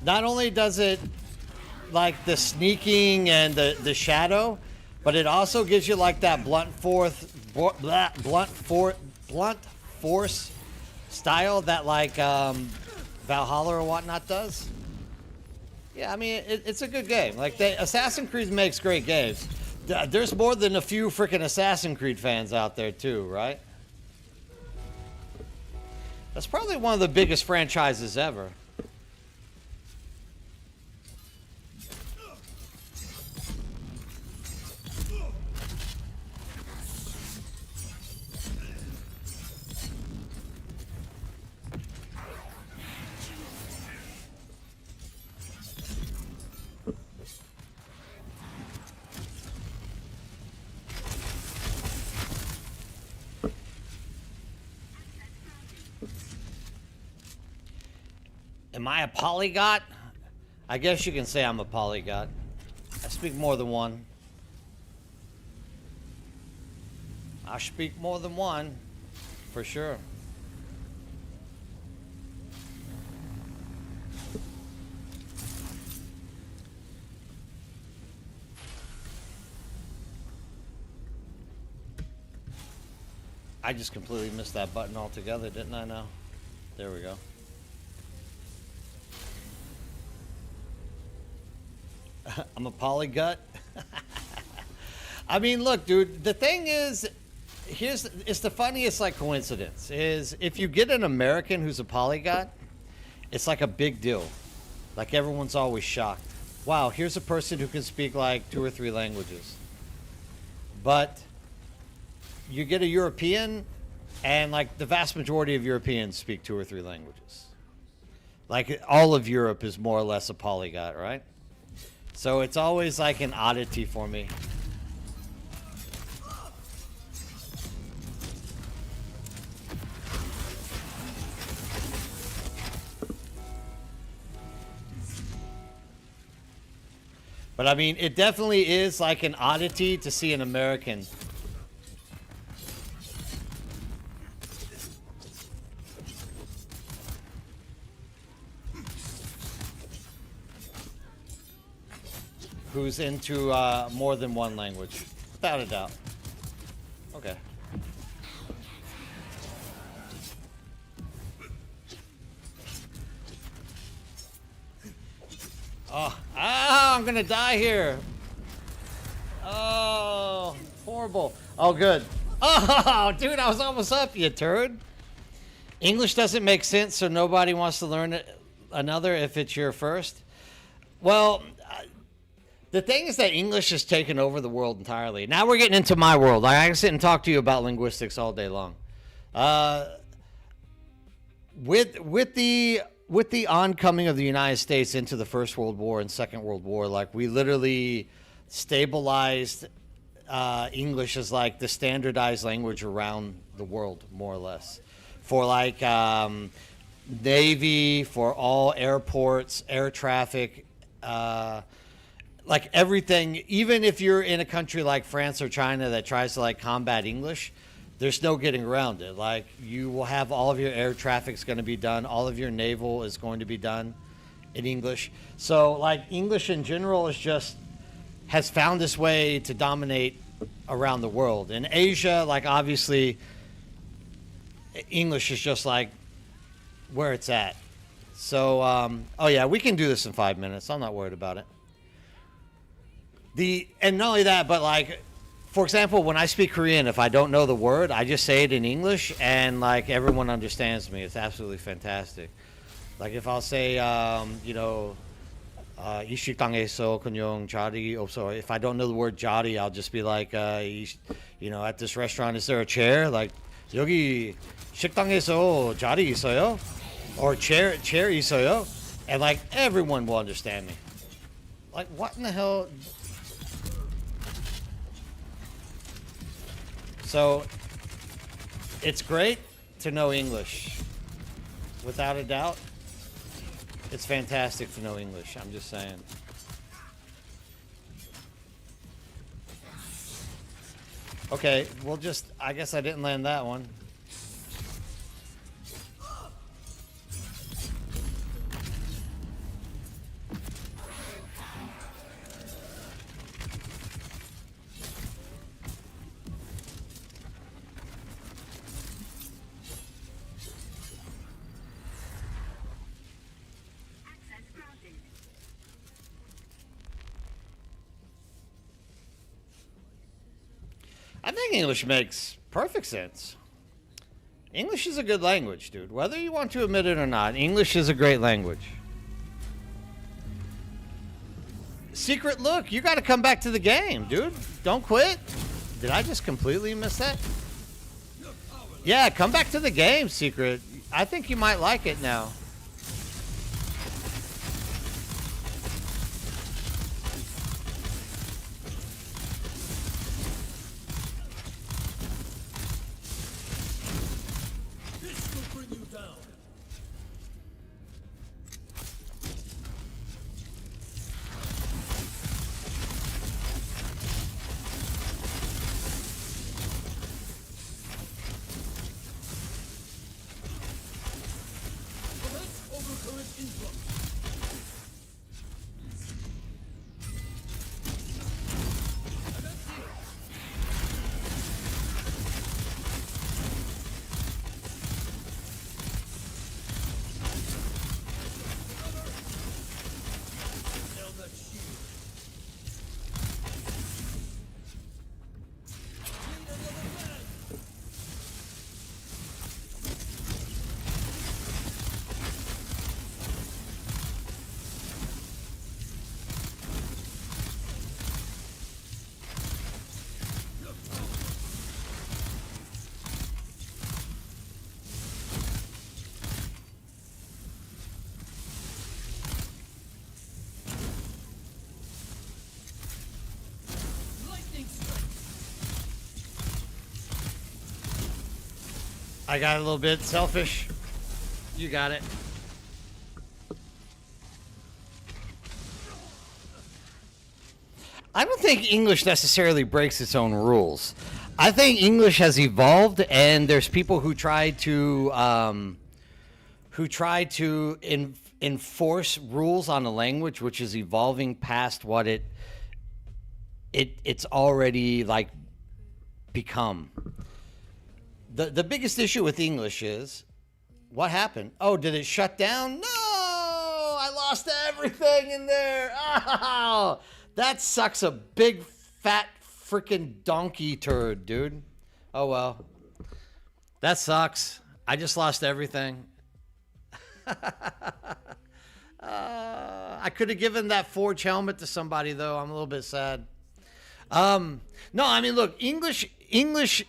Not only does it like the sneaking and the shadow, but it also gives you like that blunt force style that like Valhalla or whatnot does. Yeah, I mean, it's a good game. Like, Assassin's Creed makes great games. There's more than a few freaking Assassin's Creed fans out there, too, right? That's probably one of the biggest franchises ever. Am I a polyglot? I guess you can say I'm a polyglot. I speak more than one. I speak more than one, for sure. I just completely missed that button altogether, didn't I now? There we go. I'm a polygut. I mean, look, dude, the thing is, it's the funniest like coincidence is if you get an American who's a polyglot, it's like a big deal. Like everyone's always shocked. Wow, here's a person who can speak like 2 or 3 languages. But you get a European, and like the vast majority of Europeans speak 2 or 3 languages. Like all of Europe is more or less a polyglot, right? So it's always like an oddity for me. But I mean, it definitely is like an oddity to see an American. Who's into more than one language, without a doubt. Okay. Oh, I'm gonna die here. Oh, horrible. Oh, good. Oh, dude, I was almost up, you turd. English doesn't make sense, so nobody wants to learn another if it's your first. Well, the thing is that English has taken over the world entirely. Now we're getting into my world. I can sit and talk to you about linguistics all day long. With the oncoming of the United States into the First World War and Second World War, like we literally stabilized English as like the standardized language around the world, more or less, for like Navy, for all airports, air traffic, like everything. Even if you're in a country like France or China that tries to like combat English, there's no getting around it. Like you will have all of your air traffic's going to be done. All of your naval is going to be done in English. So like English in general has found its way to dominate around the world. In Asia, like obviously English is just like where it's at. So, oh yeah, we can do this in 5 minutes. I'm not worried about it. And not only that, but like, for example, when I speak Korean, if I don't know the word, I just say it in English, and like everyone understands me. It's absolutely fantastic. Like if I'll say, 이 식당에서 그냥 자리 없어. If I don't know the word 자리, I'll just be like, at this restaurant, is there a chair? Like 여기 식당에서 자리 있어요? Or chair 있어요? And like everyone will understand me. Like what in the hell? So, it's great to know English. Without a doubt, it's fantastic to know English. I'm just saying. Okay, I guess I didn't land that one. I think English makes perfect sense. English is a good language, dude. Whether you want to admit it or not, English is a great language. Secret, look, you got to come back to the game, dude. Don't quit. Did I just completely miss that? Yeah, come back to the game, Secret. I think you might like it now. I got a little bit selfish. You got it. I don't think English necessarily breaks its own rules. I think English has evolved, and there's people who try to enforce rules on a language which is evolving past what it's already like become. The biggest issue with English is what happened? Oh, did it shut down? No, I lost everything in there. Oh, that sucks a big fat freaking donkey turd, dude. Oh well. That sucks. I just lost everything. I could have given that forge helmet to somebody though. I'm a little bit sad. No, I mean look, English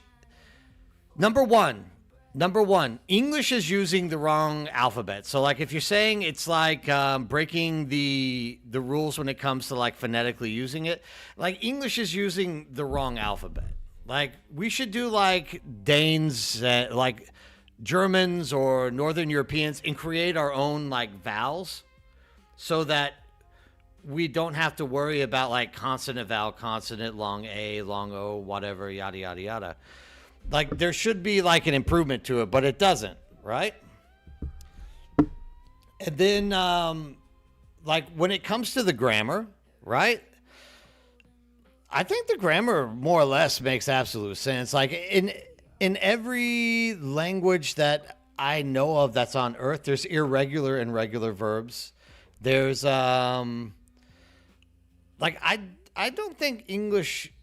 number one, English is using the wrong alphabet. So like if you're saying it's like breaking the rules when it comes to like phonetically using it, like English is using the wrong alphabet. Like we should do like Danes, like Germans or Northern Europeans, and create our own like vowels so that we don't have to worry about like consonant, vowel, consonant, long A, long O, whatever, yada, yada, yada. Like there should be like an improvement to it, but it doesn't, right? And then like when it comes to the grammar, right? I think the grammar more or less makes absolute sense. Like in every language that I know of that's on Earth, there's irregular and regular verbs. There's like I don't think English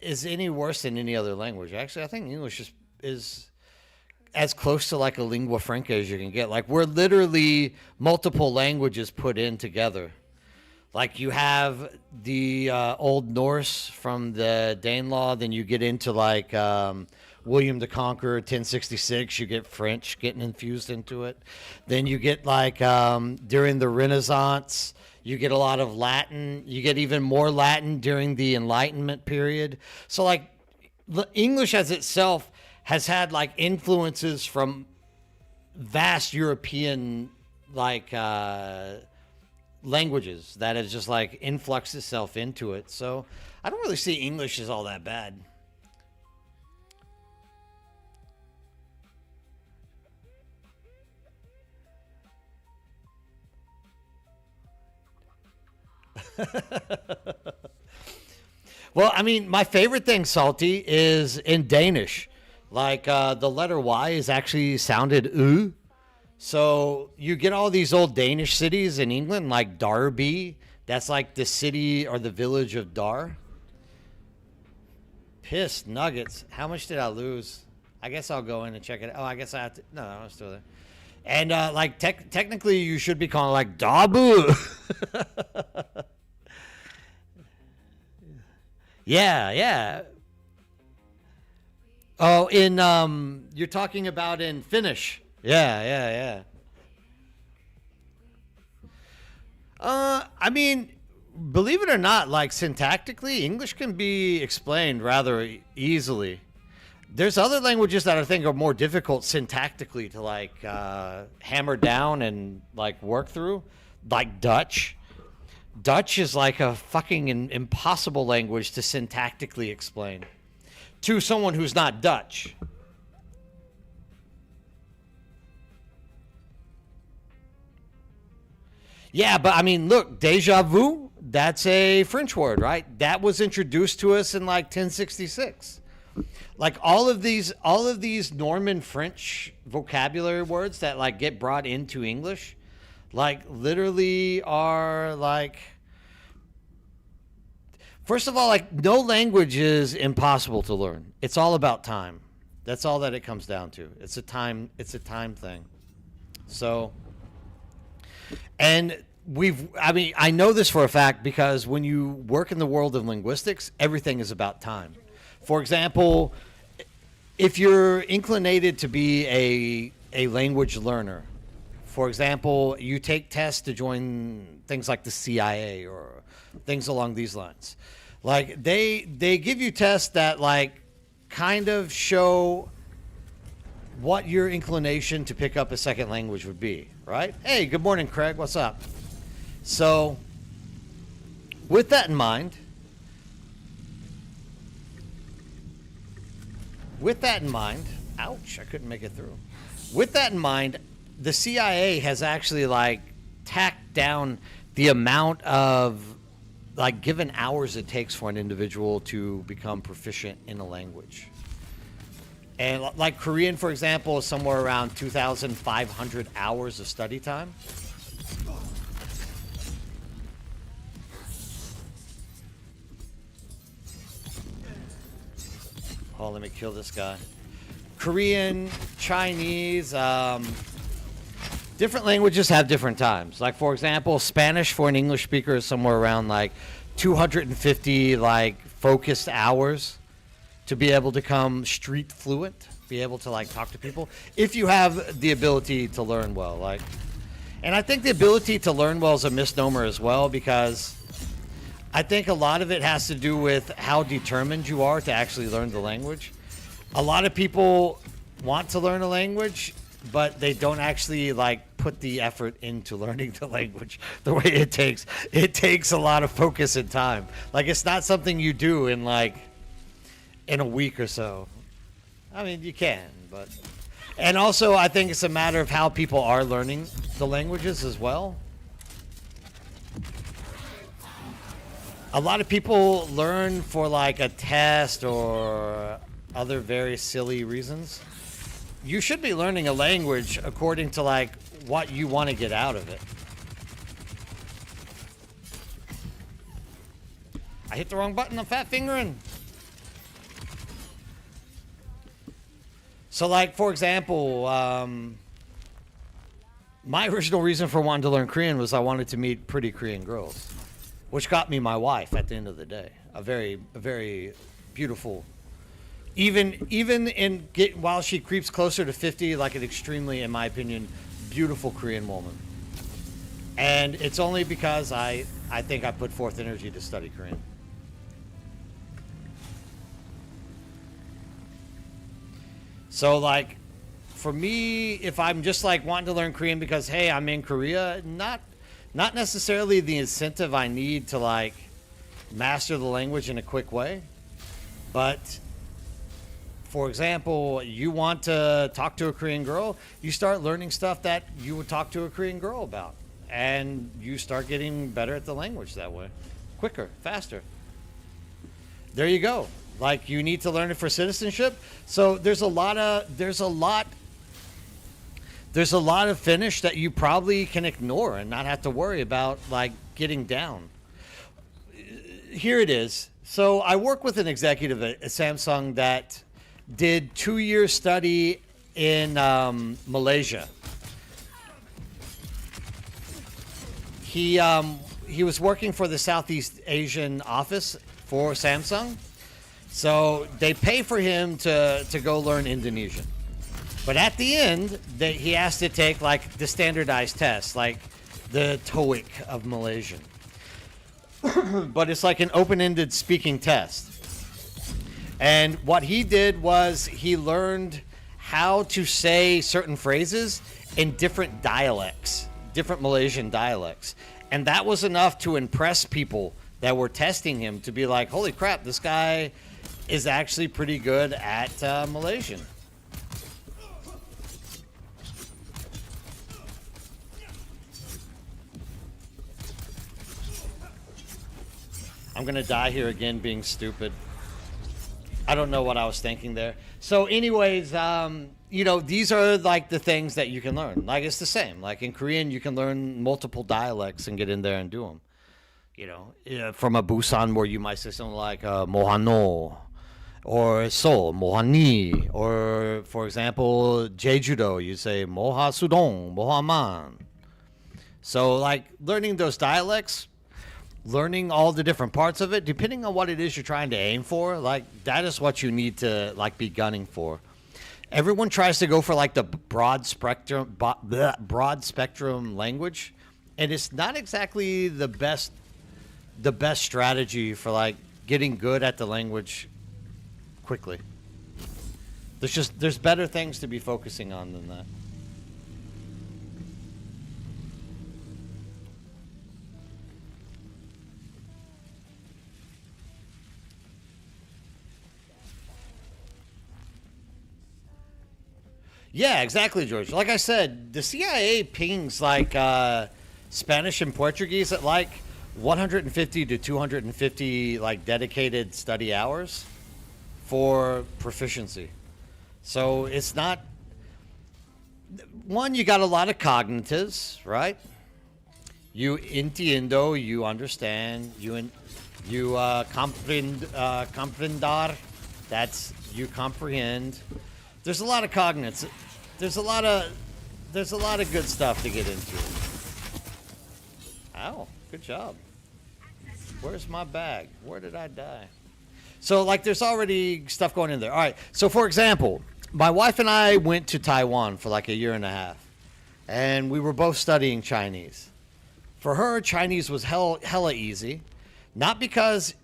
is any worse than any other language. Actually, I think English is as close to like a lingua franca as you can get. Like we're literally multiple languages put in together. Like you have the Old Norse from the Danelaw, then you get into like William the Conqueror, 1066. You get French getting infused into it. Then you get like during the Renaissance, you get a lot of Latin. You get even more Latin during the Enlightenment period. So like English as itself has had like influences from vast European like languages that has just like influxed itself into it. So I don't really see English as all that bad. Well, I mean, my favorite thing, Salty, is in Danish. Like the letter Y is actually sounded U. So you get all these old Danish cities in England, like Derby. That's like the city or the village of Dar. Pissed nuggets. How much did I lose? I guess I'll go in and check it. Oh, I guess I have to. No, I'm still there. And like technically, you should be calling it like Dabu. Yeah. Oh, you're talking about in Finnish. Yeah. I mean, believe it or not, like syntactically, English can be explained rather easily. There's other languages that I think are more difficult syntactically to like hammer down and like work through, like Dutch. Dutch is like a fucking impossible language to syntactically explain to someone who's not Dutch. Yeah, but I mean, look, déjà vu, that's a French word, right? That was introduced to us in like 1066. Like all of these Norman French vocabulary words that like get brought into English, like literally are like, first of all, like no language is impossible to learn. It's all about time. That's all that it comes down to. It's a time thing. So, and I know this for a fact because when you work in the world of linguistics, everything is about time. For example, if you're inclinated to be a language learner, for example, you take tests to join things like the CIA or things along these lines. Like they give you tests that like kind of show what your inclination to pick up a second language would be, right? Hey, good morning, Craig. What's up? So, with that in mind, ouch, I couldn't make it through. With that in mind, the CIA has actually like tacked down the amount of like given hours it takes for an individual to become proficient in a language. And like Korean, for example, is somewhere around 2,500 hours of study time. Oh, let me kill this guy. Korean, Chinese, different languages have different times. Like, for example, Spanish for an English speaker is somewhere around like 250 like focused hours to be able to become street fluent, be able to like talk to people, if you have the ability to learn well. Like, and I think the ability to learn well is a misnomer as well, because I think a lot of it has to do with how determined you are to actually learn the language. A lot of people want to learn a language, but they don't actually like put the effort into learning the language the way it takes. It takes a lot of focus and time. Like, it's not something you do in like in a week or so. I mean, you can, but, and also I think it's a matter of how people are learning the languages as well. A lot of people learn for like a test or other very silly reasons. You should be learning a language according to like what you want to get out of it. I hit the wrong button, I'm fat fingering. So like, for example, my original reason for wanting to learn Korean was I wanted to meet pretty Korean girls, which got me my wife at the end of the day. A very beautiful, while she creeps closer to 50, like an extremely, in my opinion, beautiful Korean woman. And it's only because I think I put forth energy to study Korean. So like, for me, if I'm just like wanting to learn Korean because, hey, I'm in Korea, not necessarily the incentive I need to like master the language in a quick way. But for example, you want to talk to a Korean girl, you start learning stuff that you would talk to a Korean girl about, and you start getting better at the language that way. Quicker, faster. There you go. Like, you need to learn it for citizenship. So there's a lot of Finnish that you probably can ignore and not have to worry about like getting down. Here it is. So I work with an executive at Samsung that did 2-year study in Malaysia. He was working for the Southeast Asian office for Samsung. So they pay for him to go learn Indonesian. But at the end, he has to take like the standardized test, like the TOEIC of Malaysian. But it's like an open-ended speaking test. And what he did was he learned how to say certain phrases in different dialects, different Malaysian dialects. And that was enough to impress people that were testing him to be like, holy crap, this guy is actually pretty good at Malaysian. I'm gonna die here again being stupid. I don't know what I was thinking there. So anyways, you know, these are like the things that you can learn. Like, it's the same. Like in Korean, you can learn multiple dialects and get in there and do them. You know, from a Busan where you might say something like Mohano, or Seoul, Mohani, or for example, Jeju-do, you say Moha Sudong, Mohaman. So like learning those dialects, learning all the different parts of it, depending on what it is you're trying to aim for, like that is what you need to like be gunning for. Everyone tries to go for like the broad spectrum language, and it's not exactly the best strategy for like getting good at the language quickly. There's better things to be focusing on than that. Yeah, exactly, George. Like I said, the CIA pings like Spanish and Portuguese at like 150 to 250 like dedicated study hours for proficiency. So it's not one. You got a lot of cognitives, right? You entiendo, you understand, you comprendar. That's you comprehend. There's a lot of cognites. There's a lot of good stuff to get into. Ow, good job. Where's my bag? Where did I die? So like there's already stuff going in there. All right. So for example, my wife and I went to Taiwan for like a year and a half, and we were both studying Chinese. For her, Chinese was hella easy, not because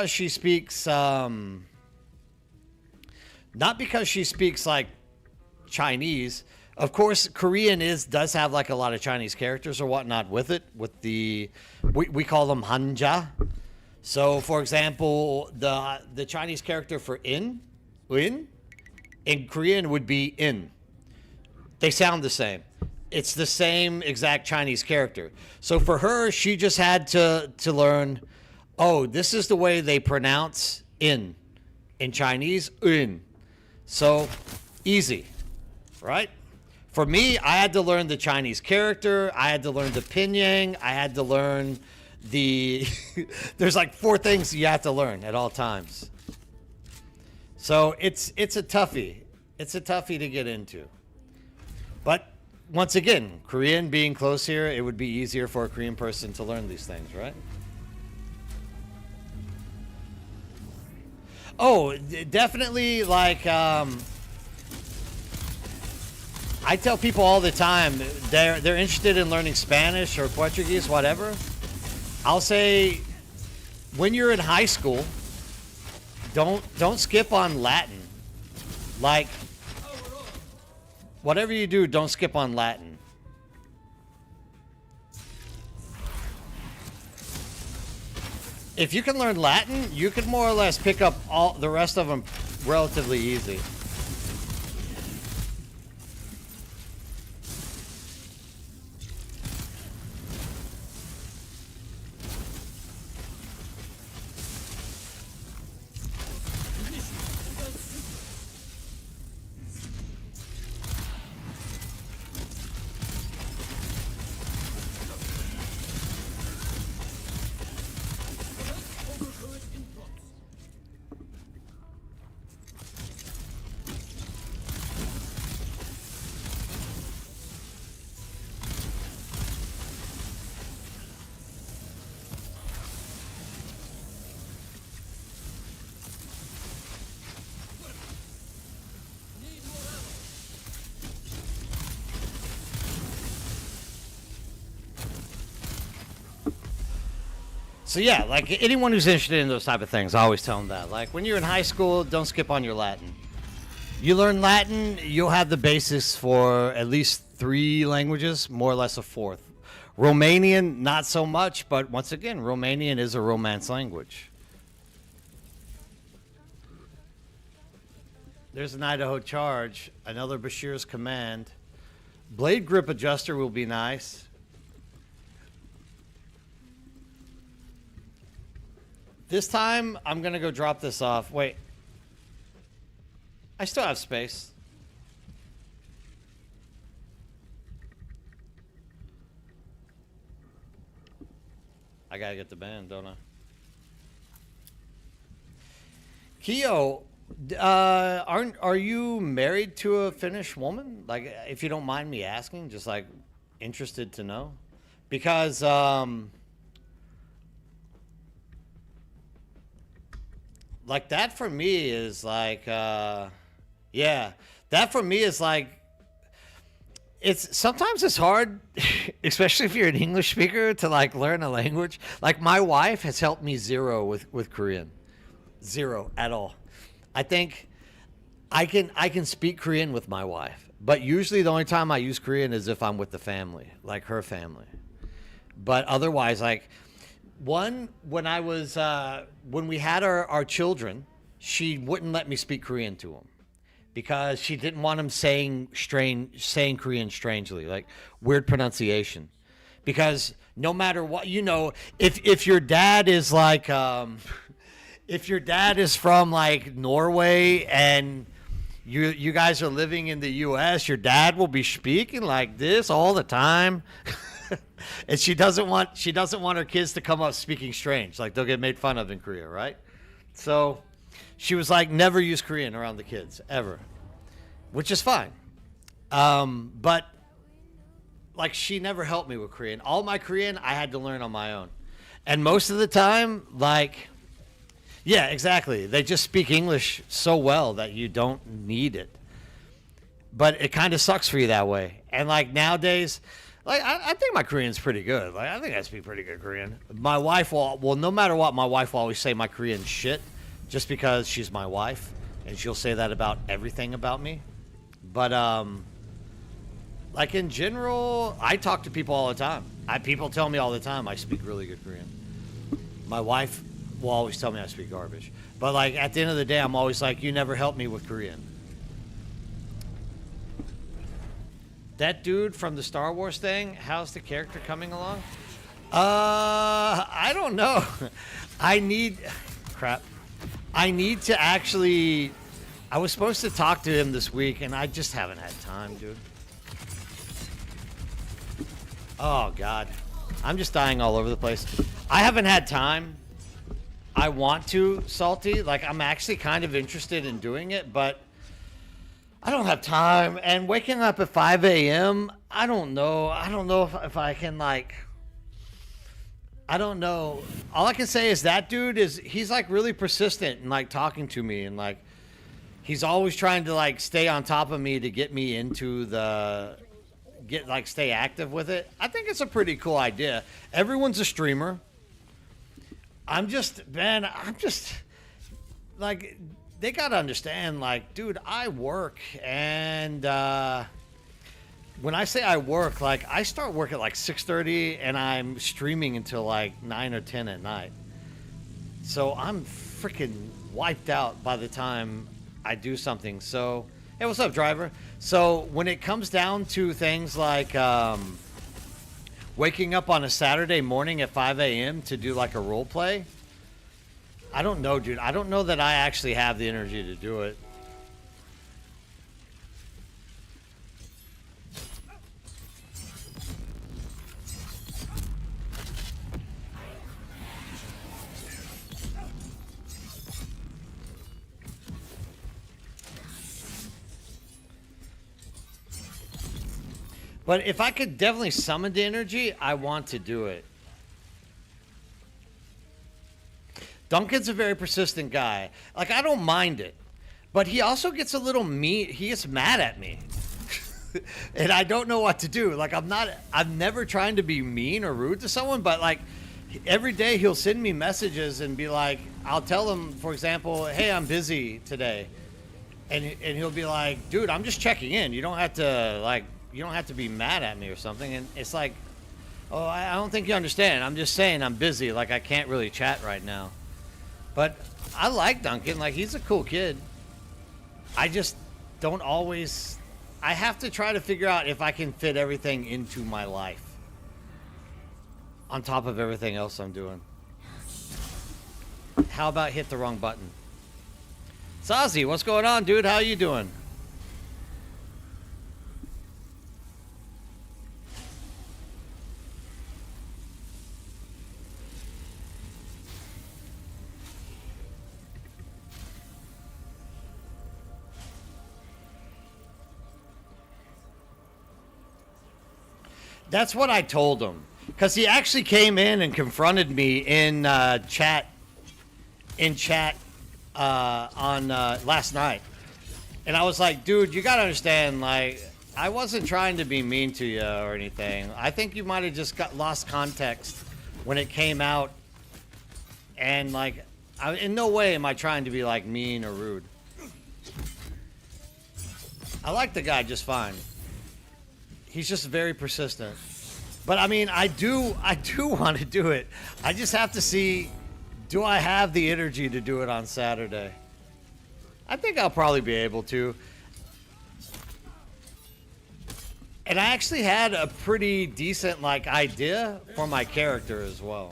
she speaks like Chinese. Of course, Korean does have like a lot of Chinese characters or whatnot with it. With we call them hanja. So, for example, the Chinese character for in Korean would be in. They sound the same. It's the same exact Chinese character. So for her, she just had to learn, oh, this is the way they pronounce in Chinese, in. So easy, right? For me, I had to learn the Chinese character. I had to learn the pinyin. I had to learn there's like 4 things you have to learn at all times. So it's a toughie. It's a toughie to get into. But once again, Korean being close here, it would be easier for a Korean person to learn these things, right? Oh, definitely. Like, I tell people all the time, they're interested in learning Spanish or Portuguese, whatever. I'll say, when you're in high school, don't skip on Latin. Like, whatever you do, don't skip on Latin. If you can learn Latin, you can more or less pick up all the rest of them relatively easy. So yeah, like anyone who's interested in those type of things, I always tell them that. Like when you're in high school, don't skip on your Latin. You learn Latin, you'll have the basis for at least 3 languages, more or less a 4th. Romanian, not so much, but once again, Romanian is a Romance language. There's an Idaho charge, another Bashir's command. Blade grip adjuster will be nice. This time, I'm going to go drop this off. Wait. I still have space. I got to get the band, don't I? Keo, are you married to a Finnish woman? Like, if you don't mind me asking, just like interested to know. Because, like that for me is like, yeah, that for me is like, sometimes it's hard, especially if you're an English speaker, to like learn a language. Like my wife has helped me zero with Korean. Zero at all. I think I can speak Korean with my wife, but usually the only time I use Korean is if I'm with the family, like her family. But otherwise, like when I was when we had our children, she wouldn't let me speak Korean to them because she didn't want them saying Korean strangely, like weird pronunciation. Because no matter what, if your dad is like if your dad is from like Norway and you guys are living in the US, your dad will be speaking like this all the time. And she doesn't want her kids to come up speaking strange, like they'll get made fun of in Korea, right? So she was like, never use Korean around the kids ever, which is fine. But like she never helped me with Korean. All my Korean I had to learn on my own. And most of the time, like, yeah, exactly. They just speak English so well that you don't need it. But it kind of sucks for you that way. And like nowadays, like I think my Korean's pretty good. Like I think I speak pretty good Korean. My wife will, no matter what, my wife will always say my Korean shit just because she's my wife. And she'll say that about everything about me. But like in general, I talk to people all the time. People tell me all the time I speak really good Korean. My wife will always tell me I speak garbage. But like at the end of the day, I'm always like, you never helped me with Korean. That dude from the Star Wars thing, how's the character coming along? I don't know. I need to actually, I was supposed to talk to him this week and I just haven't had time, dude. Oh God, I'm just dying all over the place. I haven't had time. I want to, Salty. Like, I'm actually kind of interested in doing it, but I don't have time. And waking up at 5 a.m., I don't know. I don't know if I can, like, I don't know. All I can say is that dude he's, like, really persistent and, like, talking to me. And, like, he's always trying to, like, stay on top of me to get me into stay active with it. I think it's a pretty cool idea. Everyone's a streamer. I'm just, like, they got to understand, like, dude, I work, and when I say I work, like, I start work at, like, 6:30, and I'm streaming until, like, 9 or 10 at night. So I'm freaking wiped out by the time I do something. So, hey, what's up, driver? So when it comes down to things like waking up on a Saturday morning at 5 a.m. to do like a role play, I don't know, dude. I don't know that I actually have the energy to do it. But if I could definitely summon the energy, I want to do it. Duncan's a very persistent guy. Like, I don't mind it. But he also gets a little mean. He gets mad at me. And I don't know what to do. Like, I'm never trying to be mean or rude to someone, but, like, every day he'll send me messages and be like, I'll tell him, for example, hey, I'm busy today. And he'll be like, dude, I'm just checking in. You don't have to be mad at me or something. And it's like, oh, I don't think you understand. I'm just saying I'm busy. Like, I can't really chat right now. But I like Duncan. Like, he's a cool kid. I just don't always... I have to try to figure out if I can fit everything into my life. On top of everything else I'm doing. How about hit the wrong button? Sazi, what's going on, dude? How you doing? That's what I told him. Because he actually came in and confronted me in chat on last night. And I was like, dude, you got to understand, like, I wasn't trying to be mean to you or anything. I think you might have just lost context when it came out. And, like, in no way am I trying to be, like, mean or rude. I like the guy just fine. He's just very persistent. But I mean, I do want to do it. I just have to see, do I have the energy to do it on Saturday? I think I'll probably be able to. And I actually had a pretty decent like idea for my character as well.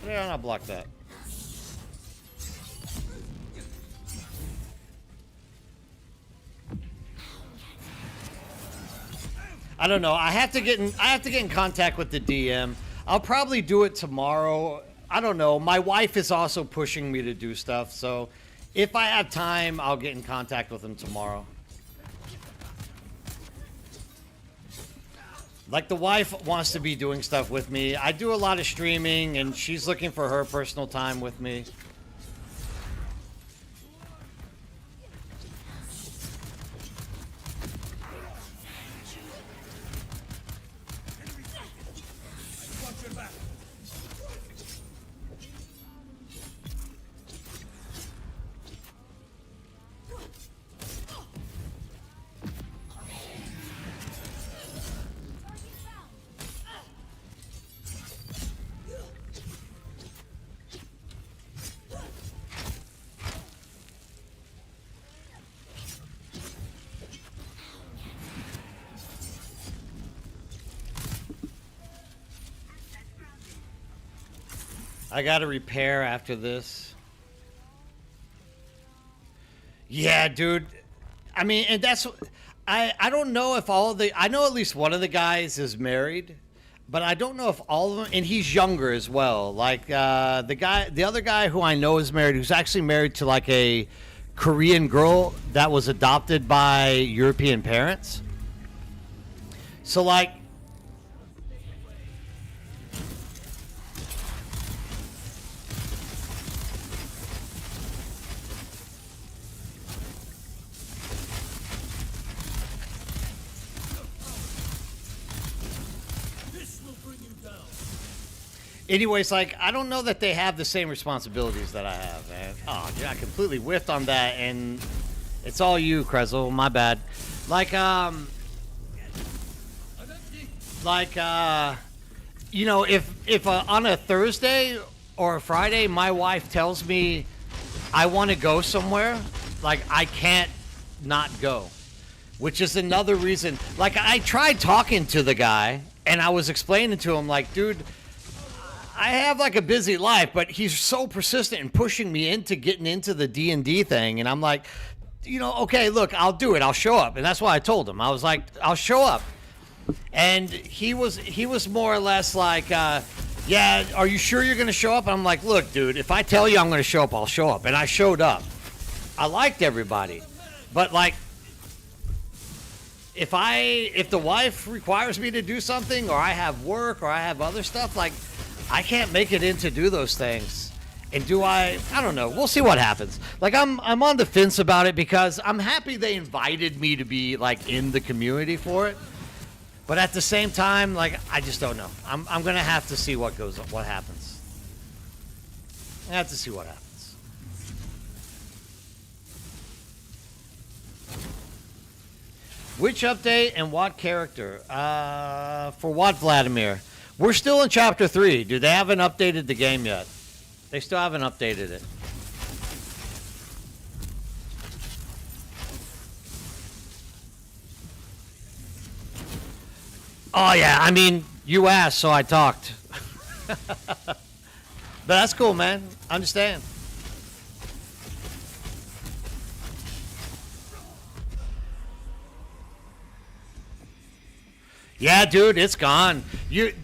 Why did I not block that? I don't know. I have to get in contact with the DM. I'll probably do it tomorrow. I don't know. My wife is also pushing me to do stuff, so if I have time, I'll get in contact with him tomorrow. Like, the wife wants to be doing stuff with me. I do a lot of streaming, and she's looking for her personal time with me. I gotta repair after this. Yeah, dude. I mean, and that's... I don't know if all of the... I know at least one of the guys is married, but I don't know if all of them... And he's younger as well. Like, the other guy who I know is married, who's actually married to, like, a Korean girl that was adopted by European parents. So, like... Anyways, like, I don't know that they have the same responsibilities that I have, man. Oh, dude, I completely whiffed on that, and it's all you, Krezel. My bad. Like, you know, if on a Thursday or a Friday, my wife tells me I want to go somewhere, like, I can't not go, which is another reason. Like, I tried talking to the guy, and I was explaining to him, like, dude, I have like a busy life, but he's so persistent in pushing me into getting into the D&D thing. And I'm like, you know, okay, look, I'll do it. I'll show up. And that's what I told him. I was like, I'll show up. And he was more or less like, yeah, are you sure you're going to show up? And I'm like, look, dude, if I tell you I'm going to show up, I'll show up. And I showed up. I liked everybody. But like, if the wife requires me to do something, or I have work, or I have other stuff, like, I can't make it in to do those things. And I don't know. We'll see what happens. Like, I'm on the fence about it because I'm happy they invited me to be like in the community for it. But at the same time, like, I just don't know. I'm going to have to see what happens. I have to see what happens. Which update and what character? For what, Vladimir? We're still in Chapter 3. Dude, they haven't updated the game yet. They still haven't updated it. Oh, yeah. I mean, you asked, so I talked. But that's cool, man. I understand. Yeah, dude, it's gone.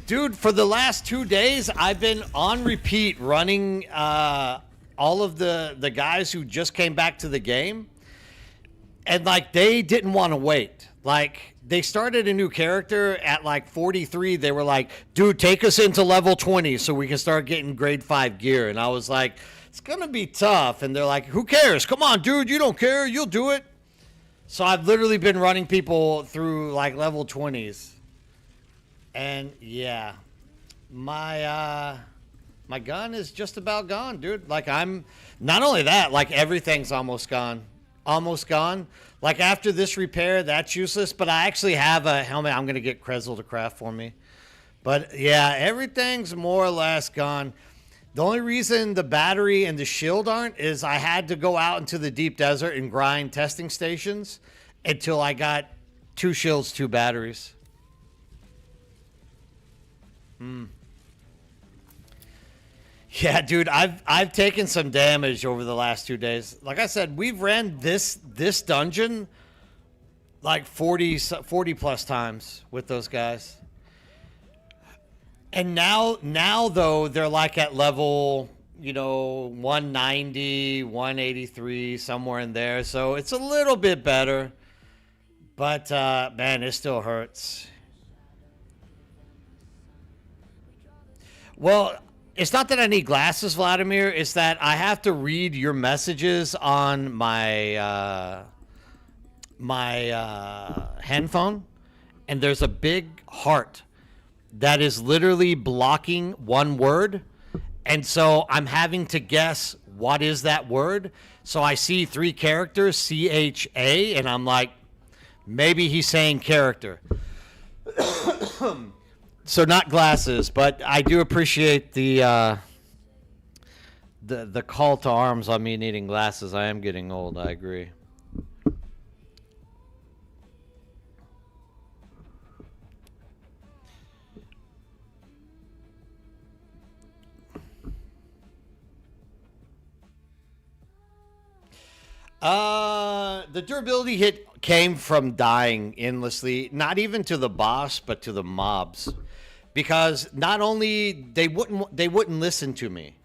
Dude, for the last 2 days, I've been on repeat running all of the guys who just came back to the game. And, like, they didn't want to wait. Like, they started a new character at, like, 43. They were like, dude, take us into level 20 so we can start getting grade 5 gear. And I was like, it's going to be tough. And they're like, who cares? Come on, dude, you don't care. You'll do it. So I've literally been running people through, like, level 20s. And yeah, my My gun is just about gone, dude. Like, I'm not only that, like, everything's almost gone. Almost gone. Like, after this repair, that's useless. But I actually have a helmet I'm going to get Krezel to craft for me. But yeah, everything's more or less gone. The only reason the battery and the shield aren't is I had to go out into the deep desert and grind testing stations until I got 2 shields, 2 batteries. Yeah, dude, I've taken some damage over the last 2 days. Like I said, we've ran this dungeon like 40 plus times with those guys. And now though, they're like at level, 190, 183, somewhere in there. So it's a little bit better. But, man, it still hurts. Well, it's not that I need glasses, Vladimir. It's that I have to read your messages on my handphone. And there's a big heart that is literally blocking one word. And so I'm having to guess what is that word. So I see 3 characters, C-H-A, and I'm like, maybe he's saying character. So not glasses, but I do appreciate the call to arms on me needing glasses. I am getting old, I agree. The durability hit came from dying endlessly, not even to the boss, but to the mobs, because not only they wouldn't listen to me.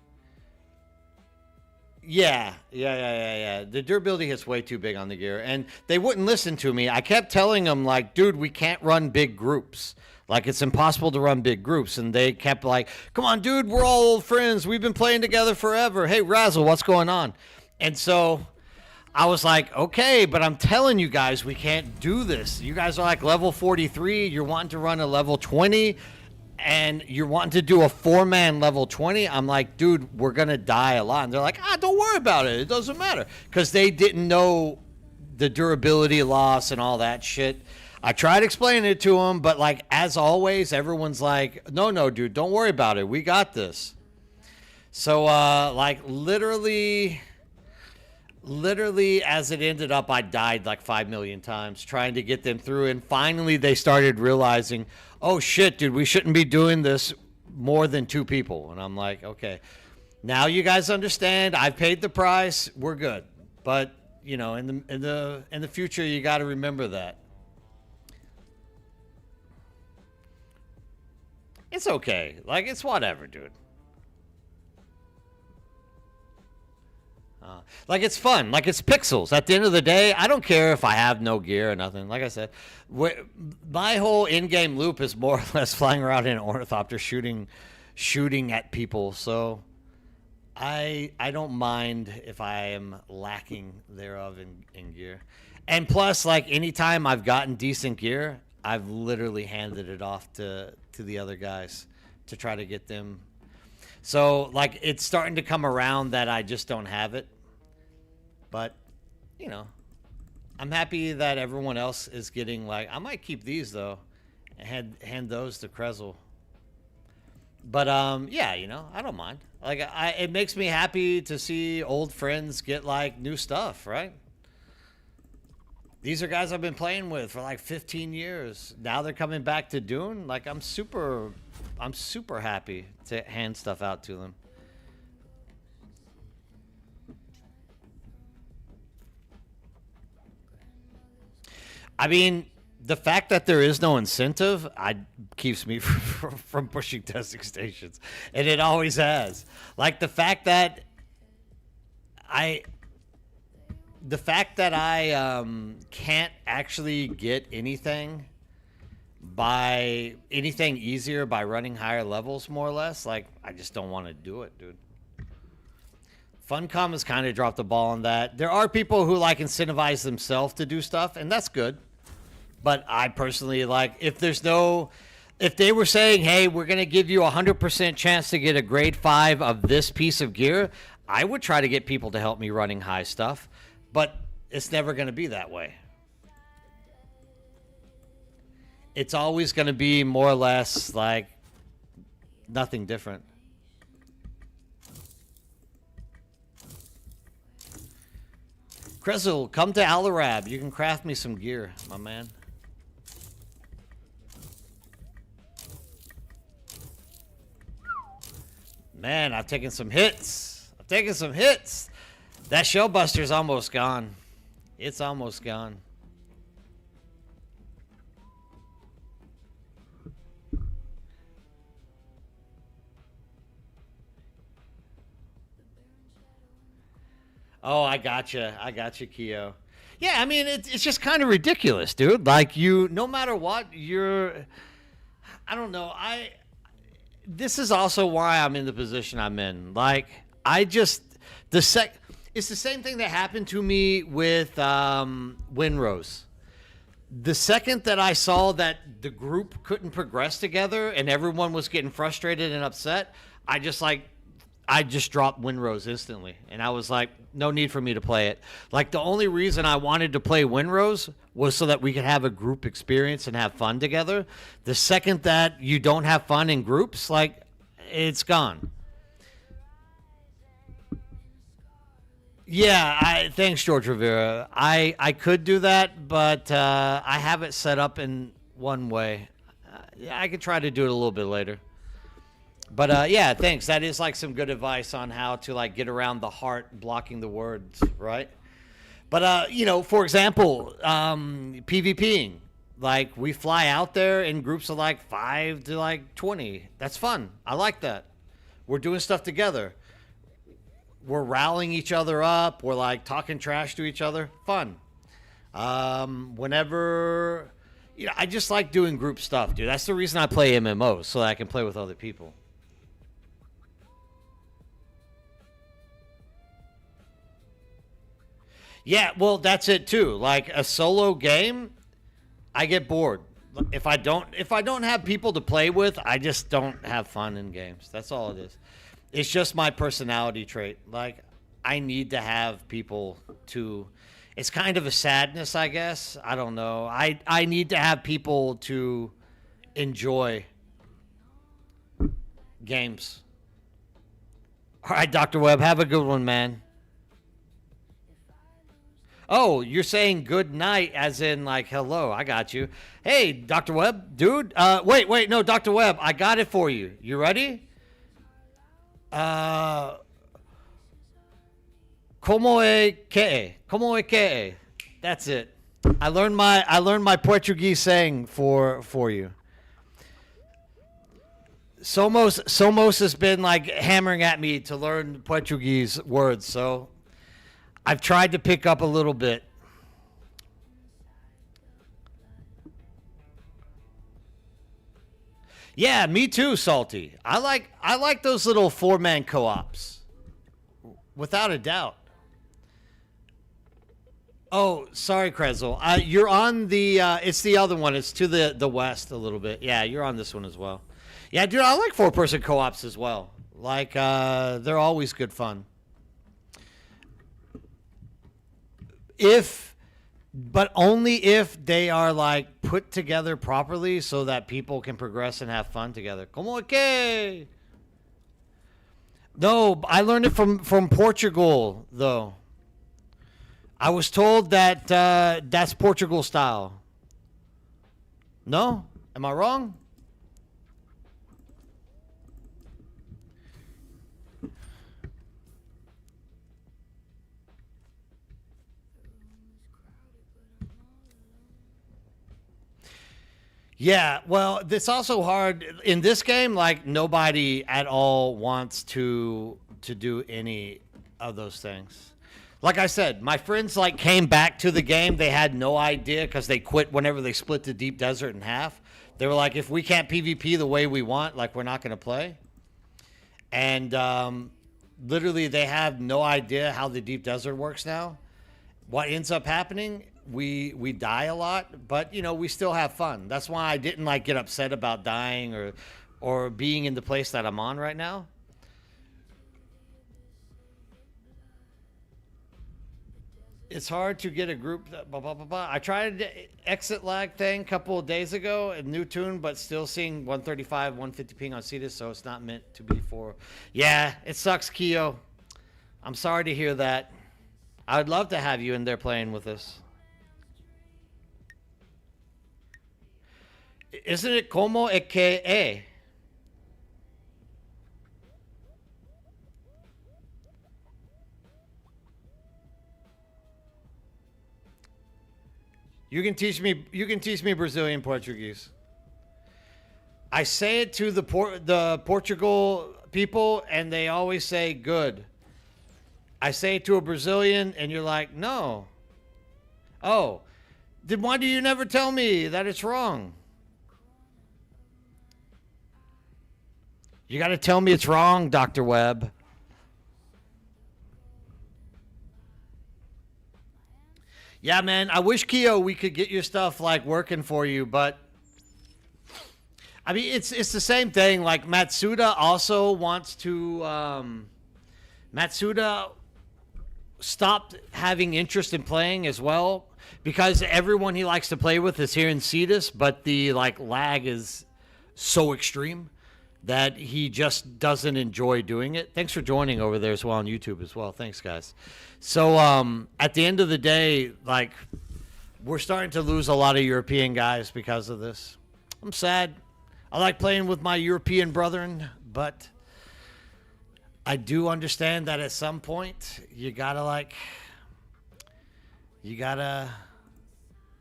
Yeah. The durability hit's way too big on the gear, and they wouldn't listen to me. I kept telling them, like, dude, we can't run big groups. Like, it's impossible to run big groups. And they kept like, come on, dude, we're all old friends. We've been playing together forever. Hey, Razzle, what's going on? And so I was like, okay, but I'm telling you guys, we can't do this. You guys are like level 43. You're wanting to run a level 20, and you're wanting to do a 4-man level 20. I'm like, dude, we're going to die a lot. And they're like, don't worry about it. It doesn't matter. Because they didn't know the durability loss and all that shit. I tried explaining it to them, but like, as always, everyone's like, no, dude, don't worry about it. We got this. So, like, literally, as it ended up, I died like 5 million times trying to get them through. And finally, they started realizing, oh, shit, dude, we shouldn't be doing this more than 2 people. And I'm like, okay, now you guys understand. I've paid the price. We're good. But, in the future, you got to remember that. It's okay. Like, it's whatever, dude. Like, it's fun. Like, it's pixels. At the end of the day, I don't care if I have no gear or nothing. Like I said, my whole in-game loop is more or less flying around in an ornithopter shooting at people. So I don't mind if I am lacking thereof in gear. And plus, like, anytime I've gotten decent gear, I've literally handed it off to the other guys to try to get them. So, like, it's starting to come around that I just don't have it. But, I'm happy that everyone else is getting, like, I might keep these, though, and hand those to Krezel. But, yeah, I don't mind. Like, it makes me happy to see old friends get, like, new stuff, right? These are guys I've been playing with for like 15 years. Now they're coming back to Dune. Like, I'm super happy to hand stuff out to them. I mean, the fact that there is no incentive keeps me from pushing testing stations. And it always has. Like, the fact that I can't actually get anything easier by running higher levels, more or less, like, I just don't want to do it, dude. Funcom has kind of dropped the ball on that. There are people who, like, incentivize themselves to do stuff, and that's good. But I personally, like, if there's no If they were saying, hey, we're going to give you a 100% chance to get a grade 5 of this piece of gear, I would try to get people to help me running high stuff, but it's never going to be that way. It's always going to be more or less like nothing different. Krezel, come to Alarab. You can craft me some gear, my man. Man, I've taken some hits. I've taken some hits. That Shellbuster's almost gone. It's almost gone. Oh, I gotcha. I gotcha, Keo. Yeah, I mean, it's just kind of ridiculous, dude. Like, no matter what, I don't know. This is also why I'm in the position I'm in. Like, it's the same thing that happened to me with Windrose. The second that I saw that the group couldn't progress together and everyone was getting frustrated and upset, I just dropped Windrose instantly. And I was like, no need for me to play it. Like, the only reason I wanted to play Windrose was so that we could have a group experience and have fun together. The second that you don't have fun in groups, like, it's gone. Yeah, thanks, George Rivera. I could do that, but I have it set up in one way. I could try to do it a little bit later. But yeah, thanks. That is like some good advice on how to like get around the heart blocking the words, right? But for example, PvPing. Like, we fly out there in groups of like 5 to like 20. That's fun. I like that. We're doing stuff together. We're rallying each other up. We're like talking trash to each other. Fun. Whenever, I just like doing group stuff, dude. That's the reason I play MMOs, so that I can play with other people. Yeah, well, that's it too. Like, a solo game, I get bored. If I don't have people to play with, I just don't have fun in games. That's all it is. It's just my personality trait. Like, I need to have people to. It's kind of a sadness, I guess. I don't know. I need to have people to enjoy games. All right, Dr. Webb, have a good one, man. Oh, you're saying good night as in like hello. I got you. Hey, Dr. Webb, dude. Wait. No, Dr. Webb, I got it for you. You ready? Como é que? Como é que? That's it. I learned my Portuguese saying for you. Somos has been like hammering at me to learn Portuguese words, so I've tried to pick up a little bit. Yeah, me too, Salty. I like those little 4-man co-ops. Without a doubt. Oh, sorry, Krezel. You're on the it's the other one. It's to the west a little bit. Yeah, you're on this one as well. Yeah, dude, I like 4-person co-ops as well. Like, they're always good fun. But only if they are like put together properly so that people can progress and have fun together. Como que? No, I learned it from Portugal though. I was told that that's Portugal style. No? Am I wrong? Yeah, well, it's also hard in this game. Like, nobody at all wants to do any of those things. Like I said, my friends like came back to the game. They had no idea because they quit whenever they split the deep desert in half. They were like, if we can't PvP the way we want, like, we're not going to play. And literally, they have no idea how the deep desert works now. what ends up happening, we die a lot, but you know, we still have fun. That's why I didn't like get upset about dying or being in the place that I'm on right now. It's hard to get a group that blah, blah, blah, blah. I tried the exit lag thing a couple of days ago, a new tune, but still seeing 135, 150 ping on Cetus, so it's not meant to be for. Yeah, it sucks, Keo. I'm sorry to hear that. I would love to have you in there playing with us. Isn't it como e que e? You can teach me Brazilian Portuguese. I say it to the Portugal people and they always say good. I say it to a Brazilian and you're like, "No." Oh. Then why do you never tell me that it's wrong? You got to tell me it's wrong, Dr. Webb. Yeah, man, I wish, Keo, we could get your stuff, like, working for you, but... I mean, it's the same thing. Like, Matsuda also wants to... Matsuda stopped having interest in playing as well, because everyone he likes to play with is here in Cetus, but the, like, lag is so extreme that he just doesn't enjoy doing it. Thanks for joining over there as well on YouTube as well. Thanks, guys. So at the end of the day, like, we're starting to lose a lot of European guys because of this. I'm sad. I like playing with my European brethren, but I do understand that at some point you gotta,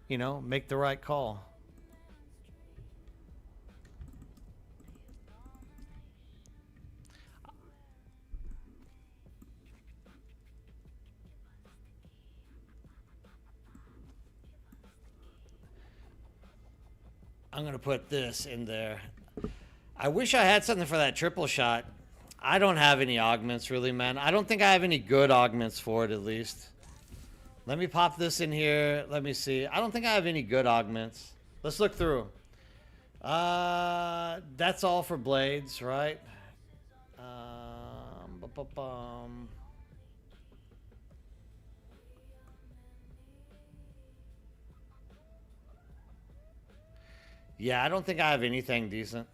you know, make the right call. I'm going to put this in there. I wish I had something for that triple shot. I don't have any augments, really, man. I don't think I have any good augments for it, at least. Let me pop this in here. Let me see. I don't think I have any good augments. Let's look through. That's all for blades, right? Yeah, I don't think I have anything decent.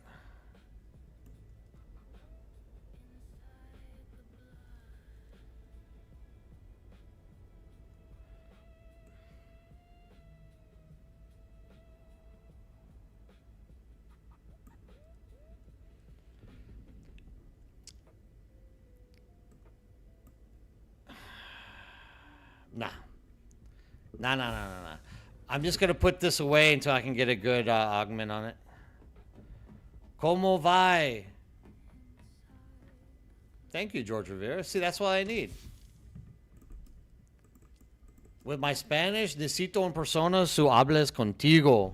Nah. Nah. I'm just going to put this away until I can get a good augment on it. Como vai? Thank you, George Rivera. See, that's what I need. With my Spanish, necesito una persona su hables contigo.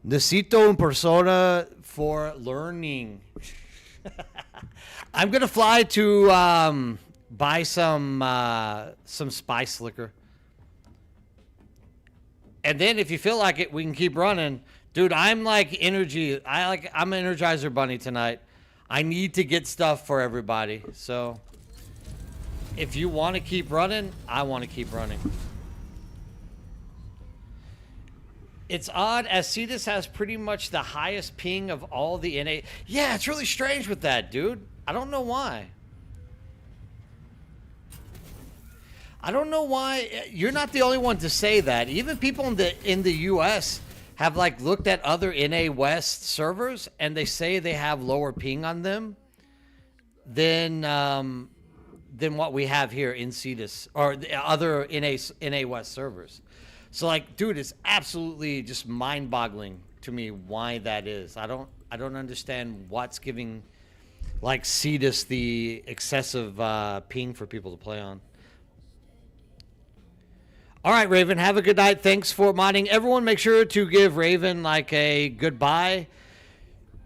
Necesito una persona for learning. I'm going to fly to buy some spice liquor. And then if you feel like it, we can keep running. Dude, I'm like energy. I'm an Energizer Bunny tonight. I need to get stuff for everybody. So if you want to keep running, I want to keep running. It's odd, as Cetus has pretty much the highest ping of all the NA. Yeah, it's really strange with that, dude. I don't know why. I don't know why. You're not the only one to say that. Even people in the US have like looked at other NA West servers and they say they have lower ping on them than what we have here in Cetus or the other NA West servers. So like, dude, it's absolutely just mind-boggling to me why that is. I don't understand what's giving like Cetus the excessive ping for people to play on. All right, Raven, have a good night. Thanks for modding. Everyone make sure to give Raven like a goodbye.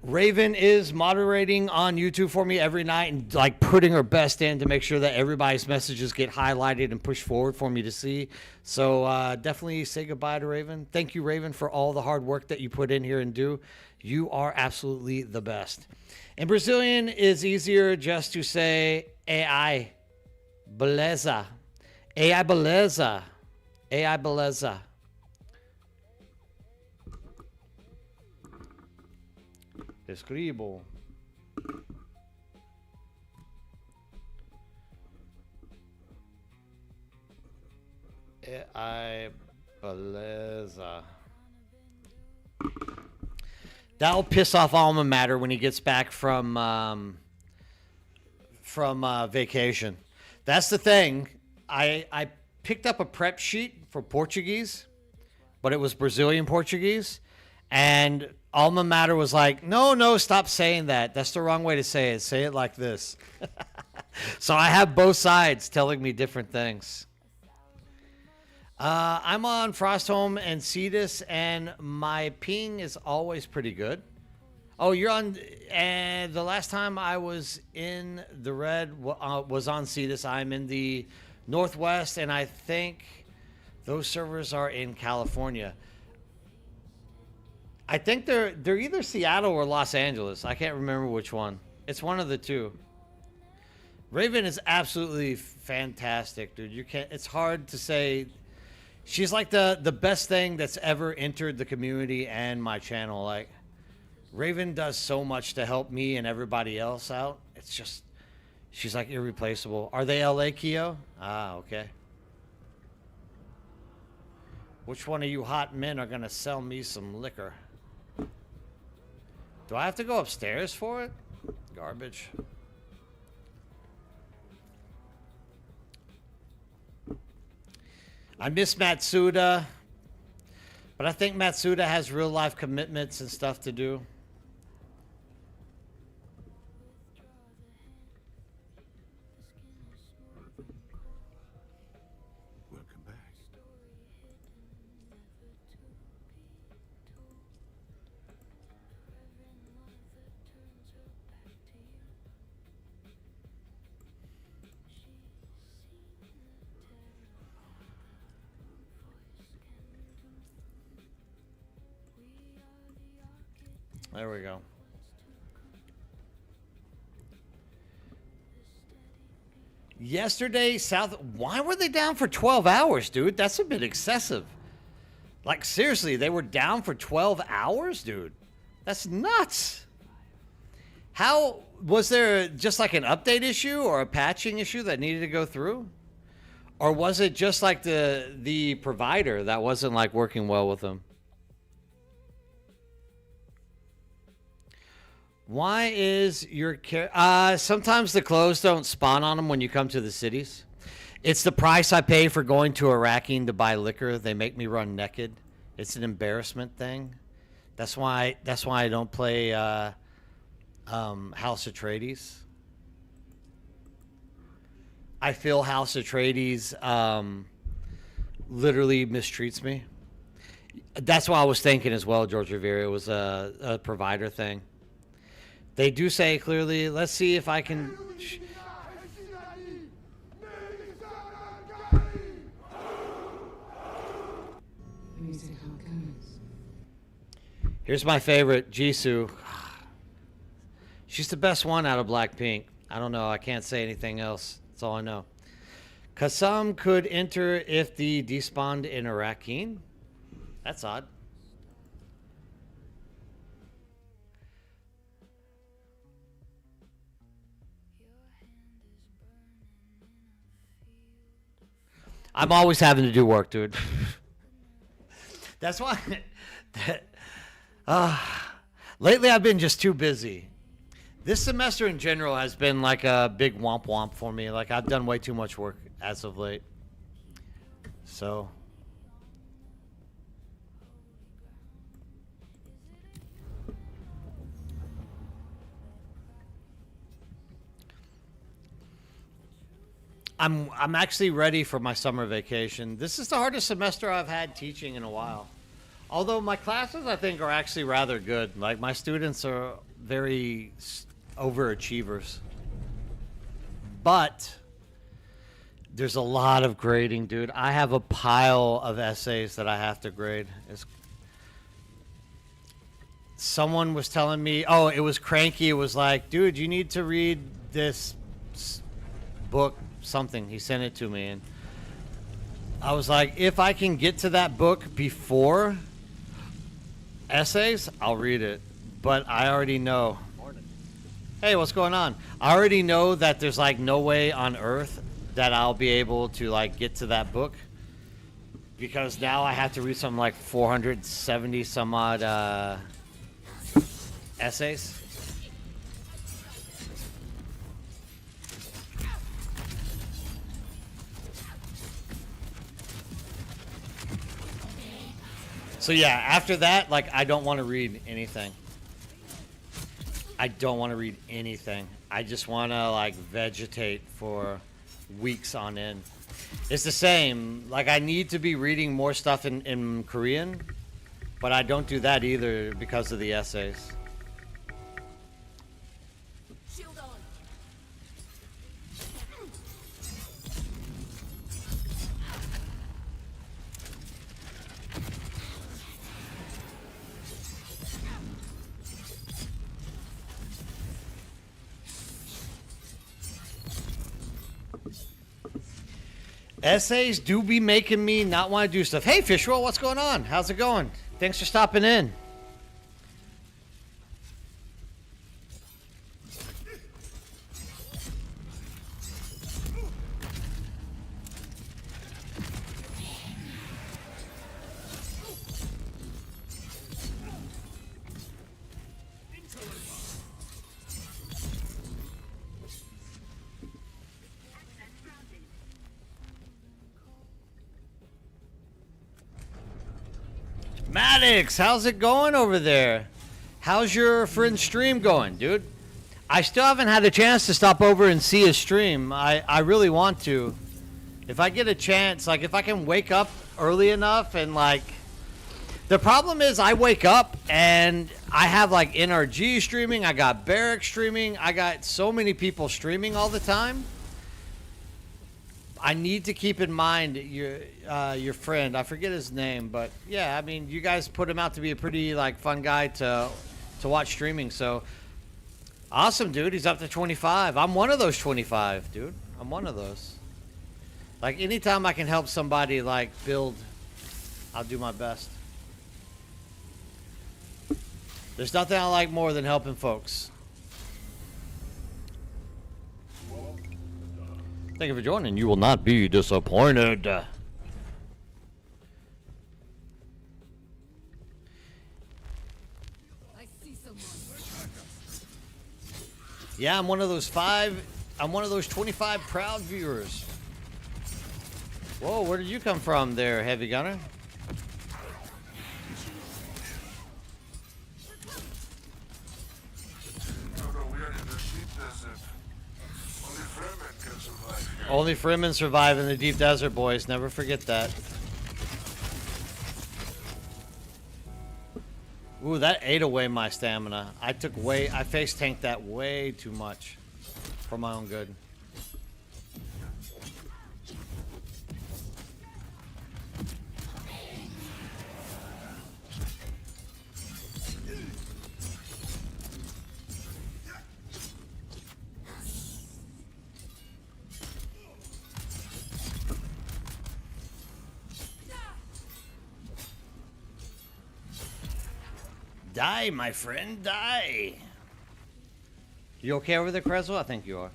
Raven is moderating on YouTube for me every night and like putting her best in to make sure that everybody's messages get highlighted and pushed forward for me to see. So definitely say goodbye to Raven. Thank you, Raven, for all the hard work that you put in here and do. You are absolutely the best. In Brazilian, it's easier just to say AI beleza. AI beleza. AI beleza. Escribo. AI beleza. That'll piss off Alma Mater when he gets back from vacation. That's the thing. I picked up a prep sheet for Portuguese, but it was Brazilian Portuguese, and Alma Mater was like, no, stop saying that. That's the wrong way to say it. Say it like this. So I have both sides telling me different things. I'm on Frostholm and Cetus, and my ping is always pretty good. Oh, you're on, and the last time I was in the red was on Cetus. I'm in the Northwest, and I think those servers are in California. I think they're either Seattle or Los Angeles. I can't remember which one. It's one of the two. Raven is absolutely fantastic, dude. You can't. It's hard to say. She's like the best thing that's ever entered the community and my channel. Like, Raven does so much to help me and everybody else out. It's just, she's like irreplaceable. Are they LA, Keo? Ah, okay. Which one of you hot men are gonna sell me some liquor? Do I have to go upstairs for it? Garbage. I miss Matsuda, but I think Matsuda has real life commitments and stuff to do. Welcome back. There we go. Yesterday, why were they down for 12 hours, dude? That's a bit excessive. Like, seriously, they were down for 12 hours, dude? That's nuts. How, was there just like an update issue or a patching issue that needed to go through? Or was it just like the provider that wasn't like working well with them? Why is your sometimes the clothes don't spawn on them when you come to the cities. It's the price I pay for going to Iraqine to buy liquor. They make me run naked. It's an embarrassment thing. That's why I don't play House Atreides. I feel House Atreides literally mistreats me. That's what I was thinking as well, George Rivera. It was a provider thing. They do say clearly, let's see if I can... Here's my favorite, Jisoo. She's the best one out of Blackpink. I don't know. I can't say anything else. That's all I know. Kasam could enter if the despawned in Iraqine. That's odd. I'm always having to do work, dude. That's why. Lately, I've been just too busy. This semester in general has been like a big womp womp for me. Like, I've done way too much work as of late. So. I'm actually ready for my summer vacation. This is the hardest semester I've had teaching in a while. Although my classes, I think, are actually rather good. Like, my students are very overachievers. But there's a lot of grading, dude. I have a pile of essays that I have to grade. Someone was telling me, oh, it was Cranky. It was like, dude, you need to read this book, something. He sent it to me, and I was like, if I can get to that book before essays, I'll read it. But I already know. Hey, what's going on? I already know that there's like no way on earth that I'll be able to like get to that book, because now I have to read something like 470 some odd essays. So yeah, after that, like, I don't want to read anything. I don't want to read anything. I just want to like vegetate for weeks on end. It's the same. Like, I need to be reading more stuff in Korean, but I don't do that either because of the essays. Shield on. Essays do be making me not want to do stuff. Hey, Fishroll, what's going on? How's it going? Thanks for stopping in. Maddox, how's it going over there? How's your friend's stream going, dude? I still haven't had a chance to stop over and see his stream. I really want to. If I get a chance, like, if I can wake up early enough and, like... The problem is I wake up and I have, like, NRG streaming, I got Barrack streaming, I got so many people streaming all the time. I need to keep in mind your friend. I forget his name, but yeah, I mean, you guys put him out to be a pretty like fun guy to watch streaming. So awesome, dude. He's up to 25. I'm one of those 25, dude. I'm one of those. Like, anytime I can help somebody like build, I'll do my best. There's nothing I like more than helping folks. Thank you for joining. You will not be disappointed. I see someone. Yeah, I'm one of those 25 proud viewers. Whoa, where did you come from there, Heavy Gunner? No, we are in the deep desert. Only Fremen can survive here. Only Fremen survive in the deep desert, boys. Never forget that. Ooh, that ate away my stamina. I face tanked that way too much for my own good. Die, my friend, die. You okay over there, Creswell? I think you are.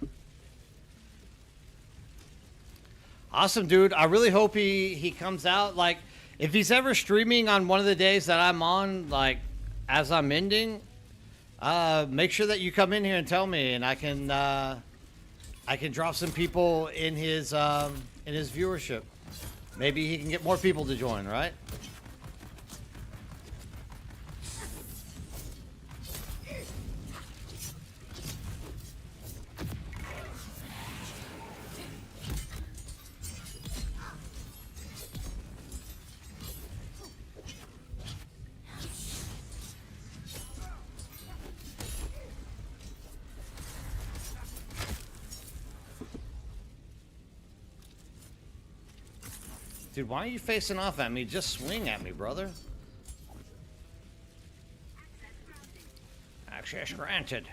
Awesome, dude. I really hope he comes out. Like, if he's ever streaming on one of the days that I'm on, like, as I'm ending, make sure that you come in here and tell me, and I can drop some people in his viewership. Maybe he can get more people to join, right? Dude, why are you facing off at me? Just swing at me, brother. Access granted.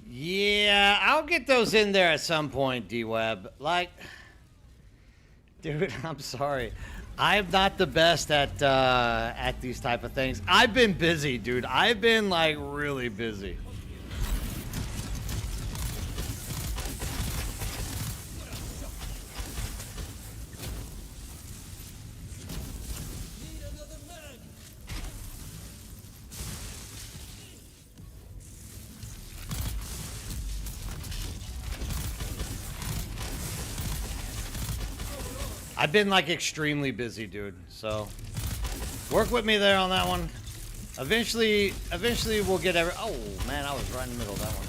Yeah, I'll get those in there at some point, D-Web. Like, dude, I'm sorry. I'm not the best at these type of things. I've been busy, dude. I've been, like, really busy. I've been like extremely busy, dude. So work with me there on that one. Eventually we'll get every. Oh man, I was right in the middle of that one.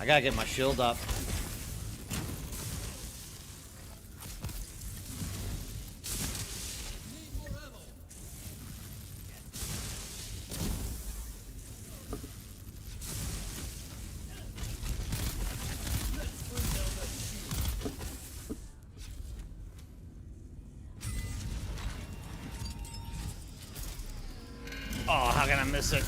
I gotta get my shield up. Oh, how can I miss it?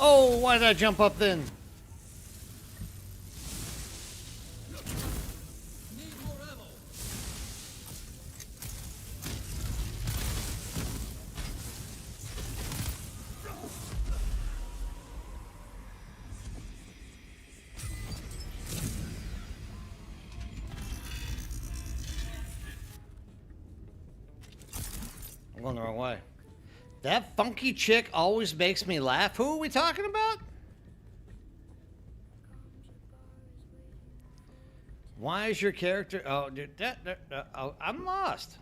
Oh, why did I jump up then? I'm going the wrong way. That funky chick always makes me laugh. Who are we talking about? Why is your character... Oh, dude, oh, I'm lost.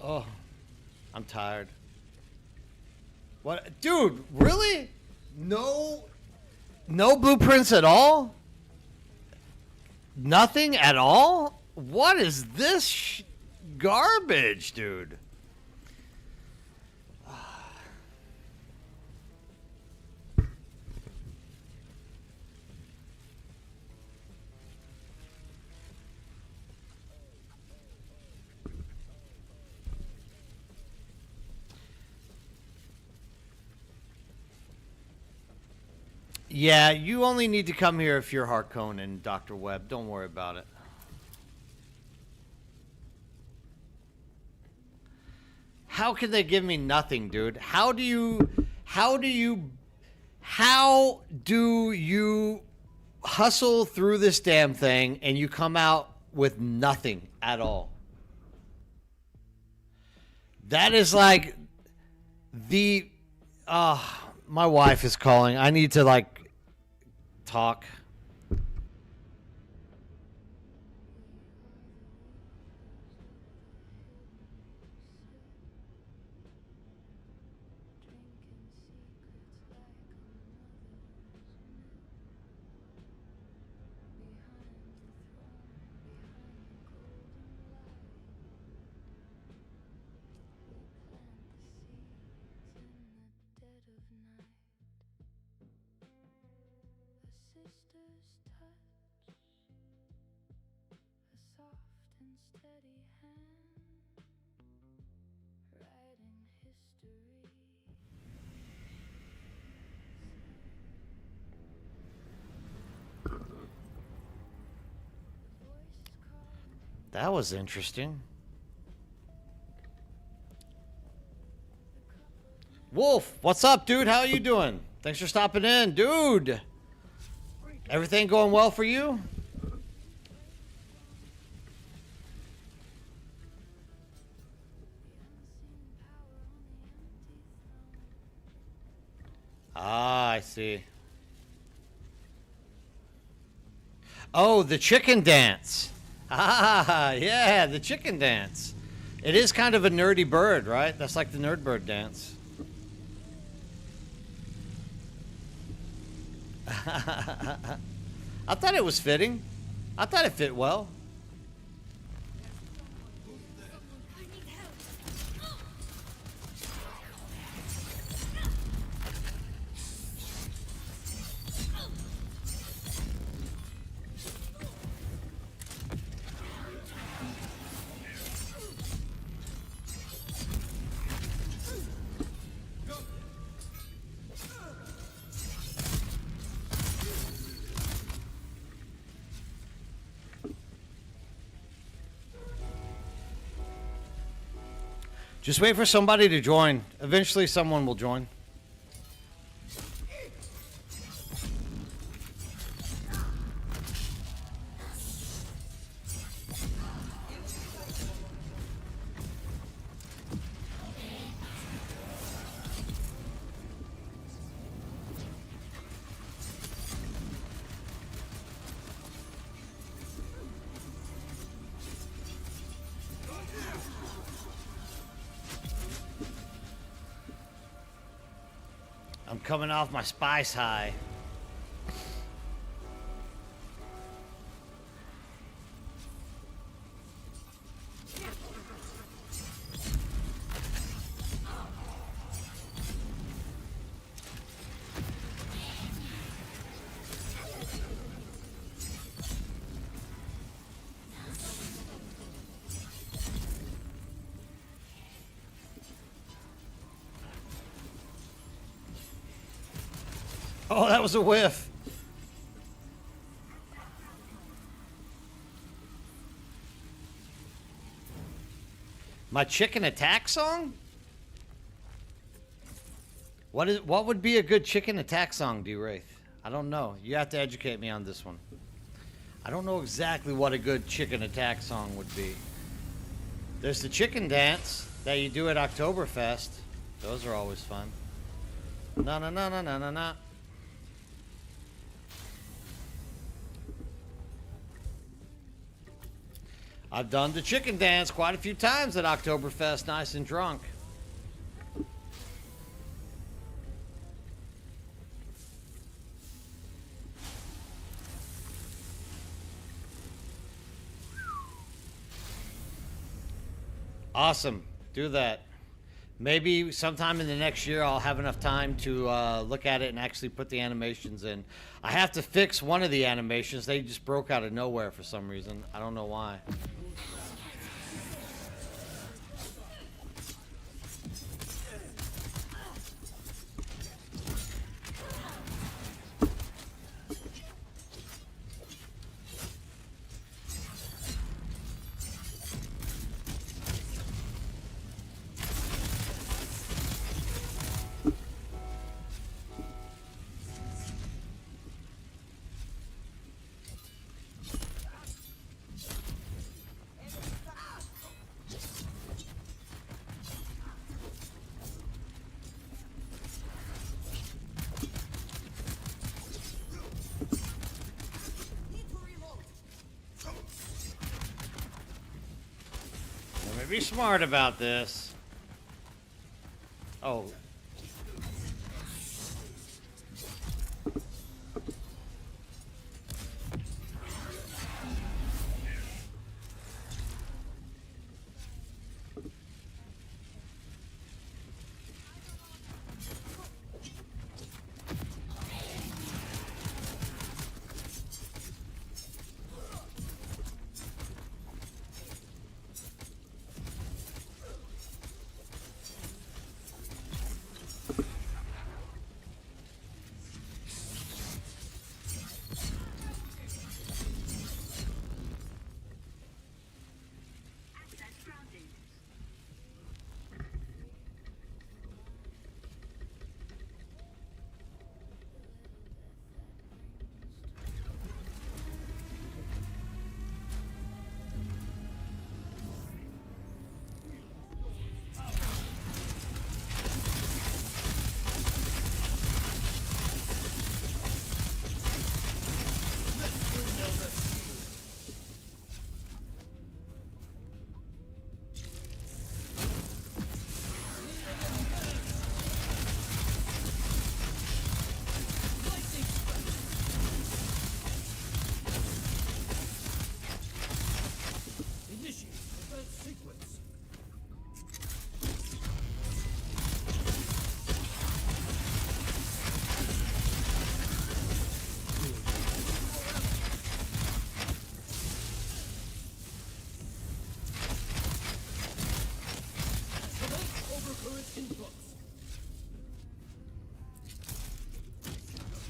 Oh, I'm tired. What? Dude, really? No blueprints at all? Nothing at all? What is this garbage, dude? Yeah, you only need to come here if you're Harkonnen, Dr. Webb. Don't worry about it. How can they give me nothing, dude? How do you hustle through this damn thing and you come out with nothing at all? That is like the my wife is calling. I need to like talk. That was interesting. Wolf, what's up, dude? How are you doing? Thanks for stopping in, dude. Everything going well for you? Ah, I see. Oh, the chicken dance. Ah, yeah, the chicken dance. It is kind of a nerdy bird, right? That's like the nerd bird dance. I thought it was fitting. I thought it fit well. I need help. Just wait for somebody to join. Eventually someone will join. I'm coming off my spice high. Oh, that was a whiff. My chicken attack song? What would be a good chicken attack song, D-Wraith? I don't know. You have to educate me on this one. I don't know exactly what a good chicken attack song would be. There's the chicken dance that you do at Oktoberfest. Those are always fun. Na na na na na na na. I've done the chicken dance quite a few times at Oktoberfest, nice and drunk. Awesome. Do that. Maybe sometime in the next year I'll have enough time to look at it and actually put the animations in. I have to fix one of the animations. They just broke out of nowhere for some reason. I don't know why. Be smart about this. Oh.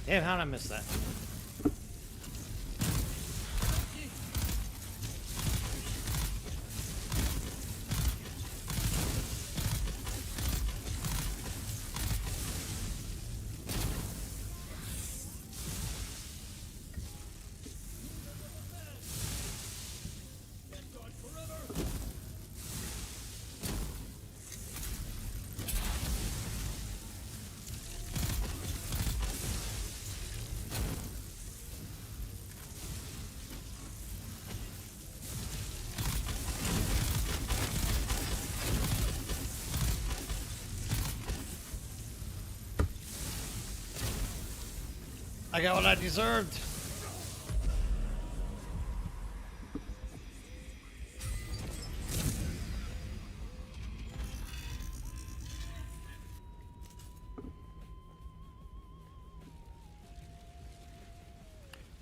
Damn, how did I miss that? I got what I deserved.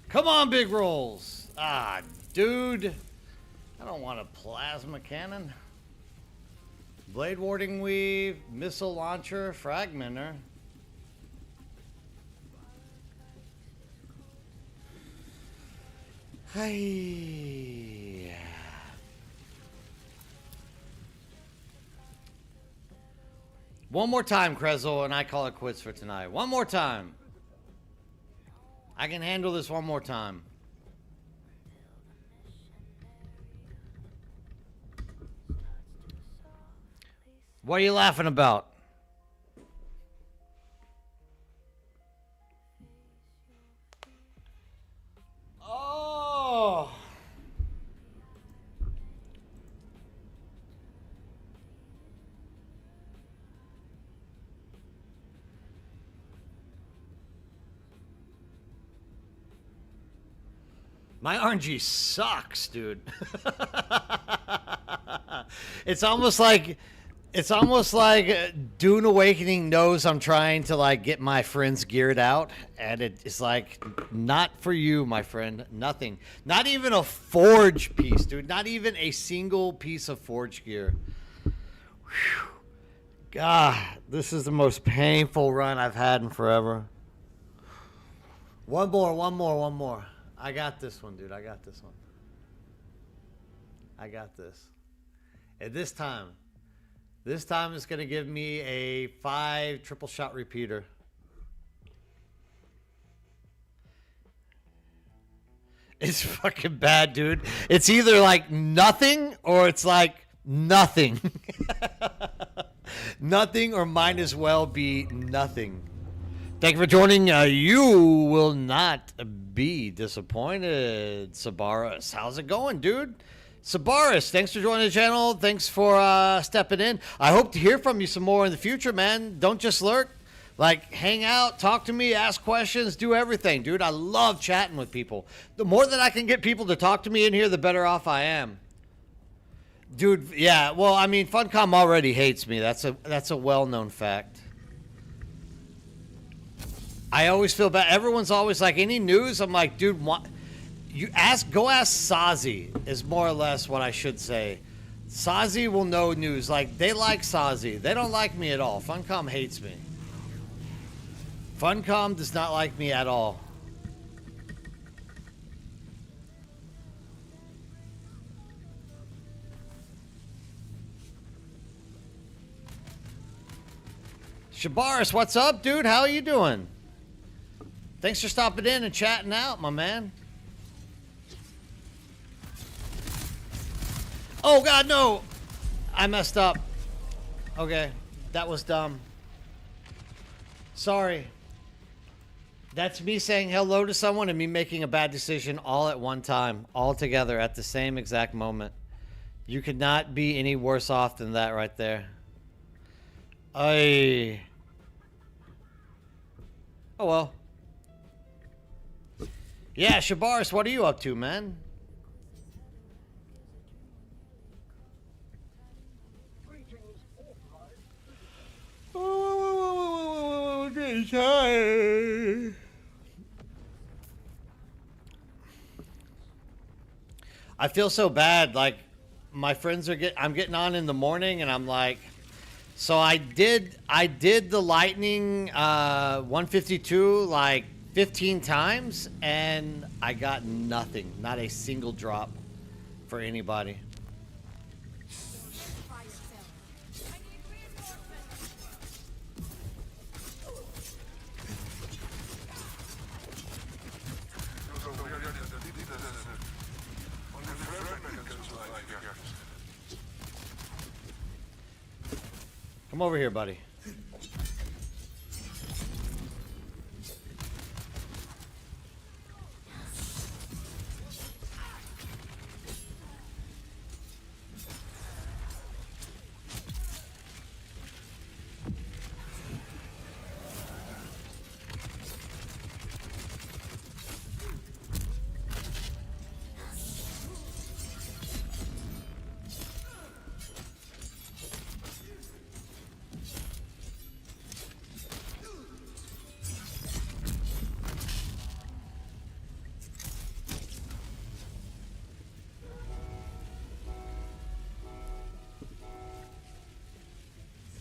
Come on, big rolls. Ah, dude. I don't want a plasma cannon. Blade warding weave, missile launcher, fragmenter. Hey. One more time, Krezel, and I call it quits for tonight. One more time. I can handle this one more time. What are you laughing about? Oh. My RNG sucks, dude. It's almost like Dune Awakening knows I'm trying to like get my friends geared out, and it's like not for you, my friend. Nothing. Not even a forge piece, dude. Not even a single piece of forge gear. Whew. God, this is the most painful run I've had in forever. One more. I got this one, dude. I got this one. I got this. And this time it's going to give me a 5 triple shot repeater. It's fucking bad, dude. It's either like nothing or it's like nothing. Nothing or might as well be nothing. Thank you for joining. You will not be disappointed, Sabaris. How's it going, dude? Sabaris, thanks for joining the channel. Thanks for stepping in. I hope to hear from you some more in the future, man. Don't just lurk. Like, hang out, talk to me, ask questions, do everything, dude. I love chatting with people. The more that I can get people to talk to me in here, the better off I am. Dude, yeah, well, I mean, Funcom already hates me. That's a well-known fact. I always feel bad. Everyone's always like, any news? I'm like, dude, what? Go ask Sazi is more or less what I should say. Sazi will know news. Like, they like Sazi. They don't like me at all. Funcom hates me. Funcom does not like me at all. Shabaris, what's up, dude? How are you doing? Thanks for stopping in and chatting out, my man. Oh, God, no. I messed up. Okay. That was dumb. Sorry. That's me saying hello to someone and me making a bad decision all at one time. All together at the same exact moment. You could not be any worse off than that right there. Oh, well. Yeah, Shabaris, what are you up to, man? I feel so bad. Like, my friends are I'm getting on in the morning, and I'm like, so I did the Lightning 152 like 15 times, and I got nothing. Not a single drop for anybody. Fire sale. I need reinforcements. So we are the leaders. Only Fremen can survive here. Come over here, buddy.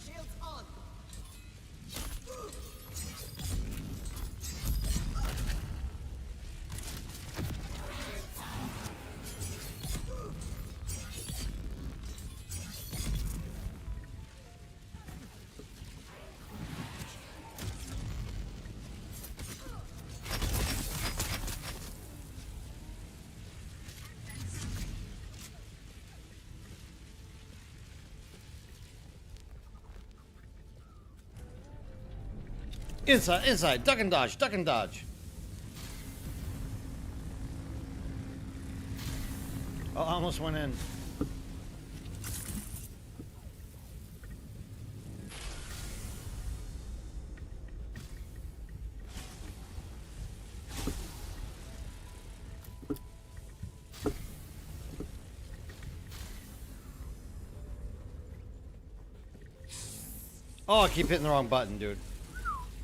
Shields on. Inside, inside. Duck and dodge, duck and dodge. Oh, I almost went in. Oh, I keep hitting the wrong button, dude.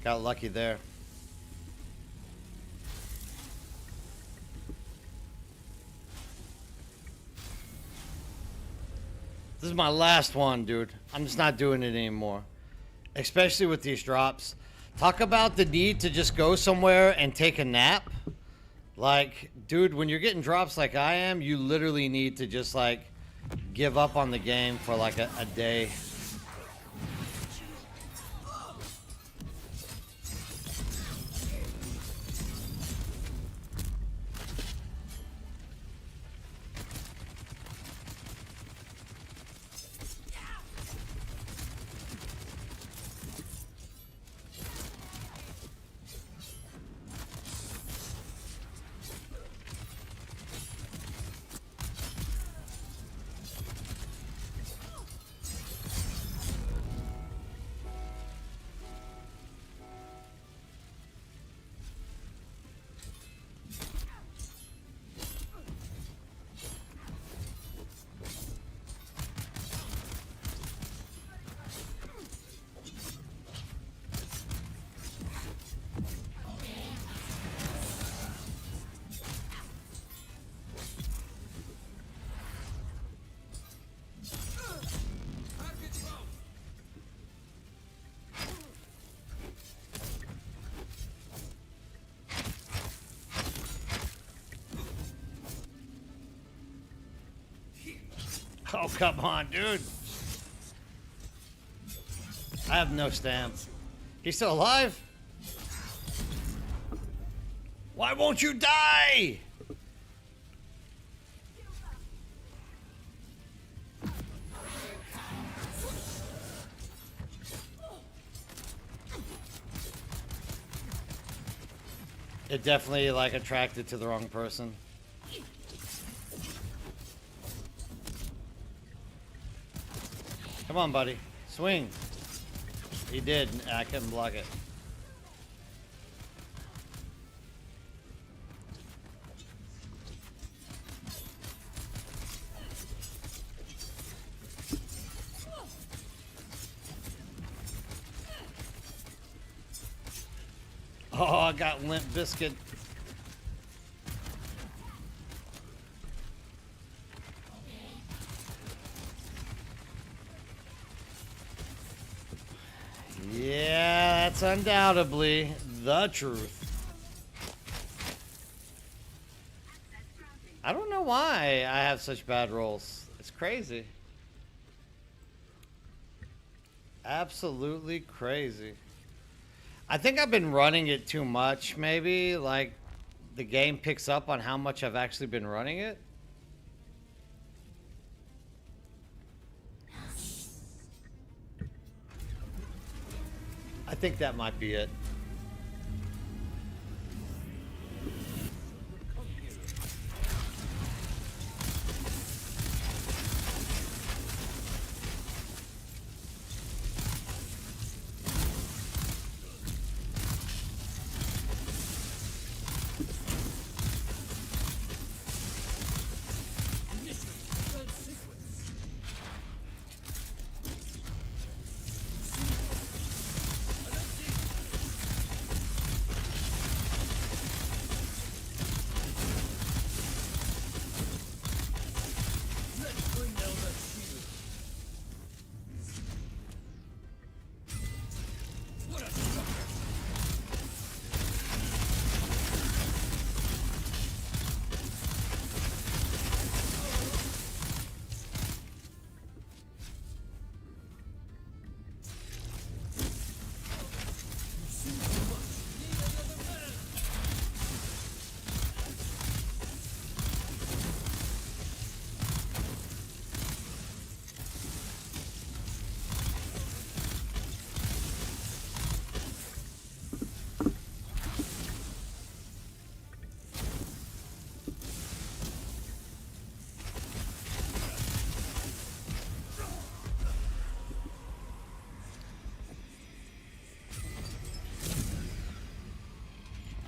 Got lucky there. This is my last one, dude. I'm just not doing it anymore. Especially with these drops. Talk about the need to just go somewhere and take a nap. Like, dude, when you're getting drops like I am, you literally need to just, like, give up on the game for, like, a day. Oh, come on, dude. I have no stance. He's still alive? Why won't you die? It definitely, like, attracted to the wrong person. Come on, buddy. Swing. He did. I couldn't block it. Oh, I got Limp Biscuit. Yeah, that's undoubtedly the truth. I don't know why I have such bad rolls. It's crazy. Absolutely crazy. I think I've been running it too much, maybe. Like, the game picks up on how much I've actually been running it. I think that might be it.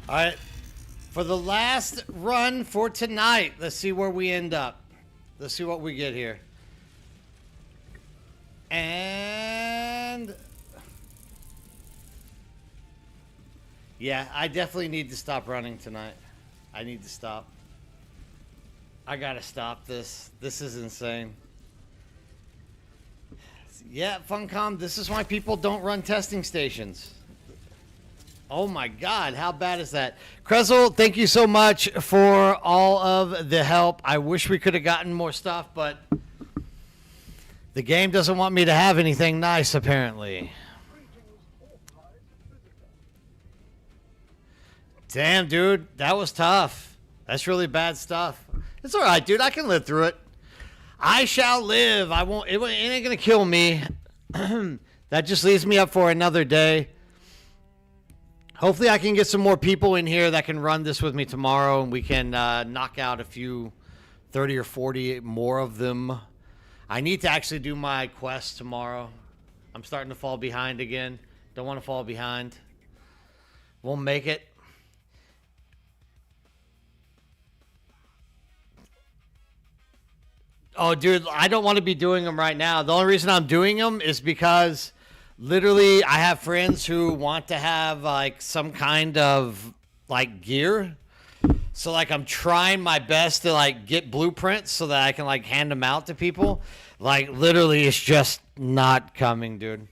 All right, for the last run for tonight, let's see where we end up. Let's see what we get here. And yeah, I definitely need to stop running tonight. I need to stop. I gotta stop this. This is insane. Yeah, Funcom, this is why people don't run testing stations. Oh my God, how bad is that? Krezel, thank you so much for all of the help. I wish we could have gotten more stuff, but the game doesn't want me to have anything nice, apparently. Damn, dude, that was tough. That's really bad stuff. It's all right, dude. I can live through it. I shall live. I won't. It ain't gonna kill me. That just leaves me up for another day. Hopefully I can get some more people in here that can run this with me tomorrow, and we can knock out a few 30 or 40 more of them. I need to actually do my quest tomorrow. I'm starting to fall behind again. Don't want to fall behind. We'll make it. Oh, dude, I don't want to be doing them right now. The only reason I'm doing them is because literally I have friends who want to have like some kind of like gear. So like I'm trying my best to like get blueprints so that I can like hand them out to people. Like literally it's just not coming, dude.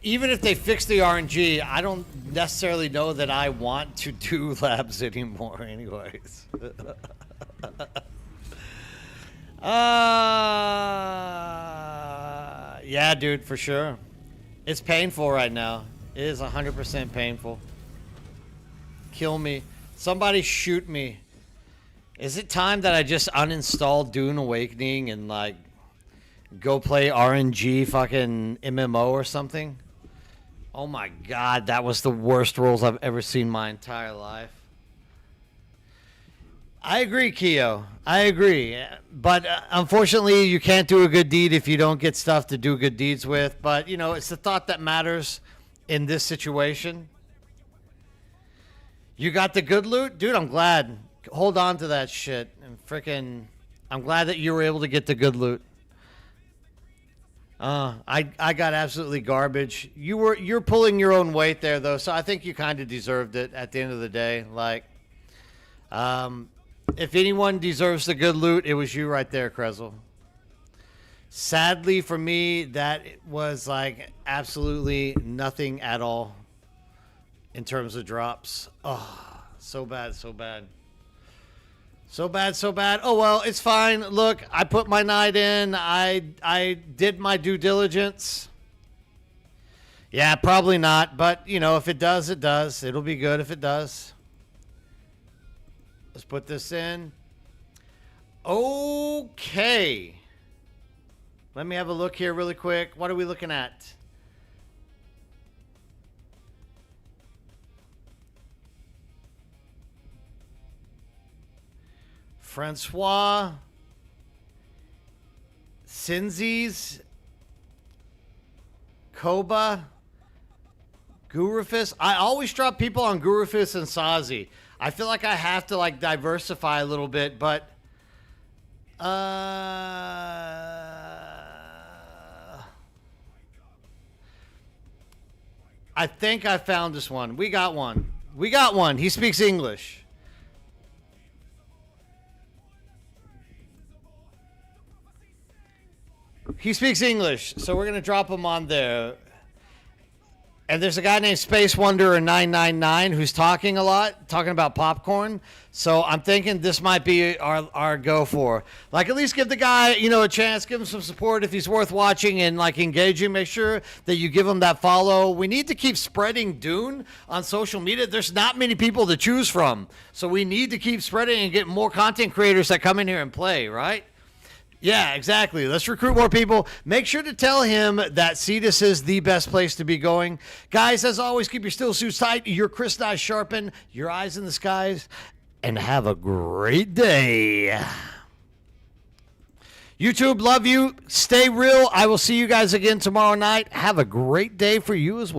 Even if they fix the RNG, I don't necessarily know that I want to do labs anymore anyways. Yeah, dude, for sure. It's painful right now. It is 100% painful. Kill me. Somebody shoot me. Is it time that I just uninstall Dune Awakening and like go play RNG fucking MMO or something? Oh my God, that was the worst rolls I've ever seen in my entire life. I agree, Keo. I agree. But unfortunately, you can't do a good deed if you don't get stuff to do good deeds with. But, you know, it's the thought that matters in this situation. You got the good loot? Dude, I'm glad. Hold on to that shit. And freaking, I'm glad that you were able to get the good loot. I got absolutely garbage. You're pulling your own weight there, though, so I think you kind of deserved it at the end of the day. Like, if anyone deserves the good loot, it was you right there, Krezel. Sadly for me, that was like absolutely nothing at all in terms of drops. Oh, so bad, so bad. So bad, so bad. Oh, well, it's fine. Look, I put my night in. I did my due diligence. Yeah, probably not. But, you know, if it does, it does. It'll be good if it does. Let's put this in. Okay. Let me have a look here really quick. What are we looking at? Francois, Sinzies, Koba, Gurufus. I always drop people on Gurufus and Sazi. I feel like I have to like diversify a little bit, but I think I found this one. We got one. We got one. He speaks English. He speaks English, so we're going to drop him on there. And there's a guy named Space Wanderer 999 who's talking a lot, talking about popcorn. So I'm thinking this might be our go for. Like, at least give the guy, you know, a chance, give him some support if he's worth watching and, like, engaging. Make sure that you give him that follow. We need to keep spreading Dune on social media. There's not many people to choose from. So we need to keep spreading and get more content creators that come in here and play, right? Yeah, exactly. Let's recruit more people. Make sure to tell him that Cetus is the best place to be going. Guys, as always, keep your steel suits tight, your Chris eyes sharpened, your eyes in the skies, and have a great day. YouTube, love you. Stay real. I will see you guys again tomorrow night. Have a great day for you as well.